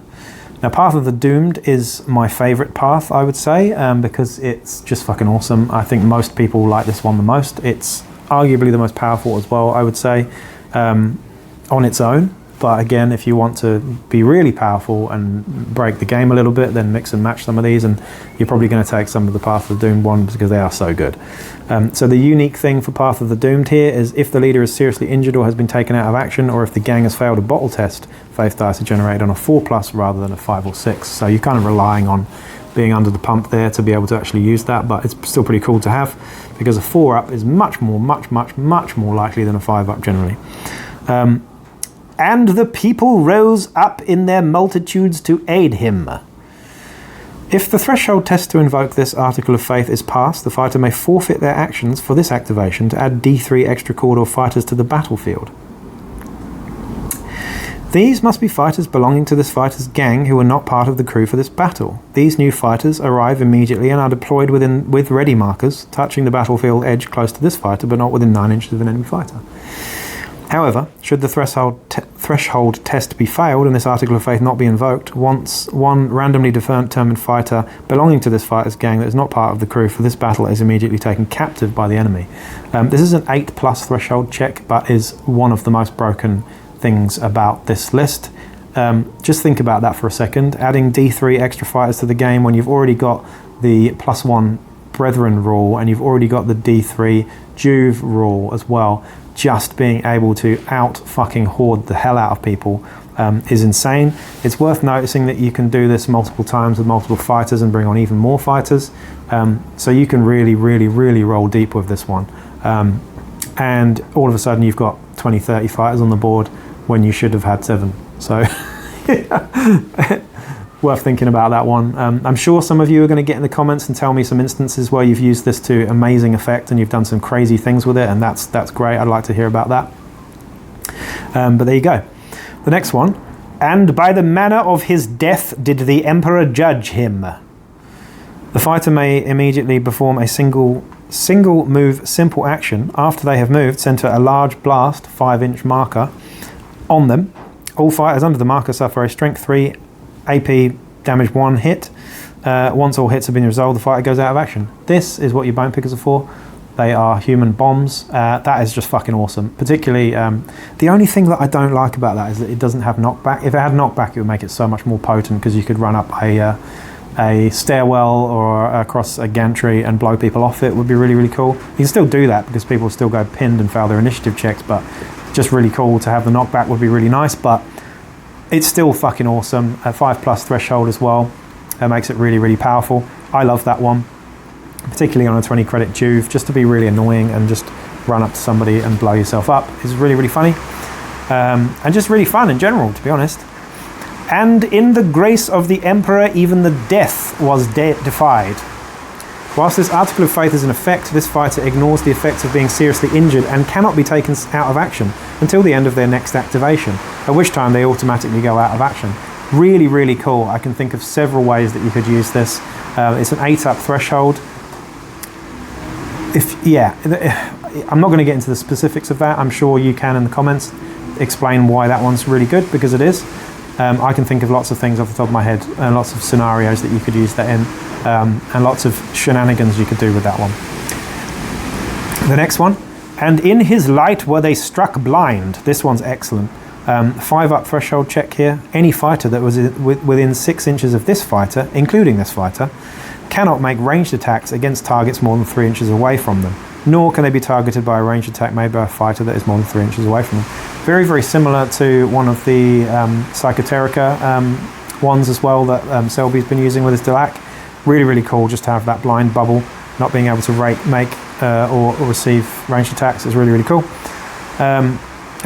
Now, Path of the Doomed is my favourite path, I would say, because it's just fucking awesome. I think most people like this one the most. It's arguably the most powerful as well, I would say, on its own. But again, if you want to be really powerful and break the game a little bit, then mix and match some of these, and you're probably going to take some of the Path of the Doomed ones because they are so good. So the unique thing for Path of the Doomed here is if the leader is seriously injured or has been taken out of action, or if the gang has failed a bottle test, Faith dice are generated on a 4+ rather than a 5 or 6. So you're kind of relying on being under the pump there to be able to actually use that, but it's still pretty cool to have, because a 4-up is much more likely than a 5-up generally. And the people rose up in their multitudes to aid him. If the threshold test to invoke this Article of Faith is passed, the fighter may forfeit their actions for this activation to add D3 extra Cawdor fighters to the battlefield. These must be fighters belonging to this fighter's gang who are not part of the crew for this battle. These new fighters arrive immediately and are deployed with ready markers, touching the battlefield edge close to this fighter, but not within 9 inches of an enemy fighter. However, should the threshold test be failed and this Article of Faith not be invoked, once one randomly determined fighter belonging to this fighter's gang that is not part of the crew for this battle is immediately taken captive by the enemy. This is an 8+ threshold check, but is one of the most broken things about this list. Just think about that for a second. Adding D3 extra fighters to the game when you've already got the +1 Brethren rule and you've already got the D3 Juve rule as well. Just being able to out-fucking horde the hell out of people is insane. It's worth noticing that you can do this multiple times with multiple fighters and bring on even more fighters. So you can really, really, really roll deep with this one. And all of a sudden you've got 20, 30 fighters on the board when you should have had 7. So worth thinking about that one. I'm sure some of you are going to get in the comments and tell me some instances where you've used this to amazing effect and you've done some crazy things with it, and that's great. I'd like to hear about that. But there you go. The next one. And by the manner of his death did the Emperor judge him. The fighter may immediately perform a single move simple action. After they have moved, center a large blast 5-inch marker on them. All fighters under the marker suffer a strength 3 AP damage 1 hit. Once all hits have been resolved, the fighter goes out of action. This is what your bone pickers are for. They are human bombs. That is just fucking awesome. Particularly, the only thing that I don't like about that is that it doesn't have knockback. If it had knockback, it would make it so much more potent because you could run up a stairwell or across a gantry and blow people off. It would be really, really cool. You can still do that because people still go pinned and fail their initiative checks, but just really cool to have the knockback would be really nice. But it's still fucking awesome. A 5+ threshold as well. That makes it really, really powerful. I love that one, particularly on a 20 credit Juve, just to be really annoying and just run up to somebody and blow yourself up is really, really funny. And just really fun in general, to be honest. And in the grace of the Emperor, even the death was defied. Whilst this Article of Faith is in effect, this fighter ignores the effects of being seriously injured and cannot be taken out of action until the end of their next activation, at which time they automatically go out of action. Really, really cool. I can think of several ways that you could use this. It's an 8+ threshold. I'm not going to get into the specifics of that. I'm sure you can in the comments explain why that one's really good, because it is. I can think of lots of things off the top of my head and lots of scenarios that you could use that in. And lots of shenanigans you could do with that one. The next one. And in his light were they struck blind. This one's excellent. 5+ threshold check here. Any fighter that was within 6 inches of this fighter, including this fighter, cannot make ranged attacks against targets more than 3 inches away from them, nor can they be targeted by a ranged attack made by a fighter that is more than 3 inches away from them. Very, very similar to one of the Psychoterica ones as well that Selby's been using with his Delac. Really, really cool just to have that blind bubble. Not being able to make or receive ranged attacks is really, really cool. And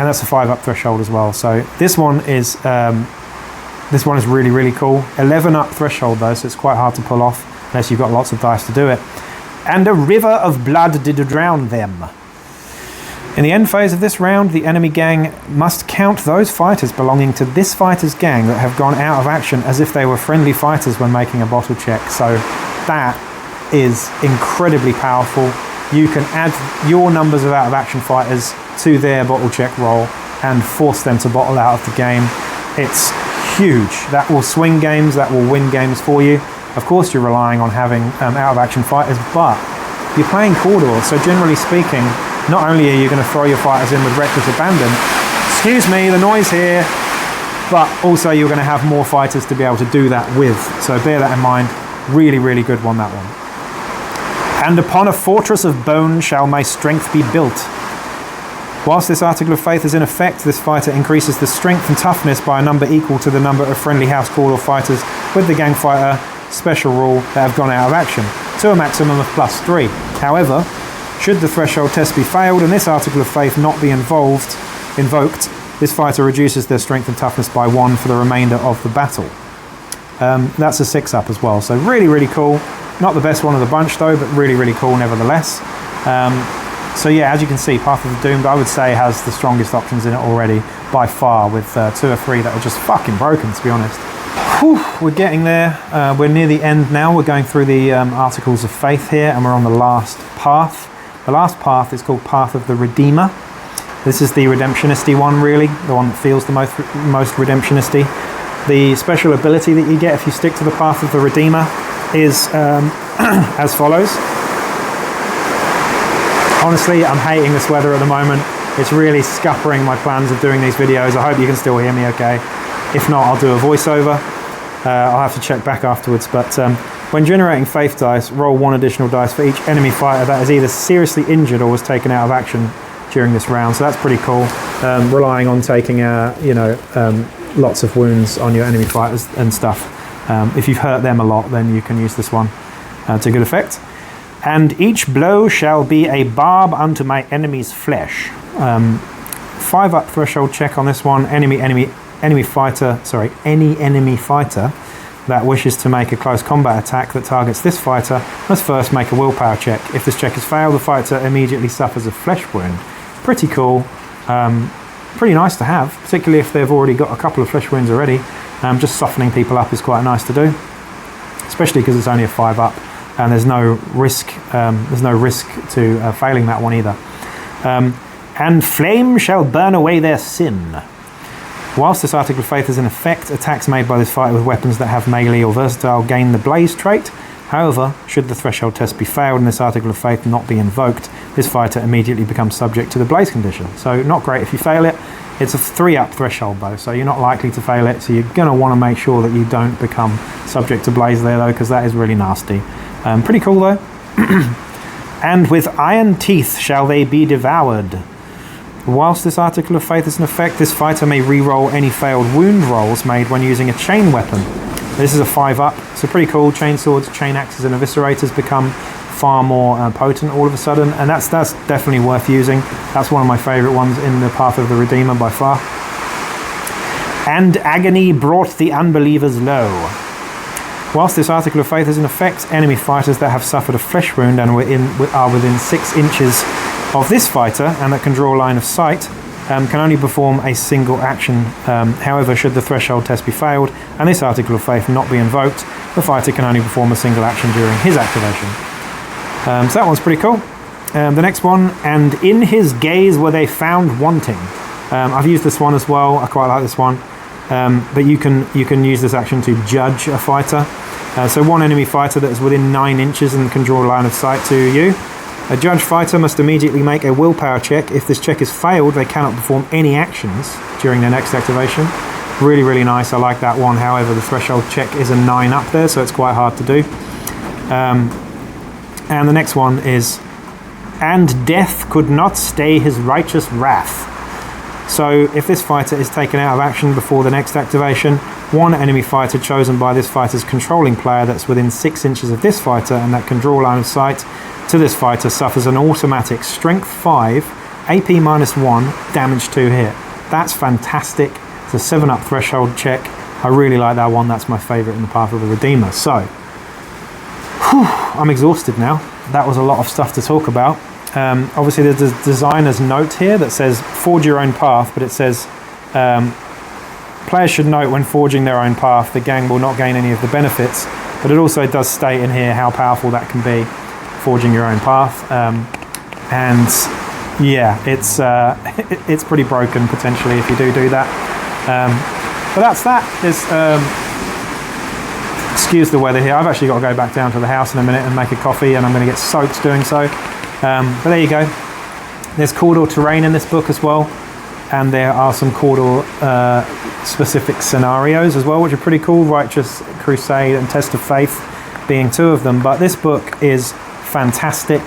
that's a 5+ threshold as well. So this one is really, really cool. 11+ threshold though, so it's quite hard to pull off unless you've got lots of dice to do it. And a river of blood did drown them. In the end phase of this round, the enemy gang must count those fighters belonging to this fighter's gang that have gone out of action as if they were friendly fighters when making a bottle check. So that is incredibly powerful. You can add your numbers of out of action fighters to their bottle check roll and force them to bottle out of the game. It's huge. That will swing games, that will win games for you. Of course, you're relying on having out of action fighters, but you're playing Cawdor, so generally speaking, not only are you going to throw your fighters in with reckless abandon, excuse me, the noise here, but also you're going to have more fighters to be able to do that with. So bear that in mind. Really, really good one, that one. And upon a fortress of bone shall my strength be built. Whilst this Article of Faith is in effect, this fighter increases the strength and toughness by a number equal to the number of friendly House Cawdor fighters with the gang fighter special rule that have gone out of action, to a maximum of +3. However, should the threshold test be failed and this Article of Faith not be invoked, this fighter reduces their strength and toughness by 1 for the remainder of the battle. That's a 6+ as well, so really, really cool. Not the best one of the bunch though, but really, really cool nevertheless. So yeah, as you can see, Path of the Doomed, I would say, has the strongest options in it already by far, with 2 or 3 that are just fucking broken, to be honest. Whew, we're getting there. We're near the end now. We're going through the Articles of Faith here, and we're on the last path. The last path is called Path of the Redeemer. This is the Redemptionisty one, really, the one that feels the most Redemptionisty. The special ability that you get if you stick to the path of the Redeemer is as follows. Honestly, I'm hating this weather at the moment. It's really scuppering my plans of doing these videos. I hope you can still hear me okay. If not, I'll do a voiceover. I'll have to check back afterwards, but when generating faith dice, roll 1 additional dice for each enemy fighter that is either seriously injured or was taken out of action during this round. So that's pretty cool. Relying on taking lots of wounds on your enemy fighters and stuff. If you've hurt them a lot, then you can use this one to good effect. And each blow shall be a barb unto my enemy's flesh. 5-up threshold check on this one. Any enemy fighter that wishes to make a close combat attack that targets this fighter must first make a willpower check. If this check is failed, the fighter immediately suffers a flesh wound. Pretty cool. Pretty nice to have, particularly if they've already got a couple of flesh wounds already. Just softening people up is quite nice to do, especially because it's only a 5-up and there's no risk. To failing that one either. And flame shall burn away their sin. Whilst this Article of Faith is in effect, attacks made by this fighter with weapons that have melee or versatile gain the blaze trait. However, should the threshold test be failed and this Article of Faith not be invoked, this fighter immediately becomes subject to the blaze condition. So not great if you fail it. It's a 3-up threshold though, so you're not likely to fail it, so you're going to want to make sure that you don't become subject to blaze there though, because that is really nasty. Pretty cool though. And with iron teeth shall they be devoured. Whilst this Article of Faith is in effect, this fighter may re-roll any failed wound rolls made when using a chain weapon. This is a 5-up, so pretty cool. Chain swords, chain axes and eviscerators become far more potent all of a sudden, and that's definitely worth using. That's one of my favourite ones in the Path of the Redeemer by far. And agony brought the unbelievers low. Whilst this Article of Faith is in effect, enemy fighters that have suffered a flesh wound and are within 6 inches of this fighter and that can draw a line of sight can only perform a single action. However, should the threshold test be failed and this Article of Faith not be invoked, the fighter can only perform a single action during his activation. So that one's pretty cool. The next one, and in his gaze were they found wanting. I've used this one as well. I quite like this one. But you can use this action to judge a fighter. So one enemy fighter that is within 9 inches and can draw a line of sight to you. A judged fighter must immediately make a willpower check. If this check is failed, they cannot perform any actions during their next activation. Really, really nice. I like that one. However, the threshold check is a 9-up there, so it's quite hard to do. And the next one is, and death could not stay his righteous wrath. So if this fighter is taken out of action before the next activation, one enemy fighter chosen by this fighter's controlling player that's within 6 inches of this fighter and that can draw line of sight to this fighter suffers an automatic Strength 5, AP -1, damage 2 hit. That's fantastic. It's a 7-up threshold check. I really like that one. That's my favourite in the Path of the Redeemer. So, I'm exhausted now. That was a lot of stuff to talk about. Obviously there's a designer's note here that says forge your own path, but it says players should note when forging their own path the gang will not gain any of the benefits, but it also does state in here how powerful that can be, forging your own path. And yeah, it's pretty broken potentially if you do that. But that's that. There's excuse the weather here. I've actually got to go back down to the house in a minute and make a coffee, and I'm going to get soaked doing so. But there you go. There's Cawdor terrain in this book as well, and there are some Cawdor specific scenarios as well, which are pretty cool. Righteous Crusade and Test of Faith being 2 of them. But this book is fantastic.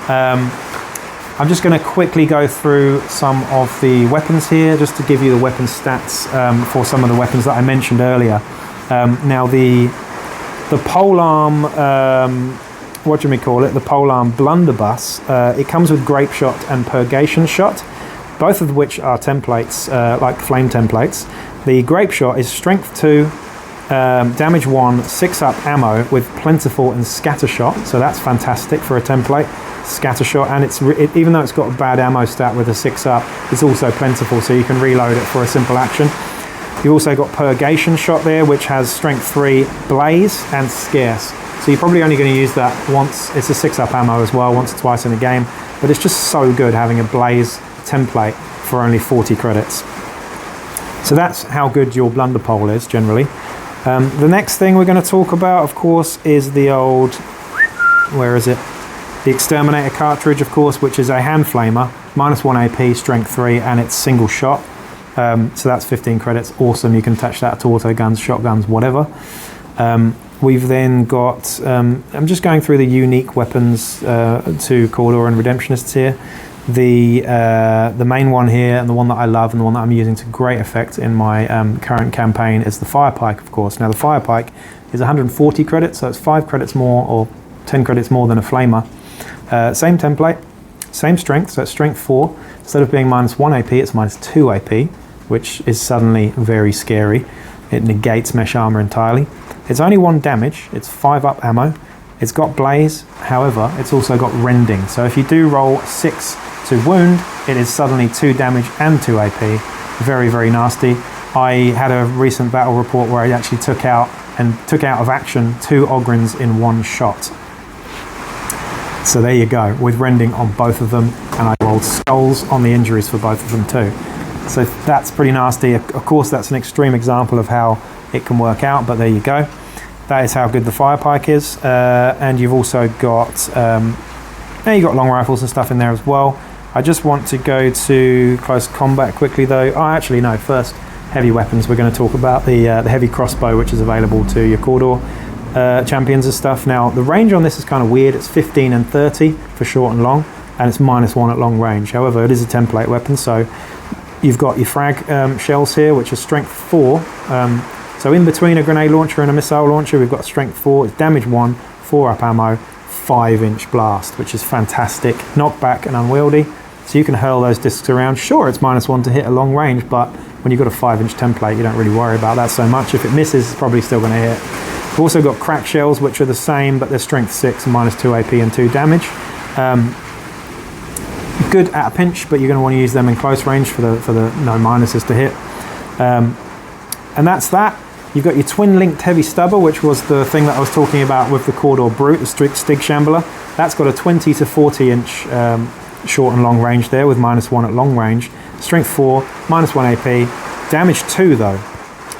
I'm just going to quickly go through some of the weapons here, just to give you the weapon stats for some of the weapons that I mentioned earlier. Now the polearm, the polearm blunderbuss, it comes with Grape Shot and Purgation Shot, both of which are templates, like flame templates. The Grape Shot is Strength 2, Damage 1, 6-up ammo with Plentiful and Scatter Shot, so that's fantastic for a template. Scatter Shot, and even though it's got a bad ammo stat with a 6-up, it's also plentiful, so you can reload it for a simple action. You've also got Purgation Shot there, which has Strength 3, Blaze, and Scarce. So you're probably only going to use that once. It's a 6-up ammo as well, once or twice in a game, but it's just so good having a Blaze template. for only 40 credits. So that's how good your blunder pole is generally. The next thing we're going to talk about, of course, is the old, where is it? The Exterminator cartridge, of course, which is a hand flamer, -1 AP, strength 3, and it's single shot. So that's 15 credits. Awesome. You can attach that to auto guns, shotguns, whatever. We've then got, I'm just going through the unique weapons to Cawdor and Redemptionists here. The main one here, and the one that I love, and the one that I'm using to great effect in my current campaign, is the Fire Pike, of course. Now the Fire Pike is 140 credits, so it's 5 credits more, or 10 credits more than a flamer. Same template, same strength, so it's strength 4. Instead of being -1 AP, it's -2 AP, which is suddenly very scary. It negates mesh armor entirely. It's only 1 damage, it's 5 up ammo. It's got blaze, however, it's also got rending. So if you do roll 6 to wound, it is suddenly 2 damage and 2 AP. Very, very nasty. I had a recent battle report where I actually took out of action 2 Ogryns in 1 shot. So there you go, with rending on both of them, and I rolled skulls on the injuries for both of them too. So that's pretty nasty. Of course, that's an extreme example of how it can work out, but there you go. That is how good the Fire Pike is. And you've also got, you've got long rifles and stuff in there as well. I just want to go to close combat quickly though. Oh, actually no, first heavy weapons. We're going to talk about the heavy crossbow, which is available to your Cawdor champions and stuff. Now the range on this is kind of weird. It's 15 and 30 for short and long, and it's -1 at long range. However, it is a template weapon, so you've got your frag shells here, which is strength 4. So in between a grenade launcher and a missile launcher, we've got strength 4. It's damage 1, 4 up ammo, 5-inch blast, which is fantastic. Knockback and unwieldy, so you can hurl those discs around. Sure, it's -1 to hit a long range, but when you've got a 5-inch template, you don't really worry about that so much. If it misses, it's probably still going to hit. We've also got crack shells, which are the same, but they're strength 6 and -2 AP and 2 damage. Good at a pinch, but you're going to want to use them in close range for the no minuses to hit. And that's that. You've got your twin-linked heavy stubber, which was the thing that I was talking about with the Cawdor Brute, the Stig Shambler. That's got a 20 to 40-inch short and long range there, with -1 at long range. Strength 4, -1 AP, damage 2 though,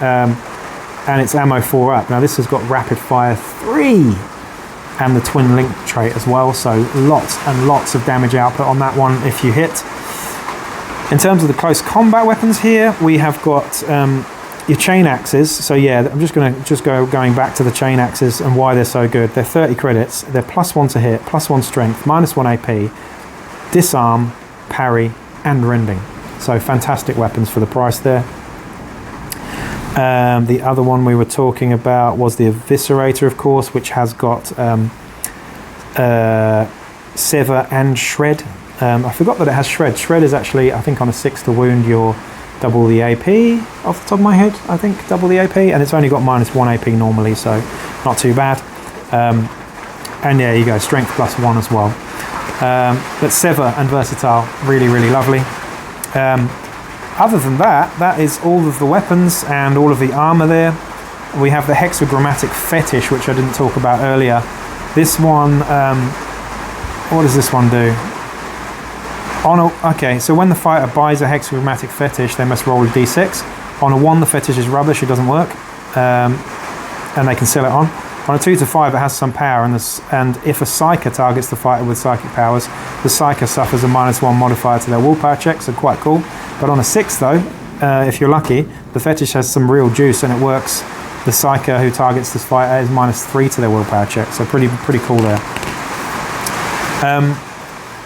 and it's ammo 4 up. Now this has got rapid fire 3 and the twin link trait as well, so lots and lots of damage output on that one if you hit. In terms of the close combat weapons here, we have got your chain axes. So yeah, I'm just going to going back to the chain axes and why they're so good. They're 30 credits, they're +1 to hit, +1 strength, -1 AP, disarm, parry and rending. So fantastic weapons for the price there. The other one we were talking about was the Eviscerator, of course, which has got Sever and Shred. I forgot that it has Shred. Shred is actually, I think on a 6 to wound, you're double the AP off the top of my head. I think double the AP, and it's only got -1 AP normally, so not too bad. And yeah, you go, strength +1 as well. But Sever and Versatile, really, really lovely. Other than that, that is all of the weapons and all of the armor there. We have the Hexagrammatic Fetish, which I didn't talk about earlier. This one, what does this one do? Okay, so when the fighter buys a Hexagrammatic Fetish, they must roll a d6. On a 1, the fetish is rubbish, it doesn't work, and they can sell it on. On a 2 to 5, it has some power, and if a Psyker targets the fighter with psychic powers, the Psyker suffers a -1 modifier to their Willpower Check, so quite cool. But on a 6 though, if you're lucky, the fetish has some real juice and it works. The Psyker who targets this fighter is -3 to their Willpower Check, so pretty cool there.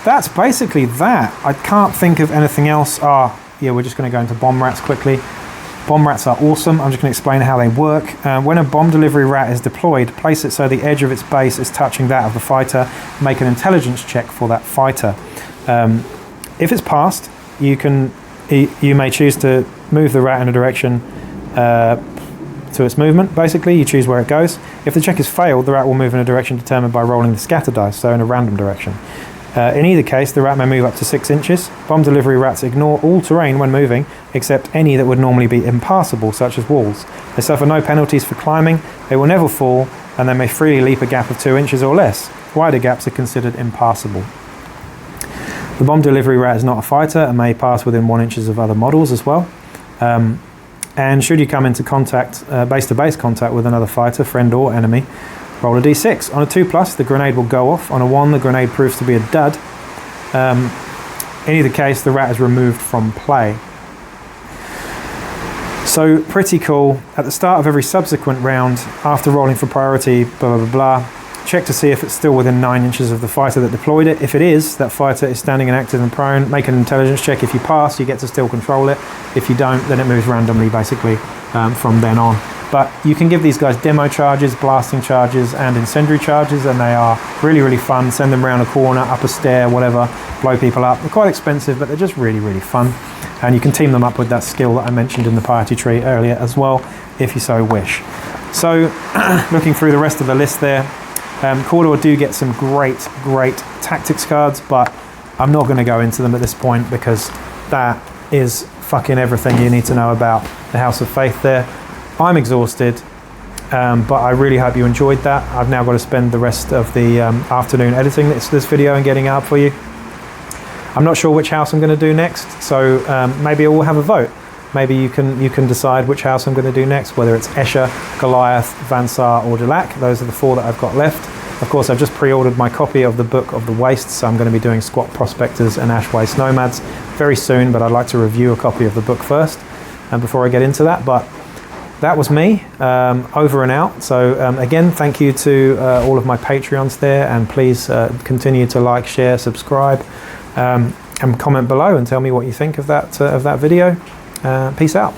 That's basically that. I can't think of anything else. Yeah, we're just going to go into bomb rats quickly. Bomb rats are awesome. I'm just going to explain how they work. When a bomb delivery rat is deployed, place it so the edge of its base is touching that of the fighter. Make an intelligence check for that fighter. If it's passed, you may choose to move the rat in a direction to its movement. Basically, you choose where it goes. If the check is failed, the rat will move in a direction determined by rolling the scatter dice, so in a random direction. In either case, the rat may move up to 6 inches. Bomb delivery rats ignore all terrain when moving, except any that would normally be impassable, such as walls. They suffer no penalties for climbing, they will never fall, and they may freely leap a gap of 2 inches or less. Wider gaps are considered impassable. The bomb delivery rat is not a fighter and may pass within 1 inch of other models as well. And should you come into contact, base-to-base contact with another fighter, friend or enemy, roll a d6. On a 2+, the grenade will go off. On a 1, the grenade proves to be a dud. In either case, the rat is removed from play. So pretty cool. At the start of every subsequent round, after rolling for priority, blah, blah, blah, blah, check to see if it's still within 9 inches of the fighter that deployed it. If it is, that fighter is standing and active and prone. Make an intelligence check. If you pass, you get to still control it. If you don't, then it moves randomly, basically, from then on. But you can give these guys demo charges, blasting charges, and incendiary charges, and they are really, really fun. Send them around a corner, up a stair, whatever, blow people up. They're quite expensive, but they're just really, really fun. And you can team them up with that skill that I mentioned in the Piety tree earlier as well, if you so wish. So, looking through the rest of the list there, Cawdor do get some great tactics cards, but I'm not going to go into them at this point because that is fucking everything you need to know about the House of Faith there. I'm exhausted, but I really hope you enjoyed that. I've now got to spend the rest of the afternoon editing this video and getting it up for you. I'm not sure which house I'm going to do next, so maybe we'll have a vote. Maybe you can decide which house I'm going to do next, whether it's Escher, Goliath, Vansar or Delac. Those are the 4 that I've got left. Of course, I've just pre-ordered my copy of the Book of the Wastes, so I'm going to be doing Squat Prospectors and Ash Waste Nomads very soon, but I'd like to review a copy of the book first before I get into that. But that was me, over and out. So again, thank you to all of my Patreons there, and please continue to like, share, subscribe, and comment below and tell me what you think of that video. Peace out.